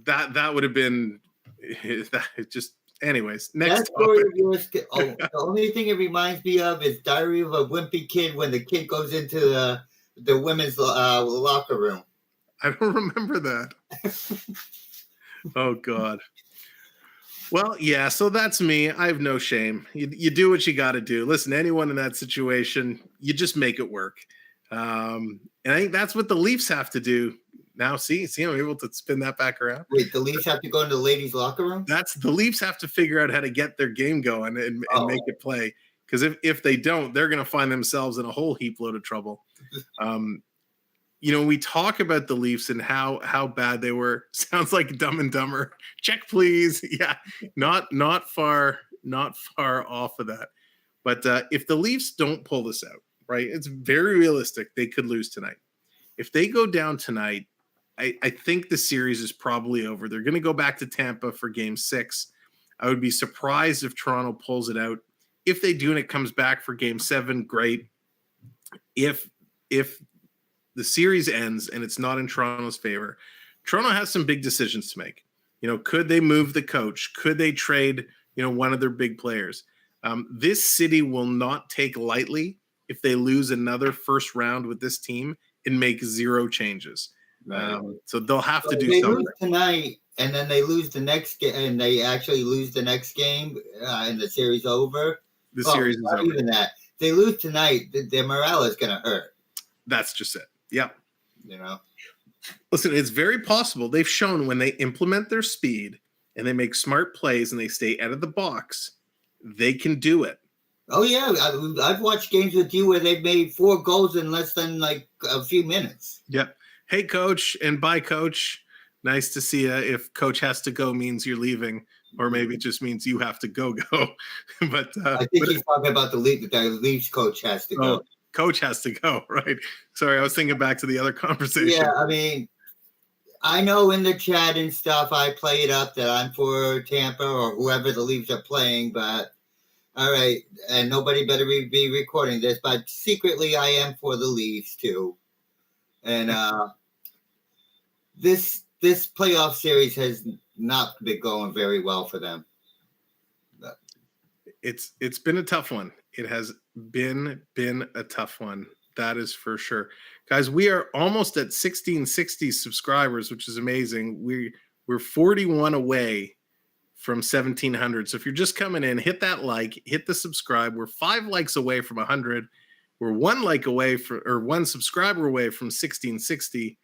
[SPEAKER 1] that would have been that just anyways. Next topic.
[SPEAKER 5] The only thing it reminds me of is Diary of a Wimpy Kid, when the kid goes into the women's locker room.
[SPEAKER 1] I don't remember that. Oh God. Well, yeah, so that's me. I have no shame. You do what you got to do. Listen, anyone in that situation, you just make it work. And I think that's what the Leafs have to do now. See, I'm able to spin that back around.
[SPEAKER 5] Wait, the Leafs have to go into the ladies' locker room?
[SPEAKER 1] That's the Leafs have to figure out how to get their game going and make it play. Because if they don't, they're going to find themselves in a whole heap load of trouble. You know, we talk about the Leafs and how bad they were. Sounds like Dumb and Dumber. Check, please. Yeah, not far off of that. But if the Leafs don't pull this out, right, it's very realistic they could lose tonight. If they go down tonight, I think the series is probably over. They're going to go back to Tampa for Game 6. I would be surprised if Toronto pulls it out. If they do and it comes back for Game 7, great. If the series ends and it's not in Toronto's favor, Toronto has some big decisions to make. You know, could they move the coach? Could they trade, you know, one of their big players? This city will not take lightly if they lose another first round with this team and make 0 changes.
[SPEAKER 5] Right.
[SPEAKER 1] So they'll have to do
[SPEAKER 5] they
[SPEAKER 1] something.
[SPEAKER 5] lose tonight, and then they lose the next game, and they actually lose the next game, and the series over.
[SPEAKER 1] The series is over.
[SPEAKER 5] Even that, they lose tonight, their morale is going to hurt.
[SPEAKER 1] That's just it. Yeah.
[SPEAKER 5] You know.
[SPEAKER 1] Listen, it's very possible. They've shown when they implement their speed and they make smart plays and they stay out of the box, they can do it.
[SPEAKER 5] Oh yeah, I've watched games with you where they've made 4 goals in less than like a few minutes.
[SPEAKER 1] Yep. Hey, coach, and bye, coach. Nice to see you. If coach has to go means you're leaving, or maybe it just means you have to go. But
[SPEAKER 5] I think he's talking about the Leafs coach has to go.
[SPEAKER 1] Coach has to go, right? Sorry, I was thinking back to the other conversation.
[SPEAKER 5] Yeah, I mean, I know in the chat and stuff I play it up that I'm for Tampa or whoever the Leafs are playing, but all right, and nobody better be recording this, but secretly I am for the Leafs too. And this playoff series has not been going very well for them. But
[SPEAKER 1] it's been a tough one. It has been a tough one. That is for sure. Guys, we are almost at 1660 subscribers, which is amazing. We're 41 away from 1700. So if you're just coming in, hit that like, hit the subscribe. We're 5 likes away from 100. We're one like away one subscriber away from 1660,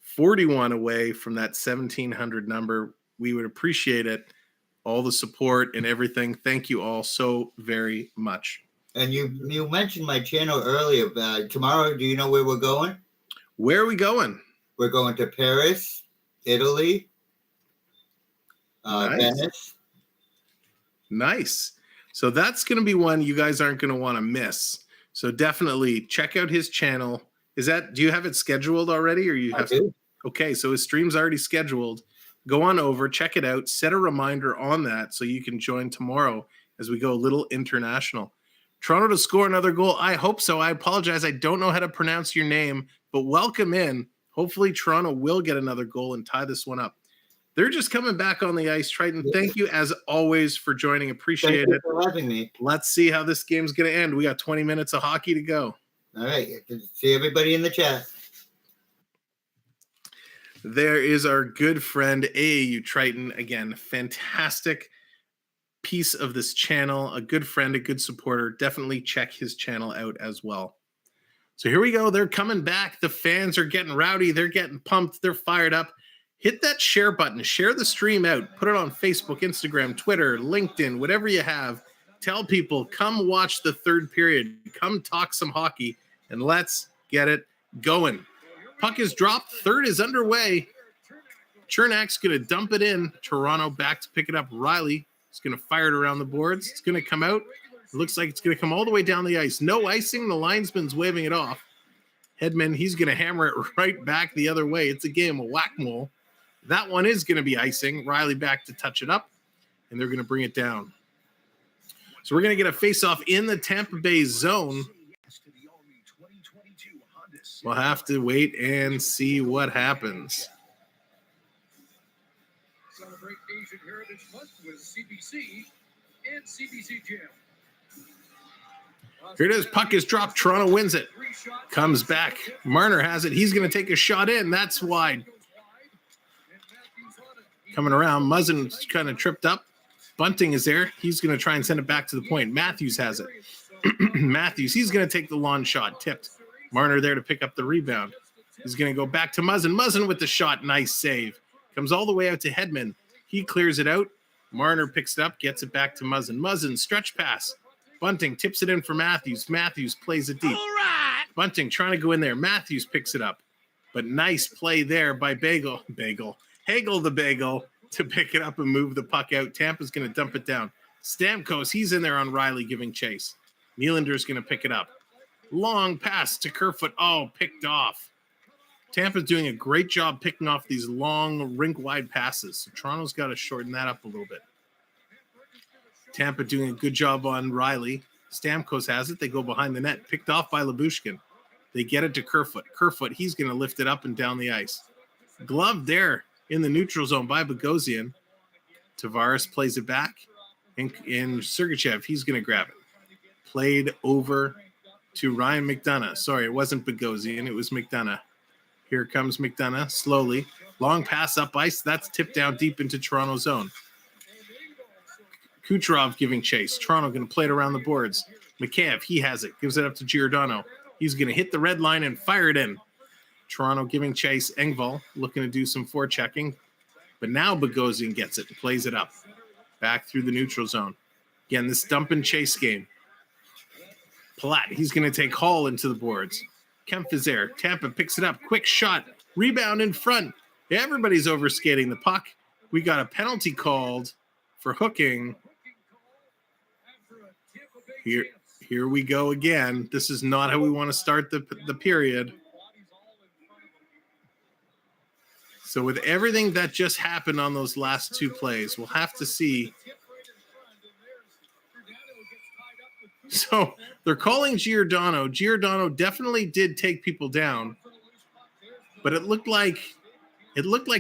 [SPEAKER 1] 41 away from that 1700 number. We would appreciate it. All the support and everything. Thank you all so very much.
[SPEAKER 5] And you mentioned my channel earlier. Tomorrow, do you know where we're going?
[SPEAKER 1] Where are we going?
[SPEAKER 5] We're going to Paris, Italy,
[SPEAKER 1] Nice.
[SPEAKER 5] Venice.
[SPEAKER 1] Nice. So that's going to be one you guys aren't going to want to miss. So definitely check out his channel. Do you have it scheduled already, or you have?
[SPEAKER 5] I do.
[SPEAKER 1] Okay, so his stream's already scheduled. Go on over, check it out, set a reminder on that so you can join tomorrow as we go a little international. Toronto to score another goal. I hope so. I apologize. I don't know how to pronounce your name, but welcome in. Hopefully Toronto will get another goal and tie this one up. They're just coming back on the ice. Triton, thank you as always for joining. Appreciate it.
[SPEAKER 5] For having me.
[SPEAKER 1] Let's see how this game's going to end. We got 20 minutes of hockey to go.
[SPEAKER 5] All right. See everybody in the chat.
[SPEAKER 1] There is our good friend AAU Triton. Again, fantastic piece of this channel. A good friend, a good supporter. Definitely check his channel out as well. So here we go. They're coming back. The fans are getting rowdy. They're getting pumped. They're fired up. Hit that share button. Share the stream out. Put it on Facebook, Instagram, Twitter, LinkedIn, whatever you have. Tell people, come watch the third period. Come talk some hockey, and let's get it going. Puck is dropped. Third is underway. Chernak's going to dump it in. Toronto back to pick it up. Riley is going to fire it around the boards. It's going to come out. It looks like it's going to come all the way down the ice. No icing. The linesman's waving it off. Hedman, he's going to hammer it right back the other way. It's a game of whack-a-mole. That one is going to be icing. Riley back to touch it up, and they're going to bring it down. So we're going to get a face-off in the Tampa Bay zone. We'll have to wait and see what happens.
[SPEAKER 4] Celebrate Asian Heritage Month with CBC and CBC Gym.
[SPEAKER 1] Here it is. Puck is dropped. Toronto wins it. Comes back. Marner has it. He's going to take a shot in. That's wide. Coming around. Muzzin's kind of tripped up. Bunting is there. He's going to try and send it back to the point. Matthews has it. Matthews, he's going to take the long shot. Tipped. Marner there to pick up the rebound. He's going to go back to Muzzin. Muzzin with the shot. Nice save. Comes all the way out to Hedman. He clears it out. Marner picks it up, gets it back to Muzzin. Muzzin, stretch pass. Bunting tips it in for Matthews. Matthews plays it deep.
[SPEAKER 2] All right.
[SPEAKER 1] Bunting trying to go in there. Matthews picks it up. But nice play there by Hagel the Bagel to pick it up and move the puck out. Tampa's going to dump it down. Stamkos, he's in there on Riley giving chase. Nylander's going to pick it up. Long pass to Kerfoot. Oh, picked off. Tampa's doing a great job picking off these long rink-wide passes. So Toronto's got to shorten that up a little bit. Tampa doing a good job on Riley. Stamkos has it. They go behind the net. Picked off by Lyubushkin. They get it to Kerfoot. Kerfoot, he's going to lift it up and down the ice. Glove there in the neutral zone by Bogosian. Tavares plays it back. And Sergachev, he's going to grab it. Played over to Ryan McDonough. Sorry, it wasn't Bogosian. It was McDonough. Here comes McDonough slowly. Long pass up ice. That's tipped down deep into Toronto zone. Kucherov giving chase. Toronto going to play it around the boards. Mikheyev, he has it. Gives it up to Giordano. He's going to hit the red line and fire it in. Toronto giving chase. Engvall looking to do some forechecking. But now Bogosian gets it and plays it up. Back through the neutral zone. Again, this dump and chase game. Palat, he's going to take Hall into the boards. Kempf is there. Tampa picks it up. Quick shot. Rebound in front. Everybody's overskating the puck. We got a penalty called for hooking. Here we go again. This is not how we want to start the period. So with everything that just happened on those last two plays, we'll have to see. So they're calling Giordano. Giordano definitely did take people down, but it looked like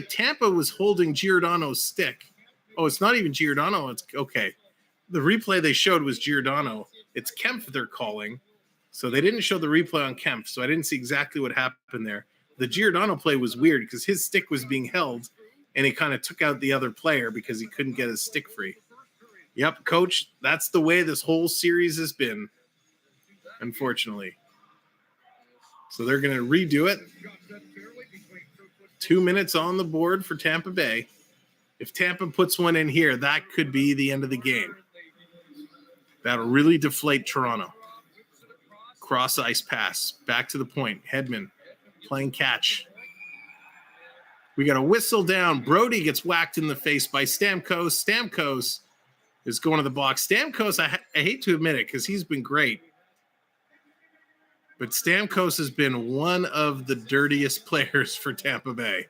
[SPEAKER 1] Tampa was holding Giordano's stick. Oh, it's not even Giordano. It's okay. The replay they showed was Giordano. It's Kempf they're calling. So they didn't show the replay on Kempf, so I didn't see exactly what happened there. The Giordano play was weird because his stick was being held, and he kind of took out the other player because he couldn't get his stick free. Yep, coach, that's the way this whole series has been, unfortunately. So they're going to redo it. 2 minutes on the board for Tampa Bay. If Tampa puts one in here, that could be the end of the game. That'll really deflate Toronto. Cross ice pass. Back to the point. Hedman playing catch. We got a whistle down. Brody gets whacked in the face by Stamkos. Stamkos is going to the box. Stamkos, I hate to admit it because he's been great. But Stamkos has been one of the dirtiest players for Tampa Bay.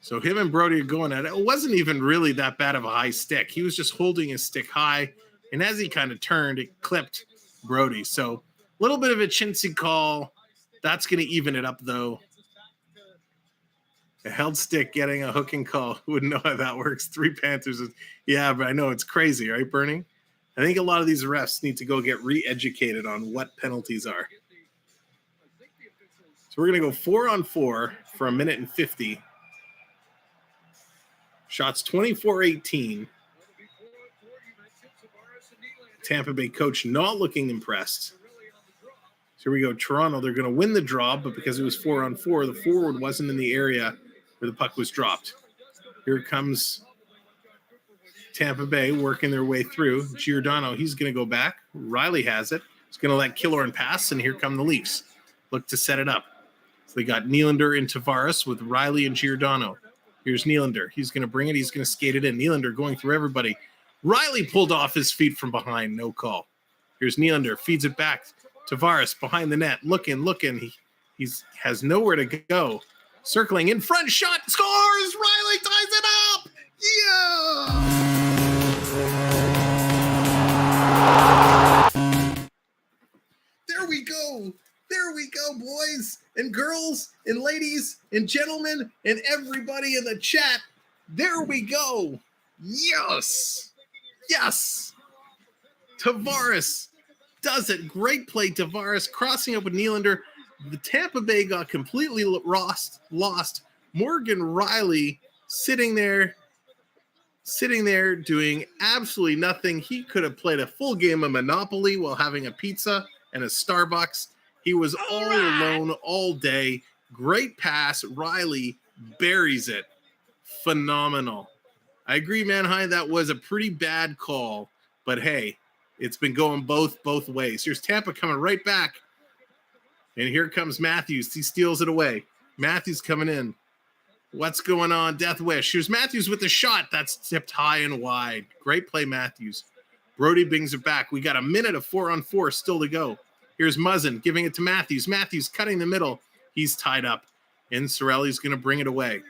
[SPEAKER 1] So him and Brody are going at it. It wasn't even really that bad of a high stick. He was just holding his stick high. And as he kind of turned, it clipped Brody. So a little bit of a chintzy call. That's going to even it up, though. A held stick getting a hooking call. Who wouldn't know how that works? 3 Panthers. Yeah, but I know it's crazy, right, Bernie? I think a lot of these refs need to go get re-educated on what penalties are. So we're going to go 4-on-4 for 1 minute and 50. Shots 24-18. Tampa Bay coach not looking impressed. So here we go. Toronto, they're going to win the draw, but because it was 4-on-4, the forward wasn't in the area where the puck was dropped. Here comes Tampa Bay working their way through. Giordano, he's going to go back. Riley has it. He's going to let Killorn pass, and here come the Leafs. Look to set it up. So they got Nylander and Tavares with Riley and Giordano. Here's Nylander. He's going to bring it. He's going to skate it in. Nylander going through everybody. Riley pulled off his feet from behind. No call. Here's Nylander. Feeds it back. Tavares behind the net. Looking. He has nowhere to go. Circling in front. Shot. Scores. Riley ties it up. Yeah. There we go. There we go, boys and girls and ladies and gentlemen and everybody in the chat. There we go. Yes. Yes. Tavares does it. Great play, Tavares crossing up with Nylander. The Tampa Bay got completely lost. Morgan Riley sitting there doing absolutely nothing. He could have played a full game of Monopoly while having a pizza and a Starbucks. He was all alone all day. Great pass. Riley buries it. Phenomenal. I agree, Manheim. That was a pretty bad call. But hey, it's been going both ways. Here's Tampa coming right back. And here comes Matthews. He steals it away. Matthews coming in. What's going on? Death Wish. Here's Matthews with the shot. That's tipped high and wide. Great play, Matthews. Brody brings it back. We got a minute of 4-on-4 still to go. Here's Muzzin giving it to Matthews. Matthews cutting the middle. He's tied up. And Cirelli's going to bring it away.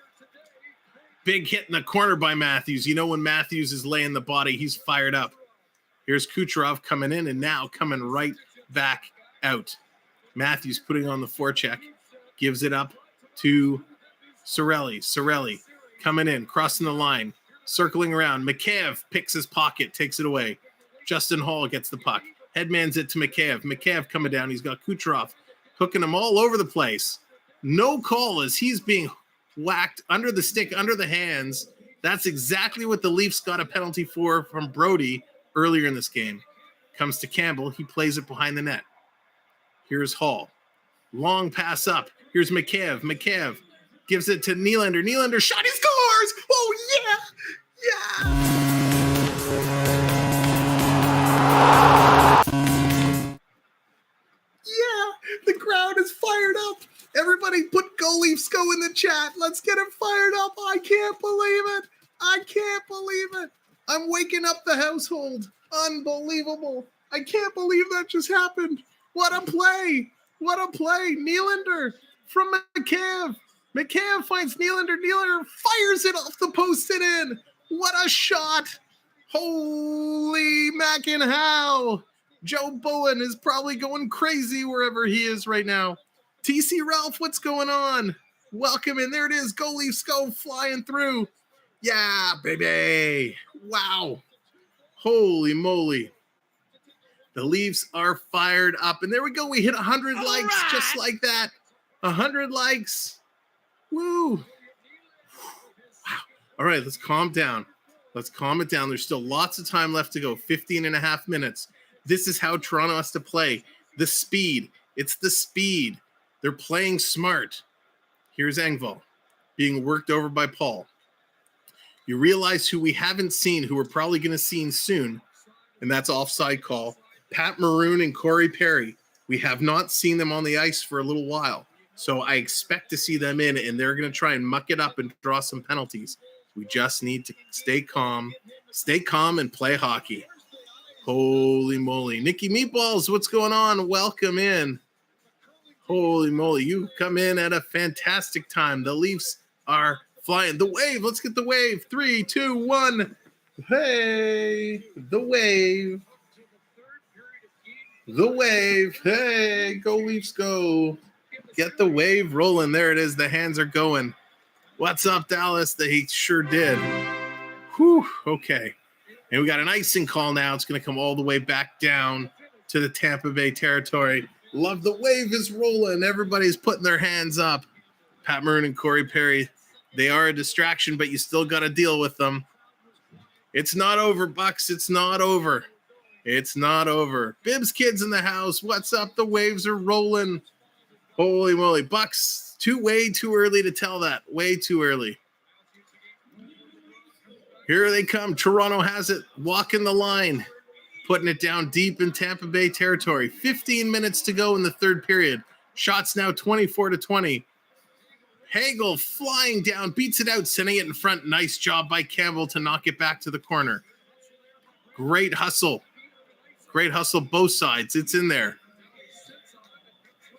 [SPEAKER 1] Big hit in the corner by Matthews. You know when Matthews is laying the body, he's fired up. Here's Kucherov coming in and now coming right back out. Matthews putting on the forecheck. Gives it up to Cirelli. Cirelli coming in, crossing the line, circling around. Mikheyev picks his pocket, takes it away. Justin Hall gets the puck. Headmans it to Mikheyev. Mikheyev coming down. He's got Kucherov hooking him all over the place. No call as he's being whacked under the stick, under the hands. That's exactly what the Leafs got a penalty for from Brody earlier in this game. Comes to Campbell. He plays it behind the net. Here's Hall. Long pass up. Here's Mikheyev. Mikheyev gives it to Nylander. Nylander shot. He scores! Oh, yeah! Yeah! The crowd is fired up. Everybody put Go Leafs Go in the chat. Let's get it fired up. I can't believe it. I can't believe it. I'm waking up the household. Unbelievable. I can't believe that just happened. What a play. What a play. Nylander from Mikheyev. Mikheyev finds Nylander. Nylander fires it off the post and in. What a shot. Holy mac and how. Joe Bowen is probably going crazy wherever he is right now. TC Ralph, what's going on? Welcome in. There it is. Go Leafs Go flying through. Yeah, baby. Wow. Holy moly. The Leafs are fired up. And there we go. We hit 100 likes just like that. 100 likes. Woo. Wow. All right, let's calm down. Let's calm it down. There's still lots of time left to go. 15 and a half minutes. This is how Toronto has to play. The speed. It's the speed. They're playing smart. Here's Engvall being worked over by Paul. You realize who we haven't seen, who we're probably going to see soon, and that's offside call. Pat Maroon and Corey Perry. We have not seen them on the ice for a little while, so I expect to see them in, and they're going to try and muck it up and draw some penalties. We just need to stay calm and play hockey. Holy moly. Nikki Meatballs, what's going on? Welcome in. Holy moly, you come in at a fantastic time. The Leafs are flying. The wave, let's get the wave. 3, 2, 1. Hey, the wave. The wave. Hey, go Leafs, go. Get the wave rolling. There it is. The hands are going. What's up, Dallas? They sure did. Whew, okay. And we got an icing call now. It's going to come all the way back down to the Tampa Bay territory. Love the wave is rolling. Everybody's putting their hands up. Pat Maroon and Corey Perry, they are a distraction, but you still got to deal with them. It's not over, Bucks. It's not over. It's not over. Bibbs kids in the house. What's up? The waves are rolling. Holy moly. Bucks, way too early to tell that. Way too early. Here they come. Toronto has it. Walking the line. Putting it down deep in Tampa Bay territory. 15 minutes to go in the third period. Shots now 24-20. Hagel flying down, beats it out, sending it in front. Nice job by Campbell to knock it back to the corner. Great hustle. Great hustle both sides. It's in there.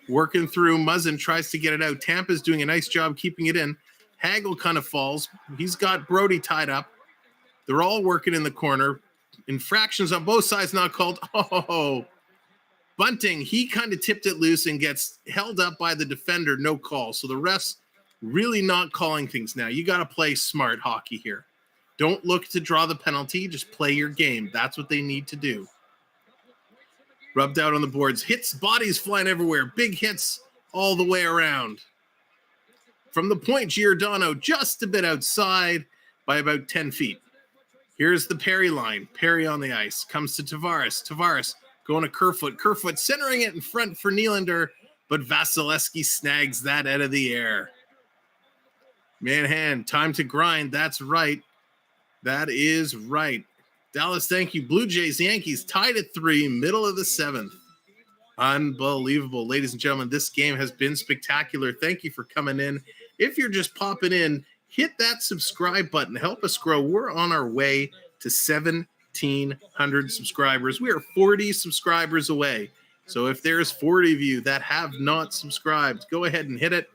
[SPEAKER 1] Working through. Muzzin tries to get it out. Tampa's doing a nice job keeping it in. Hagel kind of falls. He's got Brody tied up. They're all working in the corner. Infractions on both sides not called. Oh, Bunting, he kind of tipped it loose and gets held up by the defender. No call. So the refs really not calling things now. You got to play smart hockey here. Don't look to draw the penalty. Just play your game. That's what they need to do. Rubbed out on the boards. Hits, bodies flying everywhere. Big hits all the way around. From the point, Giordano just a bit outside by about 10 feet. Here's the Perry line. Perry on the ice. Comes to Tavares. Tavares going to Kerfoot. Kerfoot centering it in front for Nylander, but Vasilevskiy snags that out of the air. Man-hand. Time to grind. That's right. That is right. Dallas, thank you. Blue Jays, Yankees tied at 3, middle of the 7th. Unbelievable. Ladies and gentlemen, this game has been spectacular. Thank you for coming in. If you're just popping in, hit that subscribe button. Help us grow. We're on our way to 1,700 subscribers. We are 40 subscribers away. So if there's 40 of you that have not subscribed, go ahead and hit it.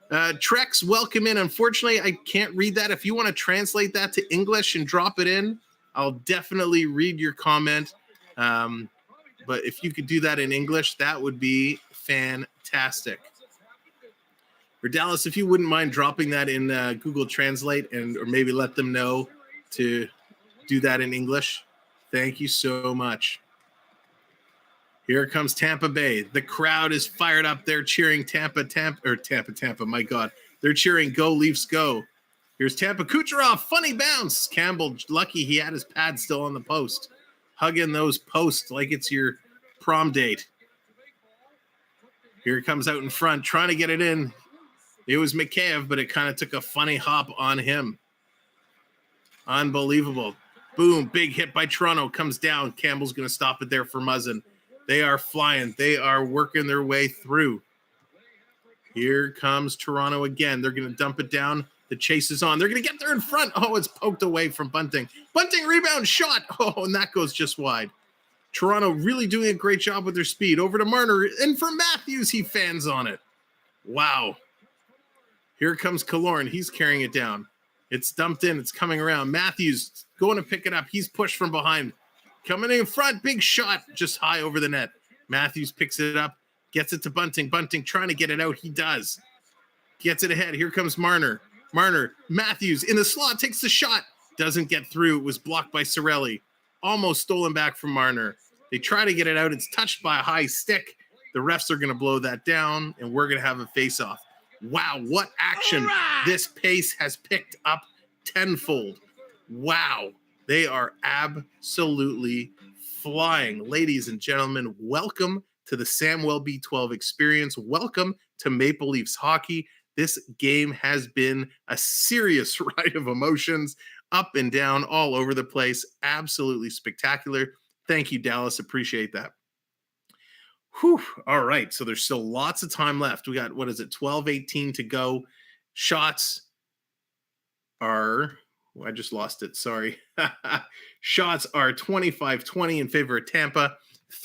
[SPEAKER 1] Trex, welcome in. Unfortunately, I can't read that. If you want to translate that to English and drop it in, I'll definitely read your comment. But if you could do that in English, that would be fantastic. Or Dallas, if you wouldn't mind dropping that in Google Translate or maybe let them know to do that in English. Thank you so much. Here comes Tampa Bay. The crowd is fired up. They're cheering Tampa, my God. They're cheering Go Leafs Go. Here's Tampa. Kucherov, funny bounce. Campbell, lucky he had his pad still on the post. Hugging those posts like it's your prom date. Here it comes out in front, trying to get it in. It was Mikheyev, but it kind of took a funny hop on him. Unbelievable. Boom, big hit by Toronto. Comes down. Campbell's going to stop it there for Muzzin. They are flying. They are working their way through. Here comes Toronto again. They're going to dump it down. The chase is on. They're going to get there in front. Oh, it's poked away from Bunting. Bunting rebound shot. Oh, and that goes just wide. Toronto really doing a great job with their speed. Over to Marner. And for Matthews, he fans on it. Wow. Here comes Killorn. He's carrying it down. It's dumped in. It's coming around. Matthews going to pick it up. He's pushed from behind. Coming in front. Big shot. Just high over the net. Matthews picks it up. Gets it to Bunting. Bunting trying to get it out. He does. Gets it ahead. Here comes Marner. Marner. Matthews in the slot. Takes the shot. Doesn't get through. It was blocked by Cirelli. Almost stolen back from Marner. They try to get it out. It's touched by a high stick. The refs are going to blow that down, and we're going to have a face-off. Wow, what action. Right. This pace has picked up tenfold. Wow, they are absolutely flying. Ladies and gentlemen, welcome to the Samwelb12 Experience. Welcome to Maple Leafs Hockey. This game has been a serious ride of emotions, up and down, all over the place. Absolutely spectacular. Thank you, Dallas. Appreciate that. Whew. All right. So there's still lots of time left. We got, 12:18 to go. Shots are, I just lost it. Sorry. Shots are 25-20 in favor of Tampa.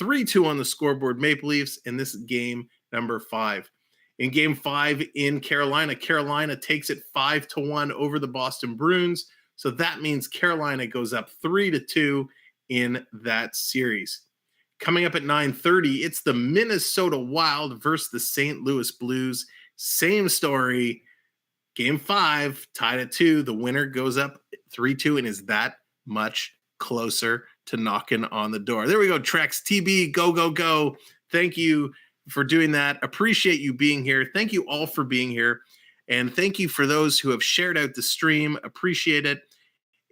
[SPEAKER 1] 3-2 on the scoreboard, Maple Leafs, in this game number 5. In game 5 in Carolina, Carolina takes it 5-1 over the Boston Bruins. So that means Carolina goes up 3-2 in that series. Coming up at 9:30, it's the Minnesota Wild versus the St. Louis Blues. Same story. Game 5, tied at 2. The winner goes up 3-2 and is that much closer to knocking on the door. There we go, Trex. TB, go, go, go. Thank you for doing that. Appreciate you being here. Thank you all for being here. And thank you for those who have shared out the stream. Appreciate it.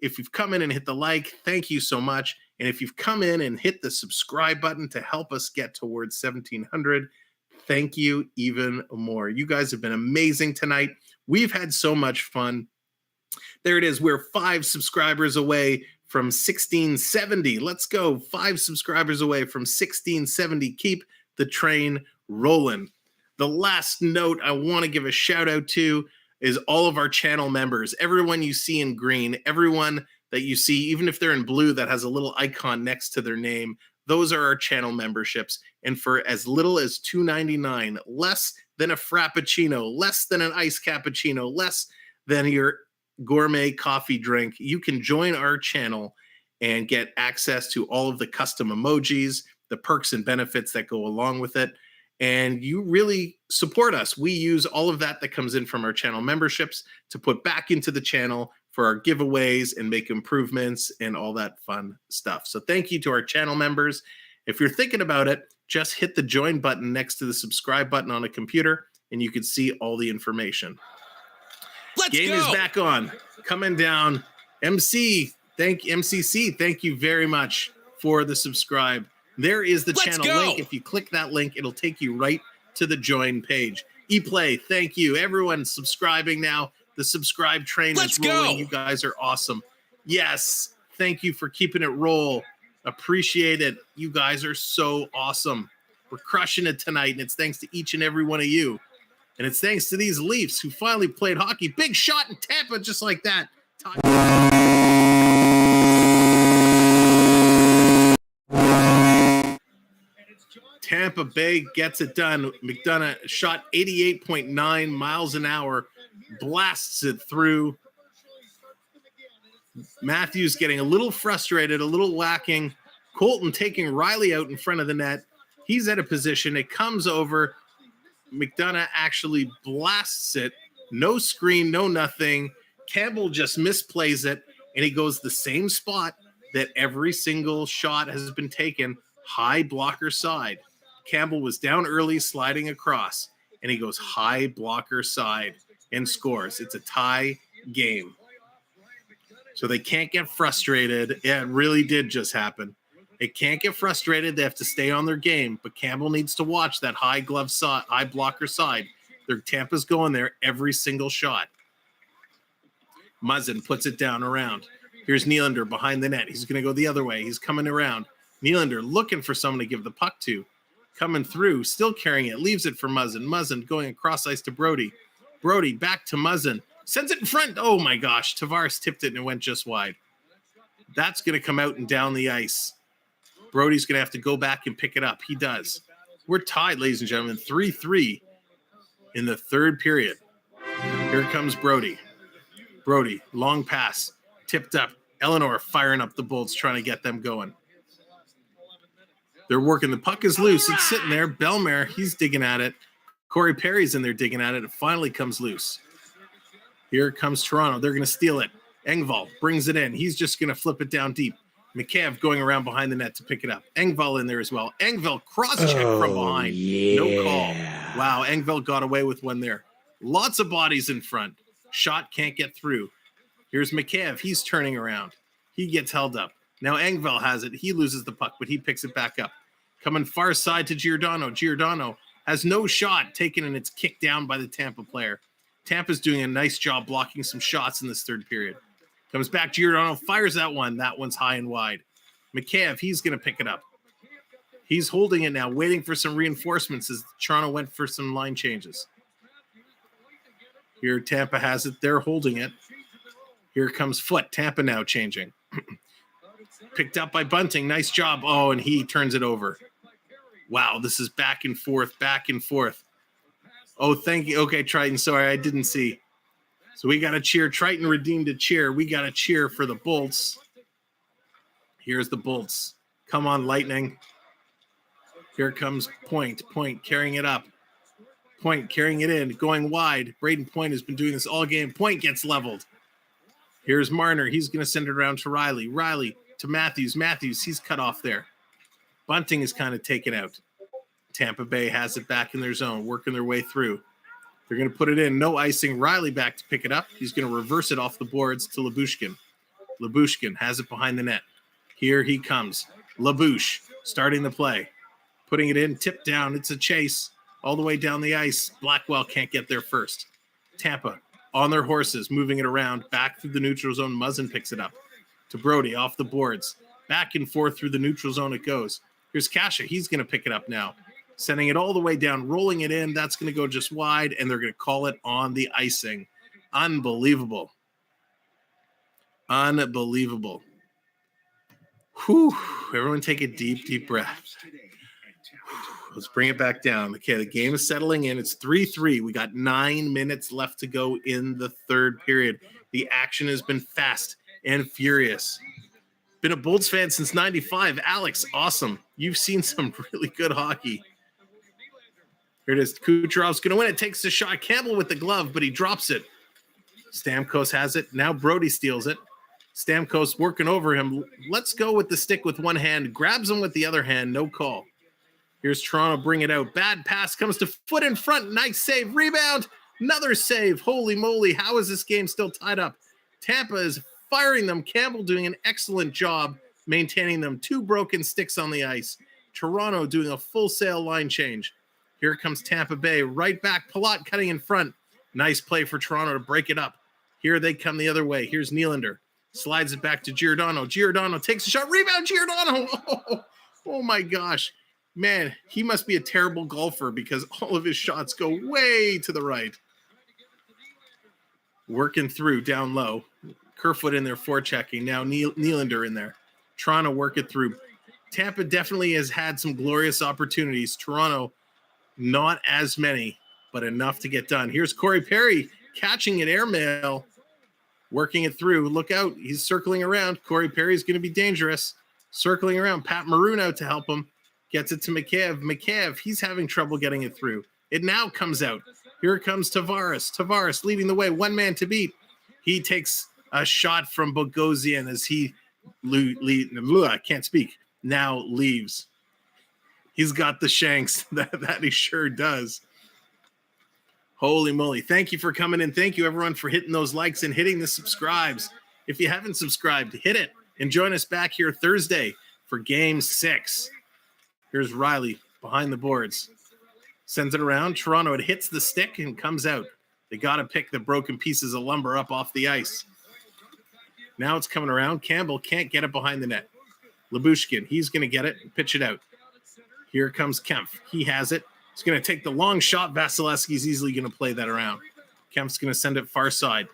[SPEAKER 1] If you've come in and hit the like, thank you so much. And if you've come in and hit the subscribe button to help us get towards 1,700, thank you even more. You guys have been amazing tonight. We've had so much fun. There it is. We're 5 subscribers away from 1,670. Let's go. 5 subscribers away from 1,670. Keep the train rolling. The last note I want to give a shout out to is all of our channel members. Everyone you see in green, everyone that you see, even if they're in blue that has a little icon next to their name, those are our channel memberships. And for as little as $2.99, less than a Frappuccino, less than an iced cappuccino, less than your gourmet coffee drink, you can join our channel and get access to all of the custom emojis, the perks and benefits that go along with it. And you really support us. We use all of that comes in from our channel memberships to put back into the channel for our giveaways and make improvements and all that fun stuff. So thank you to our channel members. If you're thinking about it, just hit the join button next to the subscribe button on a computer and you can see all the information. Game is back on. Coming down. MCC, thank you very much for the subscribe. There is the channel link. If you click that link, it'll take you right to the join page. ePlay, thank you. Everyone's subscribing now. The subscribe train is rolling. You guys are awesome. Yes, thank you for keeping it roll. Appreciate it. You guys are so awesome. We're crushing it tonight, and it's thanks to each and every one of you. And it's thanks to these Leafs who finally played hockey. Big shot in Tampa just like that. Tampa Bay gets it done. McDonough shot 88.9 miles an hour, blasts it through. Matthews getting a little frustrated, a little lacking. Colton taking Riley out in front of the net. He's at a position. It comes over. McDonough actually blasts it. No screen, no nothing. Campbell just misplays it, and he goes the same spot that every single shot has been taken, high blocker side. Campbell was down early, sliding across, and he goes high blocker side and scores. It's a tie game. So they can't get frustrated. Yeah, it really did just happen. They can't get frustrated. They have to stay on their game, but Campbell needs to watch that high glove side, high blocker side. Their Tampa's going there every single shot. Muzzin puts it down around. Here's Nylander behind the net. He's going to go the other way. He's coming around. Nylander looking for someone to give the puck to. Coming through, still carrying it, leaves it for Muzzin. Muzzin going across ice to Brody. Brody back to Muzzin. Sends it in front. Oh my gosh. Tavares tipped it and it went just wide. That's going to come out and down the ice. Brody's going to have to go back and pick it up. He does. We're tied, ladies and gentlemen. 3-3 in the third period. Here comes Brody. Brody, long pass, tipped up. Eleanor firing up the bolts, trying to get them going. They're working. The puck is loose. It's sitting there. Bellemare, he's digging at it. Corey Perry's in there digging at it. It finally comes loose. Here comes Toronto. They're going to steal it. Engvall brings it in. He's just going to flip it down deep. McCabe going around behind the net to pick it up. Engvall in there as well. Engvall cross-check from behind. Yeah. No call. Wow, Engvall got away with one there. Lots of bodies in front. Shot can't get through. Here's McCabe. He's turning around. He gets held up. Now Engvall has it. He loses the puck, but he picks it back up. Coming far side to Giordano. Giordano has no shot taken, and it's kicked down by the Tampa player. Tampa's doing a nice job blocking some shots in this third period. Comes back, Giordano fires that one. That one's high and wide. Mikheyev, he's going to pick it up. He's holding it now, waiting for some reinforcements as Toronto went for some line changes. Here, Tampa has it. They're holding it. Here comes Foot. Tampa now changing. Picked up by Bunting. Nice job. Oh, and he turns it over. Wow, this is back and forth, back and forth. Oh, thank you. Okay, Triton, sorry, I didn't see. So we got to cheer. Triton redeemed a cheer. We got to cheer for the Bolts. Here's the Bolts. Come on, Lightning. Here comes Point. Point carrying it up. Point carrying it in, going wide. Brayden Point has been doing this all game. Point gets leveled. Here's Marner. He's going to send it around to Riley. Riley to Matthews. Matthews, he's cut off there. Bunting is kind of taken out. Tampa Bay has it back in their zone, working their way through. They're going to put it in. No icing. Riley back to pick it up. He's going to reverse it off the boards to Lyubushkin. Lyubushkin has it behind the net. Here he comes. Labouche starting the play. Putting it in, tipped down. It's a chase all the way down the ice. Blackwell can't get there first. Tampa on their horses, moving it around. Back through the neutral zone. Muzzin picks it up. To Brody off the boards. Back and forth through the neutral zone it goes. Here's Kasha. He's going to pick it up now. Sending it all the way down, rolling it in. That's going to go just wide, and they're going to call it on the icing. Unbelievable. Unbelievable. Whew. Everyone take a deep, deep breath. Let's bring it back down. Okay, the game is settling in. It's 3-3. We got 9 minutes left to go in the third period. The action has been fast and furious. Been a Bolts fan since 95. Alex, awesome. You've seen some really good hockey. Here it is. Kucherov's going to win it. Takes the shot. Campbell with the glove, but he drops it. Stamkos has it. Now Brody steals it. Stamkos working over him. Let's go with the stick with one hand. Grabs him with the other hand. No call. Here's Toronto. Bring it out. Bad pass. Comes to Foot in front. Nice save. Rebound. Another save. Holy moly. How is this game still tied up? Tampa is firing them. Campbell doing an excellent job maintaining them. 2 broken sticks on the ice. Toronto doing a full sail line change. Here comes Tampa Bay. Right back. Palat cutting in front. Nice play for Toronto to break it up. Here they come the other way. Here's Nylander. Slides it back to Giordano. Giordano takes a shot. Rebound, Giordano. Oh my gosh. Man, he must be a terrible golfer because all of his shots go way to the right. Working through down low. Kerfoot in there forechecking. Now Nylander in there. Toronto work it through. Tampa definitely has had some glorious opportunities. Toronto, not as many, but enough to get done. Here's Corey Perry catching it airmail. Working it through. Look out. He's circling around. Corey Perry's going to be dangerous. Circling around. Pat Maroon out to help him. Gets it to Mikheyev. Mikheyev, he's having trouble getting it through. It now comes out. Here comes Tavares. Tavares leading the way. One man to beat. He takes a shot from Bogosian as he I can't speak. Now leaves. He's got the shanks. That he sure does. Holy moly. Thank you for coming in. Thank you, everyone, for hitting those likes and hitting the subscribes. If you haven't subscribed, hit it and join us back here Thursday for Game 6. Here's Riley behind the boards. Sends it around. Toronto, it hits the stick and comes out. They got to pick the broken pieces of lumber up off the ice. Now it's coming around. Campbell can't get it behind the net. Lyubushkin, he's going to get it and pitch it out. Here comes Kempf. He has it. He's going to take the long shot. Vasilevskiy's easily going to play that around. Kemp's going to send it far side.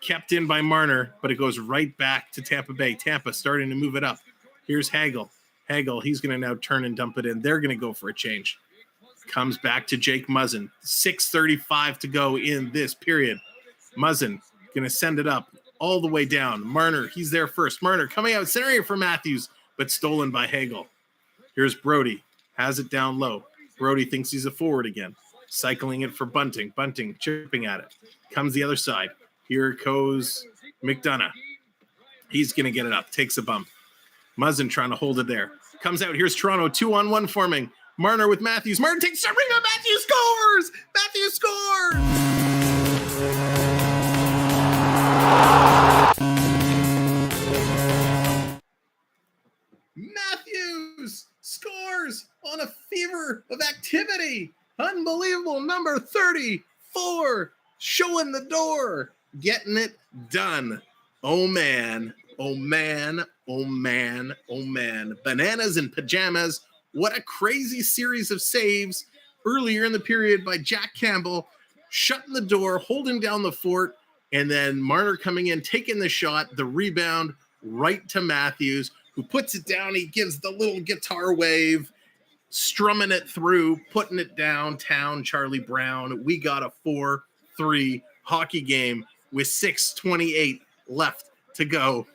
[SPEAKER 1] Kept in by Marner, but it goes right back to Tampa Bay. Tampa starting to move it up. Here's Hagel. Hagel, he's going to now turn and dump it in. They're going to go for a change. Comes back to Jake Muzzin. 6:35 to go in this period. Muzzin going to send it up all the way down. Marner, he's there first. Marner coming out, centering it for Matthews, but stolen by Hagel. Here's Brody. Has it down low. Brody thinks he's a forward again. Cycling it for Bunting. Bunting chipping at it. Comes the other side. Here goes McDonough. He's going to get it up. Takes a bump. Muzzin trying to hold it there. Comes out. Here's Toronto. 2-on-1 forming. Marner with Matthews. Marner takes a rebound. Matthews scores! Matthews scores! Matthews scores! Stars on a fever of activity. Unbelievable. Number 34, showing the door, getting it done. Oh, man. Oh, man. Oh, man. Oh, man. Bananas and pajamas. What a crazy series of saves earlier in the period by Jack Campbell, shutting the door, holding down the fort, and then Marner coming in, taking the shot, the rebound right to Matthews, who puts it down. He gives the little guitar wave, strumming it through, putting it downtown. Charlie Brown. We got a 4-3 hockey game with 6:28 left to go.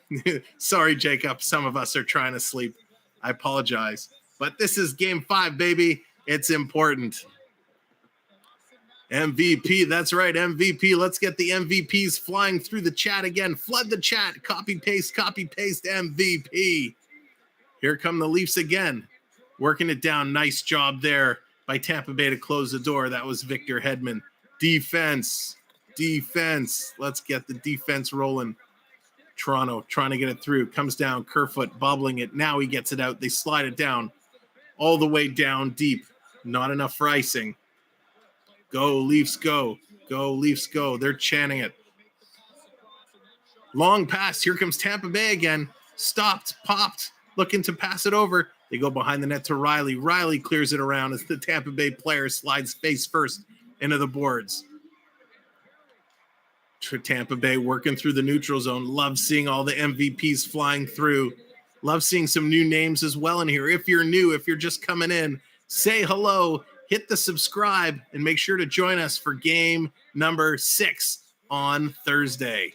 [SPEAKER 1] Sorry, Jacob. Some of us are trying to sleep. I apologize. But this is game 5, baby. It's important. MVP, that's right, MVP. Let's get the MVPs flying through the chat again. Flood the chat. Copy, paste, MVP. Here come the Leafs again. Working it down. Nice job there by Tampa Bay to close the door. That was Victor Hedman. Defense. Let's get the defense rolling. Toronto trying to get it through. Comes down. Kerfoot bobbling it. Now he gets it out. They slide it down. All the way down deep. Not enough for icing. Go, Leafs, go. Go, Leafs, go. They're chanting it. Long pass. Here comes Tampa Bay again. Stopped, popped, looking to pass it over. They go behind the net to Riley. Riley clears it around as the Tampa Bay player slides face first into the boards. Tampa Bay working through the neutral zone. Love seeing all the MVPs flying through. Love seeing some new names as well in here. If you're new, if you're just coming in, say hello. Hit the subscribe and make sure to join us for game number 6 on Thursday.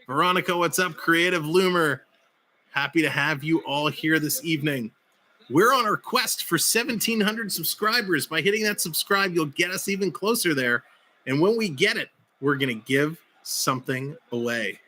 [SPEAKER 1] Veronica, what's up? Creative Loomer. Happy to have you all here this evening. We're on our quest for 1,700 subscribers. By hitting that subscribe, you'll get us even closer there. And when we get it, we're going to give something away.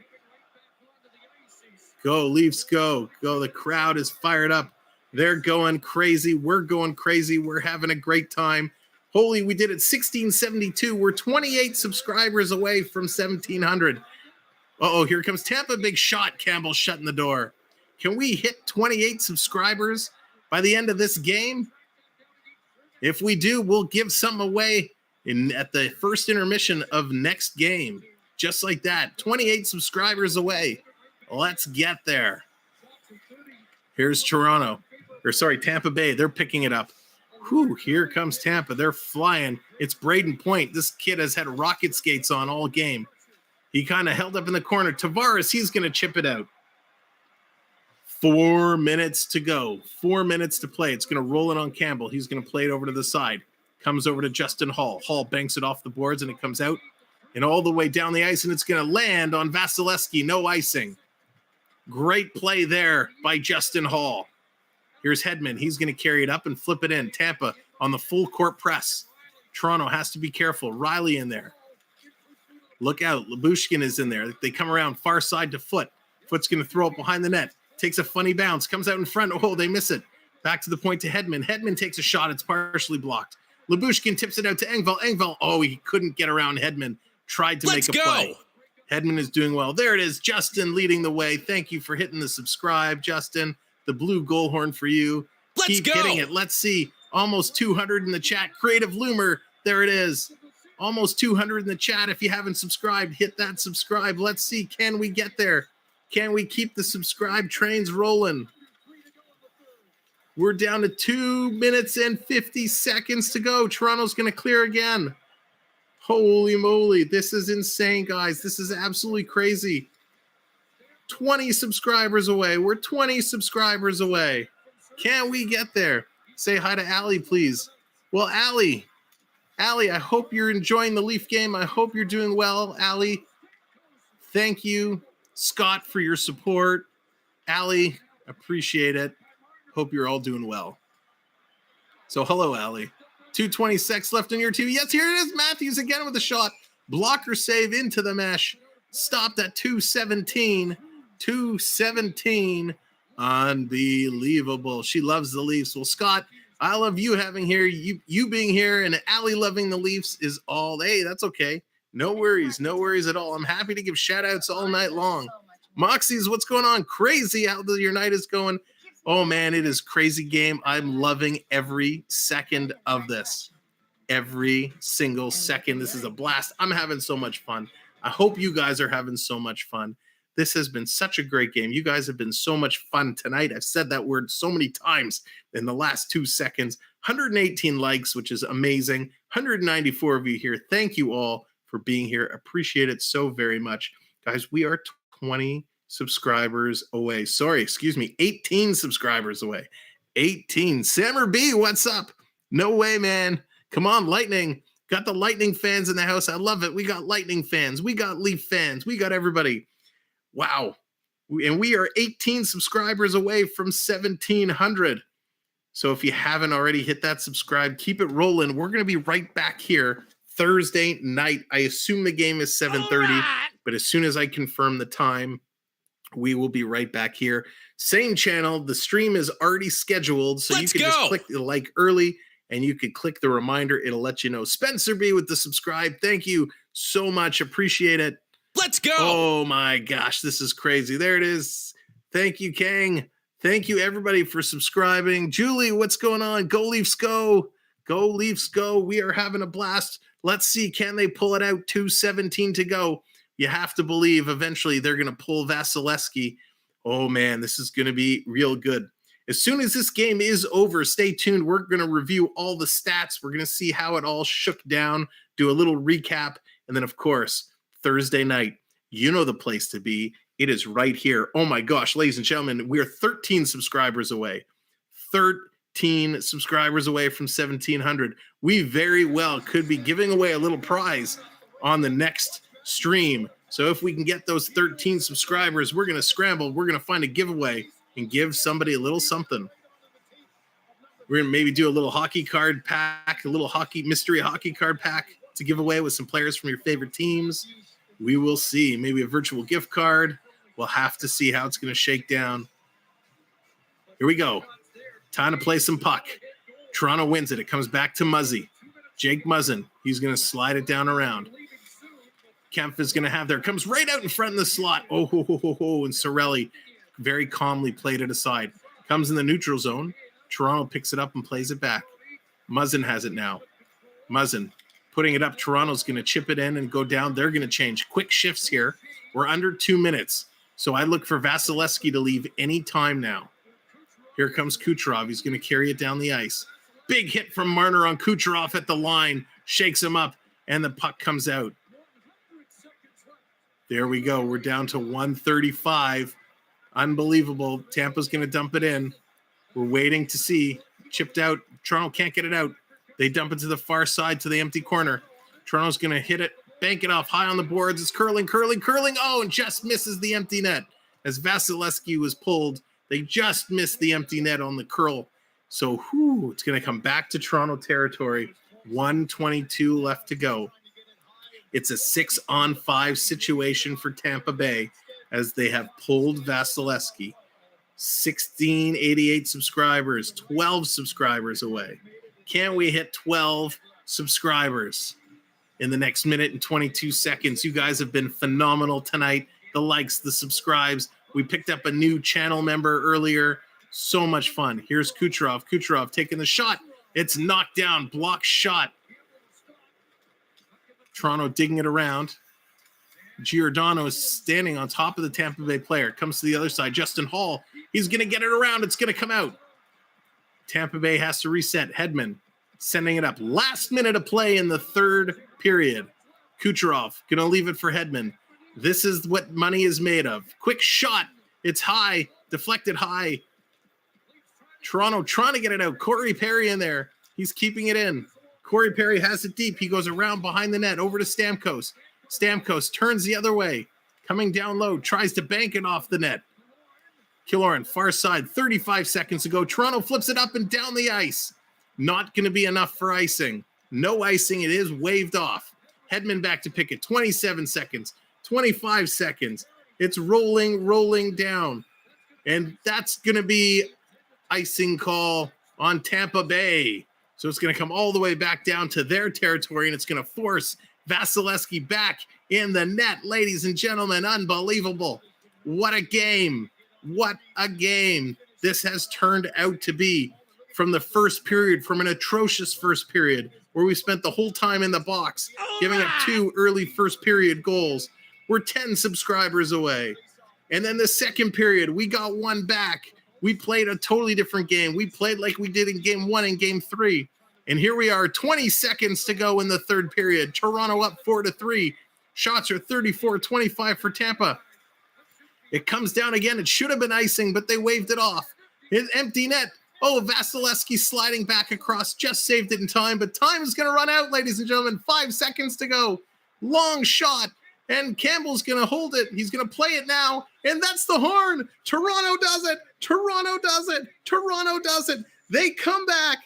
[SPEAKER 1] Go, Leafs, go. Go, the crowd is fired up. They're going crazy. We're going crazy. We're having a great time. Holy, we did it 1672. We're 28 subscribers away from 1,700. Uh-oh, here comes Tampa. Big shot. Campbell shutting the door. Can we hit 28 subscribers by the end of this game? If we do, we'll give something away at the first intermission of next game. Just like that. 28 subscribers away. Let's get there. Here's Tampa Bay. They're picking it up. Whew, here comes Tampa. They're flying. It's Brayden Point. This kid has had rocket skates on all game. He kind of held up in the corner. Tavares, he's going to chip it out. 4 minutes to go. 4 minutes to play. It's going to roll it on Campbell. He's going to play it over to the side. Comes over to Justin Hall. Hall banks it off the boards, and it comes out and all the way down the ice, and it's going to land on Vasilevskiy. No icing. Great play there by Justin Hall. Here's Hedman. He's going to carry it up and flip it in. Tampa on the full court press. Toronto has to be careful. Riley in there. Look out. Lyubushkin is in there. They come around far side to Foot. Foot's going to throw it behind the net. Takes a funny bounce. Comes out in front. Oh, they miss it. Back to the point to Hedman. Hedman takes a shot. It's partially blocked. Lyubushkin tips it out to Engvall. Engvall, oh, he couldn't get around Hedman. Tried to make a play. Hedman is doing well. There it is. Justin leading the way. Thank you for hitting the subscribe, Justin. The blue goal horn for you. Keep hitting it. Let's see. Almost 200 in the chat. Creative Loomer. There it is. Almost 200 in the chat. If you haven't subscribed, hit that subscribe. Let's see. Can we get there? Can we keep the subscribe trains rolling? We're down to 2 minutes and 50 seconds to go. Toronto's going to clear again. Holy moly. This is insane, guys. This is absolutely crazy. 20 subscribers away. We're 20 subscribers away. Can we get there? Say hi to Allie, please. Well, Allie, I hope you're enjoying the Leaf game. I hope you're doing well, Allie. Thank you, Scott, for your support. Allie, appreciate it. Hope you're all doing well. So, hello, Allie. 2:26 left in your two. Yes, here it is. Matthews again with a shot. Blocker save into the mesh. Stopped at 2:17. 2:17. Unbelievable. She loves the Leafs. Well, Scott, I love you having here. You being here and Allie loving the Leafs is all. Hey, that's okay. No worries. No worries at all. I'm happy to give shout outs all night long. Moxie's, what's going on? Crazy how your night is going. Oh, man, it is crazy game. I'm loving every second of this. Every single second. This is a blast. I'm having so much fun. I hope you guys are having so much fun. This has been such a great game. You guys have been so much fun tonight. I've said that word so many times in the last 2 seconds. 118 likes, which is amazing. 194 of you here. Thank you all for being here. Appreciate it so very much. Guys, we are 20 subscribers away. Sorry, excuse me, 18 subscribers away. 18. Sammer B, what's up? No way, man. Come on, Lightning. Got the Lightning fans in the house. I love it. We got Lightning fans. We got Leaf fans. We got everybody. Wow. And we are 18 subscribers away from 1,700. So if you haven't already hit that subscribe, keep it rolling. We're going to be right back here Thursday night. I assume the game is 7:30, but as soon as I confirm the time, we will be right back here. Same channel. The stream is already scheduled, so you can just click the like early, and you could click the reminder. It'll let you know. Spencer B with the subscribe. Thank you so much. Appreciate it.
[SPEAKER 2] Let's go.
[SPEAKER 1] Oh my gosh, this is crazy. There it is. Thank you, Kang. Thank you, everybody, for subscribing. Julie, what's going on? Go Leafs, go. Go Leafs, go. We are having a blast. Let's see. Can they pull it out? 2:17 to go. You have to believe eventually they're going to pull Vasilevskiy. Oh, man, this is going to be real good. As soon as this game is over, stay tuned. We're going to review all the stats. We're going to see how it all shook down, do a little recap, and then, of course, Thursday night, you know the place to be. It is right here. Oh, my gosh, ladies and gentlemen, we are 13 subscribers away. 13 subscribers away from 1,700. We very well could be giving away a little prize on the next stream. So if we can get those 13 subscribers, we're going to scramble. We're going to find a giveaway and give somebody a little something. We're going to maybe do a little hockey card pack, a little mystery hockey card pack to give away with some players from your favorite teams. We will see. Maybe a virtual gift card. We'll have to see how it's going to shake down. Here we go. Time to play some puck. Toronto wins it. It comes back to Muzzy. Jake Muzzin. He's going to slide it down around. Kempf is going to have there. Comes right out in front in the slot. Oh, ho, ho, ho, ho. And Cirelli very calmly played it aside. Comes in the neutral zone. Toronto picks it up and plays it back. Muzzin has it now. Muzzin putting it up. Toronto's going to chip it in and go down. They're going to change. Quick shifts here. We're under 2 minutes. So I look for Vasilevskiy to leave any time now. Here comes Kucherov. He's going to carry it down the ice. Big hit from Marner on Kucherov at the line. Shakes him up, and the puck comes out. There we go. We're down to 135. Unbelievable. Tampa's going to dump it in. We're waiting to see. Chipped out. Toronto can't get it out. They dump it to the far side to the empty corner. Toronto's going to hit it. Bank it off high on the boards. It's curling. Oh, and just misses the empty net. As Vasilevskiy was pulled, they just missed the empty net on the curl. So, it's going to come back to Toronto territory. 1:22 left to go. It's a 6-on-5 situation for Tampa Bay as they have pulled Vasilevskiy. 1688 subscribers, 12 subscribers away. Can we hit 12 subscribers in the next minute and 22 seconds? You guys have been phenomenal tonight. The likes, the subscribes. We picked up a new channel member earlier. So much fun. Here's Kucherov. Kucherov taking the shot. It's knocked down. Block shot. Toronto digging it around. Giordano is standing on top of the Tampa Bay player. Comes to the other side. Justin Hall. He's going to get it around. It's going to come out. Tampa Bay has to reset. Hedman sending it up. Last minute of play in the third period. Kucherov going to leave it for Hedman. This is what money is made of. Quick shot. It's high. Deflected high. Toronto trying to get it out. Corey Perry in there. He's keeping it in. Corey Perry has it deep. He goes around behind the net over to Stamkos. Stamkos turns the other way. Coming down low. Tries to bank it off the net. Killorn, far side. 35 seconds to go. Toronto flips it up and down the ice. Not going to be enough for icing. No icing. It is waved off. Hedman back to pick it. 27 seconds. 25 seconds. It's rolling down. And that's going to be icing call on Tampa Bay. So it's going to come all the way back down to their territory, and it's going to force Vasilevskiy back in the net. Ladies and gentlemen, unbelievable. What a game. What a game. this has turned out to be. From the first period, from an atrocious first period, where we spent the whole time in the box, giving up 2 early first period goals. We're 10 subscribers away. And then the second period, we got 1 back. We played a totally different game. We played like we did in game 1 and game 3. And here we are, 20 seconds to go in the third period. Toronto up 4-3. Shots are 34-25 for Tampa. It comes down again. It should have been icing, but they waved it off. It's empty net. Oh, Vasilevskiy sliding back across, just saved it in time, but time is going to run out, ladies and gentlemen. 5 seconds to go. Long shot, and Campbell's going to hold it. He's going to play it now, and that's the horn. Toronto does it. Toronto does it. Toronto does it. They come back,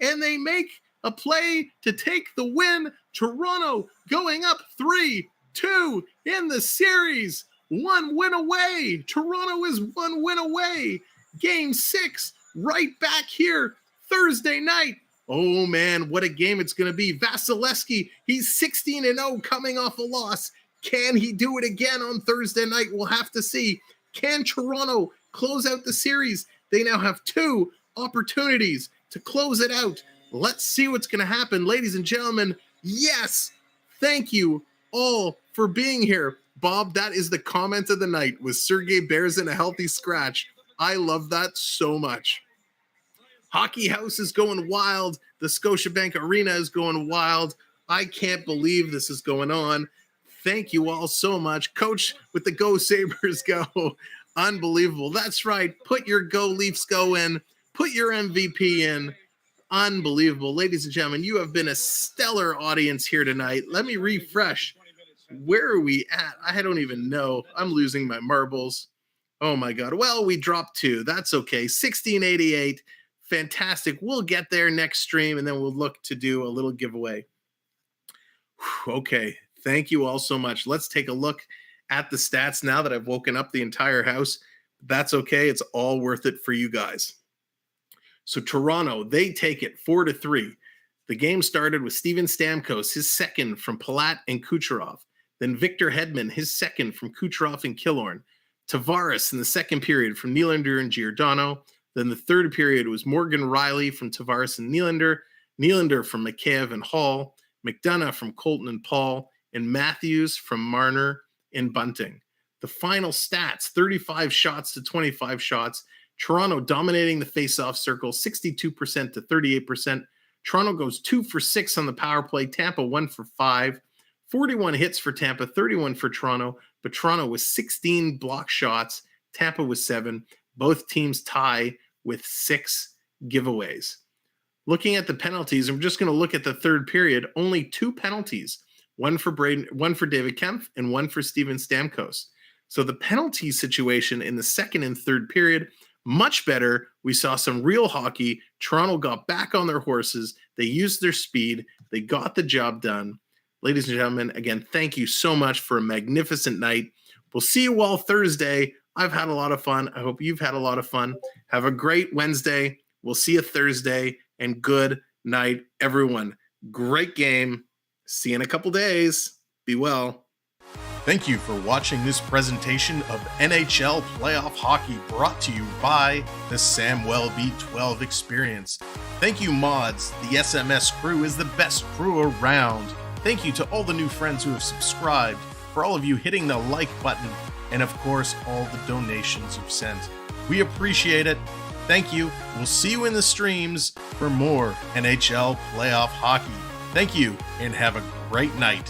[SPEAKER 1] and they make a play to take the win. Toronto going up 3-2 in the series. 1 win away. Toronto is 1 win away. Game 6, right back here, Thursday night. Oh, man, what a game it's going to be. Vasilevskiy, he's 16-0 coming off a loss. Can he do it again on Thursday night? We'll have to see. Can Toronto close out the series? They now have 2 opportunities to close it out. Let's see what's going to happen. Ladies and gentlemen, yes, thank you all for being here. Bob, that is the comment of the night, was Sergei Berzin a healthy scratch? I love that so much. Hockey House is going wild. The Scotiabank Arena is going wild. I can't believe this is going on. Thank you all so much. Coach with the Go Sabres Go. Unbelievable. That's right. Put your Go Leafs Go in. Put your MVP in. Unbelievable. Ladies and gentlemen, you have been a stellar audience here tonight. Let me refresh. Where are we at? I don't even know. I'm losing my marbles. Oh, my God. Well, we dropped 2. That's okay. 1688. Fantastic. We'll get there next stream, and then we'll look to do a little giveaway. Whew, okay. Thank you all so much. Let's take a look at the stats now that I've woken up the entire house. That's okay. It's all worth it for you guys. So Toronto, they take it 4-3. The game started with Steven Stamkos, his second from Palat and Kucherov. Then Victor Hedman, his second from Kucherov and Killorn. Tavares in the second period from Nylander and Giordano. Then the third period was Morgan Riley from Tavares and Nylander. Nylander from Mikheyev and Hall. McDonough from Colton and Paul. And Matthews from Marner and Bunting. The final stats, 35 shots to 25 shots. Toronto dominating the faceoff circle, 62% to 38%. Toronto goes 2 for 6 on the power play. Tampa 1 for 5. 41 hits for Tampa, 31 for Toronto. But Toronto was 16 block shots. Tampa was 7. Both teams tie with 6 giveaways. Looking at the penalties, I'm just going to look at the third period. Only 2 penalties. One for David Kempf and one for Steven Stamkos. So the penalty situation in the second and third period, much better. We saw some real hockey. Toronto got back on their horses. They used their speed. They got the job done. Ladies and gentlemen, again, thank you so much for a magnificent night. We'll see you all Thursday. I've had a lot of fun. I hope you've had a lot of fun. Have a great Wednesday. We'll see you Thursday. And good night, everyone. Great game. See you in a couple days. Be well.
[SPEAKER 3] Thank you for watching this presentation of NHL Playoff Hockey brought to you by the Samwelb12 Experience. Thank you, mods. The SMS crew is the best crew around. Thank you to all the new friends who have subscribed, for all of you hitting the like button, and of course, all the donations you've sent. We appreciate it. Thank you. We'll see you in the streams for more NHL Playoff Hockey. Thank you, and have a great night.